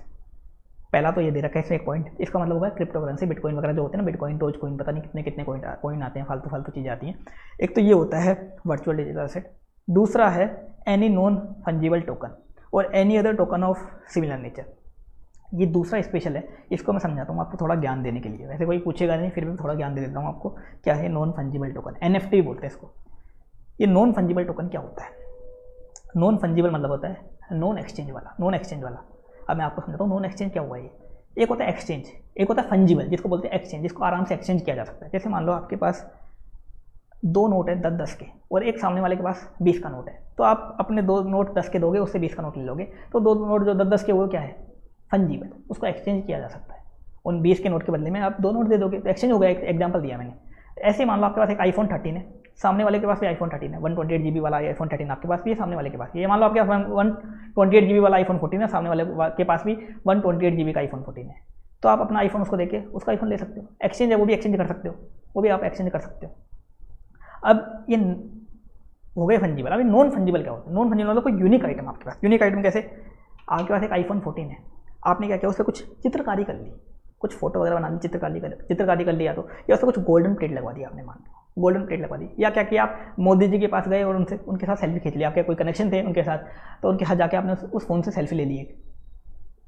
पहला तो ये दे रखा है इसमें एक पॉइंट, इसका मतलब होगा क्रिप्टो करेंसी, बिटकॉइन वगैरह जो होते हैं ना, बिटकॉइन, डोज कॉइन, पता नहीं कितने कितने कॉइन आते हैं, फालतू फालतू चीज़ें आती हैं। एक तो ये होता है वर्चुअल डिजिटल एसेट। दूसरा है एनी नॉन फंजिबल टोकन और any other token of similar nature. ये दूसरा स्पेशल है, इसको मैं समझाता हूँ आपको थोड़ा ज्ञान देने के लिए। वैसे कोई पूछेगा नहीं, फिर भी थोड़ा ज्ञान दे देता हूँ आपको। क्या है नॉन फंजिबल टोकन? NFT बोलते हैं इसको। ये नॉन फंजिबल टोकन क्या होता है? नॉन फंजिबल मतलब होता है नॉन एक्सचेंज वाला, नॉन एक्सचेंज वाला। अब मैं आपको समझाता हूँ नॉन एक्सचेंज क्या हुआ ये। एक होता है एक्सचेंज, एक होता है फंजिबल जिसको बोलते हैं एक्सचेंज, जिसको आराम से एक्सचेंज किया जा सकता है। जैसे मान लो आपके पास 2 नोट है 10-10 के और एक सामने वाले के पास 20 का नोट है, तो आप अपने 2 नोट 10 के दोगे, उससे 20 का नोट ले लोगे, तो 2 नोट जो 10-10 के वो क्या है? फंजिबल, उसको एक्सचेंज किया जा सकता है। उन 20 के नोट के बदले में आप 2 नोट दे दोगे तो एक्सचेंज हो गया। एक एग्जाम्पल दिया मैंने। ऐसे मान लो आपके पास एक iPhone 13 है, सामने वाले के पास भी iPhone 13 है, 128 GB वाला iPhone 13 आपके पास भी है, सामने वाले के पास। ये मान लो आपके पास 128 GB वाला iPhone 14 है, सामने वाले के पास भी 128 GB का iPhone 14 है। तो आप अपना आईफोन उसको देके उसका आईफोन ले सकते हो। एक्सचेंज है, वो भी एक्सचेंज कर सकते हो, वो भी आप एक्सचेंज कर सकते हो। अब ये हो गए फंजिबल। अभी नॉन फंजिबल क्या होता है? नॉन फंजिबल मतलब कोई यूनिक आइटम आपके पास। यूनिक आइटम कैसे? आपके पास एक iPhone 14 है, आपने क्या किया, उससे कुछ चित्रकारी कर ली, कुछ फोटो वगैरह बना ली, चित्रकारी कर लिया, तो या उससे कुछ गोल्डन प्लेट लगवा दी आपने, मान लो गोल्डन प्लेट लगवा दी। या क्या किया, आप मोदी जी के पास गए और उनके साथ सेल्फी खींच लिया, आपके कोई कनेक्शन थे उनके साथ, तो उनके साथ जाके आपने उस फ़ोन से सेल्फी ले ली एक,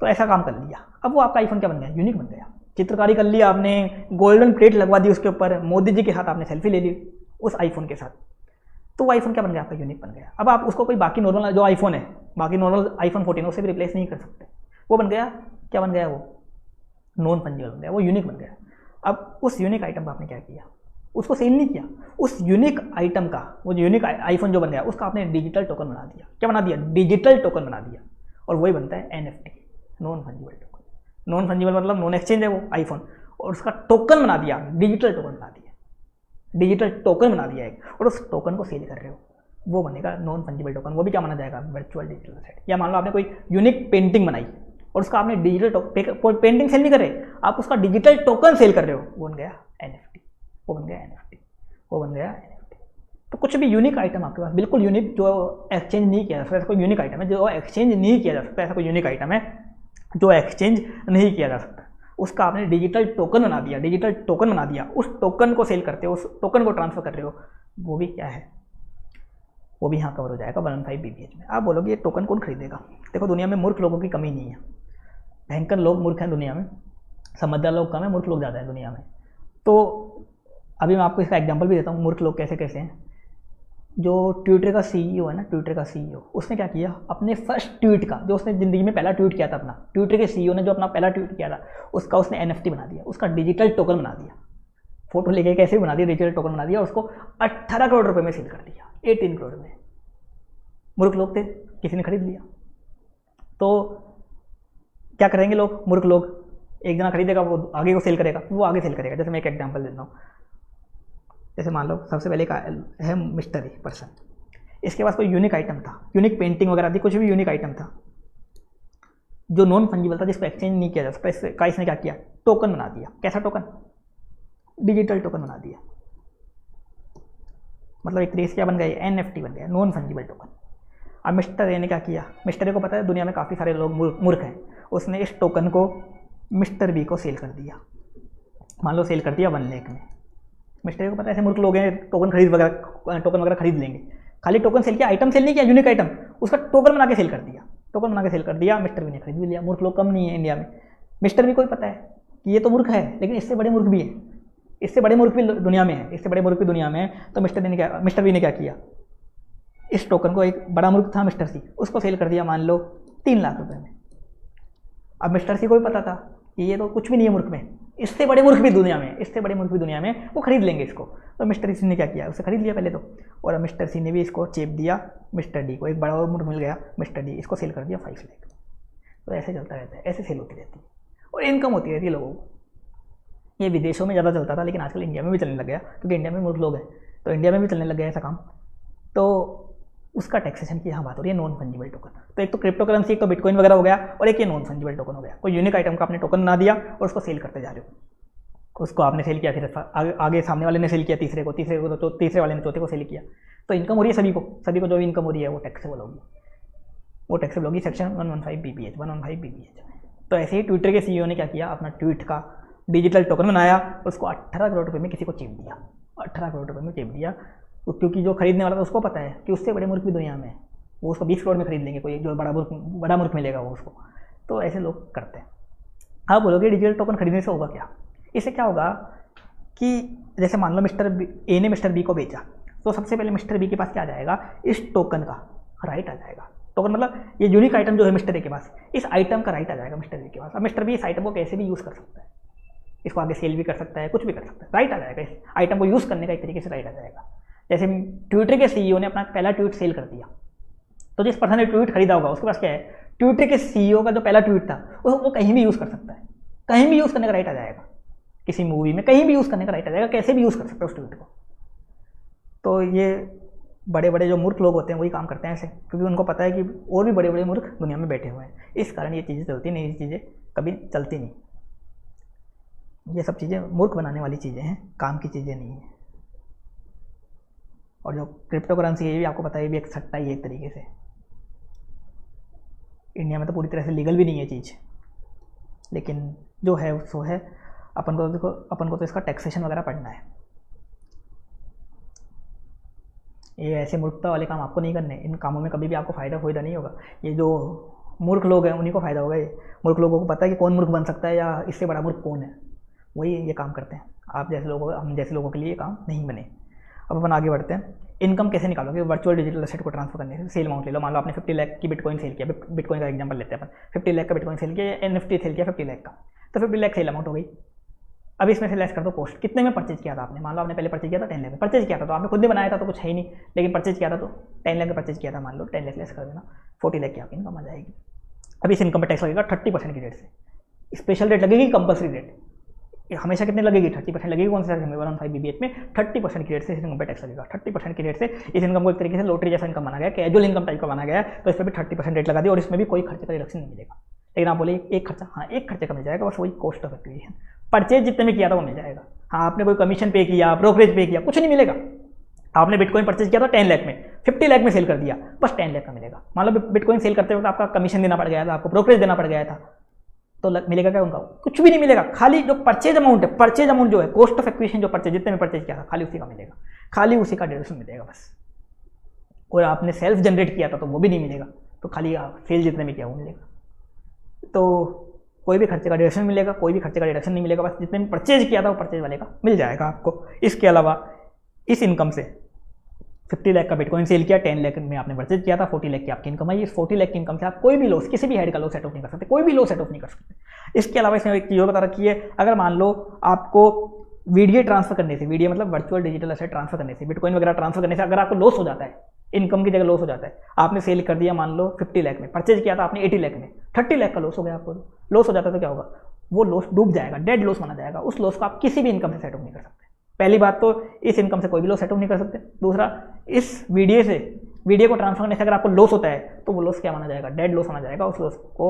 तो ऐसा काम कर लिया। अब वो आपका आईफोन क्या बन गया? यूनिक बन गया। चित्रकारी कर लिया आपने, गोल्डन प्लेट लगवा दी उसके ऊपर, मोदी जी के साथ आपने सेल्फी ले ली उस आईफोन के साथ, तो वो आईफोन क्या बन गया? आपका यूनिक बन गया। अब आप उसको कोई बाकी नॉर्मल जो आईफोन है, बाकी नॉर्मल iPhone 14 उससे भी रिप्लेस नहीं कर सकते। वो बन गया, क्या बन गया? वो नॉन फंजिबल बन गया, वो यूनिक बन गया। अब उस यूनिक आइटम का आपने क्या किया? उसको सेल नहीं किया, उस यूनिक आइटम का, वो जो यूनिक आईफोन जो बन गया उसका आपने डिजिटल टोकन बना दिया। क्या बना दिया? डिजिटल टोकन बना दिया, और वही बनता है NFT, non fungible token. Non fungible मतलब नॉन एक्सचेंज है वो आईफोन, और उसका टोकन बना दिया, डिजिटल टोकन बना दिया, डिजिटल टोकन बना दिया एक, और उस टोकन को सेल कर रहे हो, वो बनेगा नॉन फंजिबल टोकन। वो भी क्या माना जाएगा? Virtual digital asset. या मान लो आपने कोई यूनिक पेंटिंग बनाई और उसका आपने डिजिटल पेंटिंग सेल नहीं कर रहे, आप उसका डिजिटल टोकन सेल कर रहे हो, वो बन गया NFT, वो बन गया NFT, वो बन गया NFT। तो कुछ भी यूनिक आइटम आपके पास, बिल्कुल यूनिक, जो एक्सचेंज नहीं किया जा सकता, ऐसा कोई यूनिक आइटम है जो एक्सचेंज नहीं किया जा सकता, ऐसा कोई यूनिक आइटम है जो एक्सचेंज नहीं किया जा सकता, उसका आपने डिजिटल टोकन बना दिया, डिजिटल टोकन बना दिया, उस टोकन को सेल करते हो, उस टोकन को ट्रांसफर कर रहे हो, वो भी क्या है? वो भी यहाँ कवर हो जाएगा 115 BPH में। आप बोलोगे ये टोकन कौन खरीदेगा? देखो दुनिया में मूर्ख लोगों की कमी नहीं है, भयंकर लोग मूर्ख हैं दुनिया में, समझदार लोग कम है, मूर्ख लोग ज़्यादा हैं दुनिया में। तो अभी मैं आपको इसका एग्जांपल भी देता हूँ, मूर्ख लोग कैसे कैसे हैं। जो ट्विटर का CEO है ना, ट्विटर का CEO, उसने क्या किया, अपने फर्स्ट ट्वीट का, जो उसने ज़िंदगी में पहला ट्वीट किया था अपना, ट्विटर के CEO ने जो अपना पहला ट्वीट किया था, उसका उसने NFT बना दिया, उसका डिजिटल टोकन बना दिया, फोटो लेके कैसे बना दिया, डिजिटल टोकन बना दिया, उसको 18 करोड़ रुपए में सेल कर दिया, 18 करोड़ में। मूर्ख लोग थे, किसी ने खरीद लिया। तो क्या करेंगे लोग, मूर्ख लोग, एक जना खरीदेगा वो आगे को सेल करेगा, वो आगे सेल करेगा। जैसे मैं एक एग्जांपल देता हूँ, जैसे मान लो सबसे पहले का है मिस्टर पर्सन, इसके पास कोई यूनिक आइटम था, यूनिक पेंटिंग वगैरह थी, कुछ भी यूनिक आइटम था जो नॉन फंजिबल था, जिसको एक्सचेंज नहीं किया जा सकता, इसने क्या किया? टोकन बना दिया। कैसा टोकन? डिजिटल टोकन बना दिया। मतलब एक तरीके से क्या बन गया? NFT बन गया, नॉन फंजिबल टोकन। अब मिस्टर ए ने क्या किया? मिस्टर ए को पता है दुनिया में काफ़ी सारे लोग मूर्ख हैं, उसने इस टोकन को मिस्टर बी को सेल कर दिया। मान लो सेल कर दिया 1 लाख में। मिस्टर ए को पता है ऐसे मूर्ख लोग हैं, टोकन वगैरह खरीद लेंगे। खाली टोकन सेल किया, आइटम सेल नहीं किया, यूनिक आइटम, उसका टोकन बना के सेल कर दिया, टोकन बना के सेल कर दिया। मिस्टर बी ने खरीद भी लिया। मूर्ख लोग कम नहीं है इंडिया में। मिस्टर बी को भी पता है कि ये तो मूर्ख है, लेकिन इससे बड़े मूर्ख भी हैं, इससे बड़े मूर्ख भी दुनिया में है, इससे बड़े मूर्ख भी दुनिया में है। तो मिस्टर बी ने क्या किया? इस टोकन को, एक बड़ा मूर्ख था मिस्टर सी, उसको सेल कर दिया मान लो 3 लाख रुपए में। अब मिस्टर सी को भी पता था कि ये तो कुछ भी नहीं है मूर्ख में, इससे बड़े मूर्ख भी दुनिया में, इससे बड़े मूर्ख भी दुनिया में, वो खरीद लेंगे इसको। तो मिस्टर सी ने क्या किया? उसे खरीद लिया पहले तो, और अब मिस्टर सी ने भी इसको चेप दिया मिस्टर डी को, एक बड़ा और मूर्ख मिल गया मिस्टर डी, इसको सेल कर दिया 5 लाख। तो ऐसे चलता रहता है, ऐसे सेल होती रहती है और इनकम होती रहती है लोगों को। ये विदेशों में ज़्यादा चलता था, लेकिन आजकल इंडिया में भी चलने लग गया, क्योंकि इंडिया में मूर्ख लोग हैं, तो इंडिया में भी चलने लग गया ऐसा काम। तो उसका टैक्सेशन की यहाँ बात हो रही है, नॉन फंजिबल टोकन। तो एक तो क्रिप्टो करेंसी, एक तो बिटकॉइन वगैरह हो गया, और एक ये नॉन फंजिबल टोकन हो गया। कोई यूनिक आइटम का आपने टोकन बना दिया और उसको सेल करते जा रहे हो। उसको आपने सेल किया, फिर आगे सामने वाले ने सेल किया तीसरे को तो तीसरे वाले ने चौथे को सेल किया, तो इनकम हो रही है सभी को जो भी इनकम हो रही है वो टैक्सेबल होगी, वो टैक्सेबल होगी सेक्शन 115 BPH 115 BPH। तो ऐसे ही ट्विटर के CEO ने क्या किया, अपना ट्वीट का डिजिटल टोकन बनाया, उसको 18 करोड़ रुपये में किसी को चिप दिया, 18 करोड़ रुपये में चिप दिया, क्योंकि जो खरीदने वाला था उसको पता है कि उससे बड़े मुल्क भी दुनिया में है, वो उसको 20 करोड़ में खरीद लेंगे, कोई जो बड़ा मुल्क मिलेगा वो उसको। तो ऐसे लोग करते हैं। आप बोलोगे डिजिटल टोकन खरीदने से होगा क्या? इससे क्या होगा कि जैसे मान लो मिस्टर ए ने मिस्टर बी को बेचा, तो सबसे पहले मिस्टर बी के पास क्या आ जाएगा, इस टोकन का राइट आ जाएगा। टोकन मतलब ये यूनिक आइटम जो है मिस्टर ए के पास, इस आइटम का राइट आ जाएगा मिस्टर बी के पास। अब मिस्टर बी इस आइटम को कैसे भी यूज़ कर सकता है, इसको आगे सेल भी कर सकता है, कुछ भी कर सकता है, राइट आ जाएगा। इस आइटम को यूज़ करने का एक तरीके से राइट आ जाएगा। जैसे ट्विटर के CEO ने अपना पहला ट्वीट सेल कर दिया, तो जिस पर्सन ने ट्वीट खरीदा होगा उसके पास क्या है, ट्विटर के CEO का जो पहला ट्वीट था वो कहीं भी यूज़ कर सकता है, कहीं भी यूज़ करने का राइट आ जाएगा, किसी मूवी में कहीं भी यूज़ करने का राइट आ जाएगा, कैसे भी यूज़ कर सकते हैं उस ट्वीट को। तो ये बड़े बड़े जो मूर्ख लोग होते हैं वही काम करते हैं ऐसे, क्योंकि उनको पता है कि और भी बड़े बड़े मूर्ख दुनिया में बैठे हुए हैं, इस कारण ये चीज़ें चलती नहीं, ये चीज़ें कभी चलती नहीं। ये सब चीज़ें मूर्ख बनाने वाली चीज़ें हैं, काम की चीज़ें नहीं हैं। और जो क्रिप्टो करेंसी है ये भी आपको पता है, ये भी एक सट्टा ही है एक तरीके से। इंडिया में तो पूरी तरह से लीगल भी नहीं है चीज़, लेकिन जो है सो है। अपन को तो इसका टैक्सेशन वगैरह पढ़ना है। ये ऐसे मूर्खता वाले काम आपको नहीं करने, इन कामों में कभी भी आपको फ़ायदा नहीं होगा। ये जो मूर्ख लोग हैं उन्हीं को फ़ायदा होगा। ये मूर्ख लोगों को पता है कि कौन मूर्ख बन सकता है या इससे बड़ा मूर्ख कौन है, वही ये काम करते हैं। आप जैसे लोगों, हम जैसे लोगों के लिए ये काम नहीं बने। अब अपन आगे बढ़ते हैं। इनकम कैसे निकालोगे वर्चुअल डिजिटल एसेट को ट्रांसफर करने से? सेल अमाउंट ले लो, मान लो आपने 50 लाख की बिटकॉइन सेल किया, बिटकॉइन का एग्जांपल लेते हैं अपन, 50 लाख का बिटकॉइन सेल किया, NFT सेल किया 50 लाख का, तो 50 लाख सेल अमाउंट हो गई। अब इसमें से लेस कर दो कॉस्ट, कितने में परचेज किया था आपने? मान लो आपने पहले परचेज किया था 10 लाख में, परचेज किया था तो आपने खुद ने बनाया था तो कुछ है ही नहीं, लेकिन परचेज किया था तो 10 लाख में परचेज किया था, मान लो 10 लाख लेस कर देना, 40 लाख की आपकी इनकम आ जाएगी। अब इस इनकम पर टैक्स लगेगा 30% की रेट से। स्पेशल रेट लगेगी, कंपल्सरी रेट हमेशा कितने लगेगी? 30% लगेगी। कौन सा सेक्शन में? 115 BPH में 30% की रेट से इस इनकम पे टैक्स लगेगा। 30% की रेट से इस इनकम को एक तरीके से लॉटरी जैसा इनकम बना गया, कैजुअल इनकम टाइप का बना गया, तो इस पर भी 30% रेट लगा दी और इसमें भी कोई खर्चे का रिडक्शन नहीं मिलेगा। लेकिन आप बोले एक खर्चा, हाँ एक खर्चे का मिल जाएगा, बस वही कॉस्ट ऑफ एक्विजिशन, परचेज जितने में किया था वो मिल जाएगा। हाँ आपने कोई कमीशन पे किया, ब्रोकरेज पे किया, कुछ नहीं मिलेगा। आपने बिटकॉइन परचेज किया था 10 लाख में, 50 लाख में सेल कर दिया, बस 10 लाख का मिलेगा। मान लो बिटकॉइन सेल करते वक्त आपका कमीशन देना पड़ गया था, आपको ब्रोकरेज देना पड़ गया था, तो मिलेगा क्या उनका? कुछ भी नहीं मिलेगा। खाली जो परचेज अमाउंट है, परचेज अमाउंट जो है, कॉस्ट ऑफ एक्विजिशन जो परचेज जितने में परचेज किया था, खाली उसी का मिलेगा, खाली उसी का डिडक्शन मिलेगा बस। और आपने सेल्फ जनरेट किया था तो वो भी नहीं मिलेगा, तो खाली सेल जितने में किया वो मिलेगा। तो कोई भी खर्चे का डिडक्शन मिलेगा, कोई भी खर्चे का डिडक्शन नहीं मिलेगा, बस जितने में परचेज किया था वो परचेज वाले का मिल जाएगा आपको। इसके अलावा इस इनकम से 50 लाख का बिटकॉइन सेल किया, 10 लाख में आपने परचेज किया था, 40 लाख की आपकी इनकम आई। इस 40 लाख की इनकम से आप कोई भी लॉस, किसी भी हेड का लॉस सेट ऑफ नहीं कर सकते, कोई भी लॉस सेट ऑफ नहीं कर सकते। इसके अलावा इसमें एक चीज़ और बता रखी है, अगर मान लो आपको वीडियो ट्रांसफर करने से, वीडियो मतलब वर्चुअल डिजिटल एसेट ट्रांसफर करने से, बिटकॉइन वगैरह ट्रांसफर करने से अगर आपको लॉस हो जाता है, इनकम की जगह लॉस हो जाता है, आपने सेल कर दिया मान लो 50 लाख में, परचेज किया था आपने 80 लाख में, 30 लाख का लॉस हो गया, आपको लॉस हो जाता है तो क्या होगा? वो लॉस डूब जाएगा, डेड लॉस माना जाएगा। उस लॉस को आप किसी भी इनकम से सेट ऑफ नहीं कर सकते। पहली बात तो इस इनकम से कोई भी लॉस सेट ऑफ नहीं कर सकते। दूसरा, इस वीडियो को ट्रांसफर करने से अगर आपको लॉस होता है तो वो लॉस क्या माना जाएगा? डेड लॉस माना जाएगा। उस लॉस को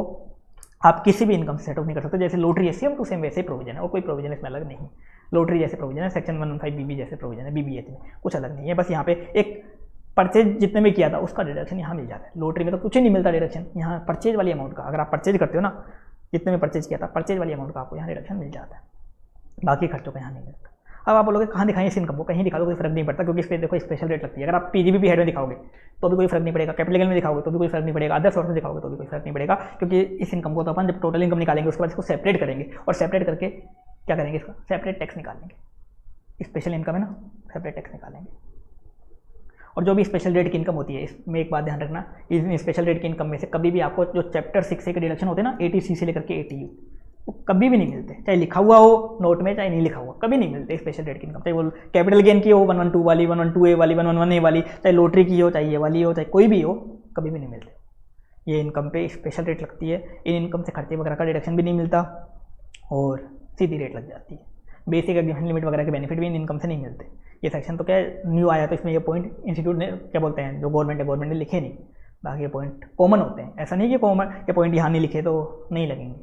आप किसी भी इनकम से सेट ऑफ नहीं कर सकते। जैसे लॉटरी है, सेम टू सेम वैसे ही प्रोविजन है, और कोई प्रोविजन इसमें अलग नहीं। लॉटरी जैसे प्रोविजन है, सेक्शन 115 BB जैसे प्रोविजन है, BBH में कुछ अलग नहीं है। बस यहाँ पे एक परचेज जितने में किया था उसका डिडक्शन यहाँ मिल जाता है। लॉटरी में तो कुछ ही नहीं मिलता डिडक्शन, यहाँ परचेज वाली अमाउंट का, अगर आप परचेज करते हो ना, जितने में परचेज किया था, परचेज वाली अमाउंट का आपको यहाँ डिडक्शन मिल जाता है, बाकी खर्चों का यहाँ नहीं मिलता। अब आप बोलोगे कहाँ दिखाएं इस इनकम को? कहीं दिखा दो, कोई फर्क नहीं पड़ता, क्योंकि इस पर देखो स्पेशल रेट लगती है। अगर आप PGBP हेड में दिखाओगे तो भी कोई फर्क नहीं पड़ेगा, कैपिटल गेन में दिखाओगे तो भी कोई फर्क नहीं पड़ेगा, अदर सोर्स में दिखाओगे तो भी कोई फर्क नहीं पड़ेगा, क्योंकि इस इनकम को तो अपन जब टोटल इनकम निकालेंगे उसके बाद इसको सेपरेट करेंगे, और सेपरेट करके क्या करेंगे? इसका सेपरेट टैक्स निकालेंगे। स्पेशल इनकम है ना, सेपरेट टैक्स निकालेंगे। और जो भी स्पेशल रेट की इनकम होती है, इसमें एक बात ध्यान रखना, इन स्पेशल रेट की इनकम में से कभी भी आपको जो चैप्टर 6A के डिडक्शन होते हैं ना, 80C से लेकर के 80U, वो कभी भी नहीं मिलते, चाहे लिखा हुआ हो नोट में चाहे नहीं लिखा हुआ, कभी नहीं मिलते स्पेशल रेट की इनकम। चाहे वो कैपिटल गेन की हो 112 वाली, 112A वाली, 111A वाली, चाहे लॉटरी की हो, चाहे ये वाली हो, चाहे कोई भी हो, कभी भी नहीं मिलते। ये इनकम पे स्पेशल रेट लगती है। इन इनकम से खर्चे वगैरह का डिडक्शन भी नहीं मिलता और सीधी रेट लग जाती है। बेसिक एग्जीक्यूशन लिमिट वगैरह के बेनिफिट भी इन इनकम से नहीं मिलते। ये सेक्शन तो क्या न्यू आया, तो इसमें ये पॉइंट इंस्टीट्यूट ने क्या बोलते हैं, जो गवर्नमेंट ने लिखे नहीं, बाकी ये पॉइंट कॉमन होते हैं। ऐसा नहीं कि कॉमन ये पॉइंट यहाँ नहीं लिखे तो नहीं लगेंगे,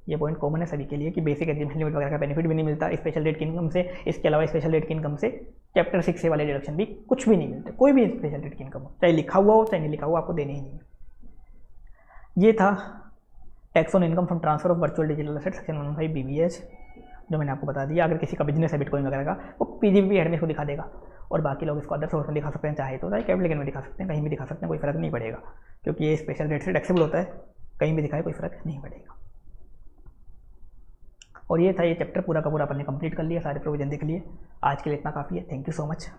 ये पॉइंट कॉमन है सभी के लिए कि बेसिक एग्जीबिशन लिमिट वगैरह का बेनिफिट भी नहीं मिलता स्पेशल रेट की इनकम से। इसके अलावा स्पेशल रेट की इनकम से चैप्टर 6 से वाले डिडक्शन भी कुछ भी नहीं मिलते, कोई भी स्पेशल रेट की इनकम हो, चाहे लिखा हुआ हो चाहे नहीं लिखा हुआ, आपको देने ही नहीं है। ये था tax on income from transfer of virtual digital asset section 115 BBH, जो मैंने आपको बता दिया। अगर किसी का बिजनेस है बिटकॉइन वगैरह का, वो PGBP हेड में इसको दिखा देगा, और बाकी लोग इसको अदर सोर्स में दिखा सकते हैं, चाहे तो चाहे कैपिटल गेन में दिखा सकते हैं, कहीं भी दिखा सकते हैं, कोई फर्क नहीं पड़ेगा, क्योंकि ये स्पेशल रेट से टैक्सेबल होता है, कहीं भी दिखाए कोई फर्क नहीं पड़ेगा। और ये था ये चैप्टर पूरा का पूरा अपन ने कंप्लीट कर लिया, सारे प्रोविजन देख लिए। आज के लिए इतना काफ़ी है। Thank you so much.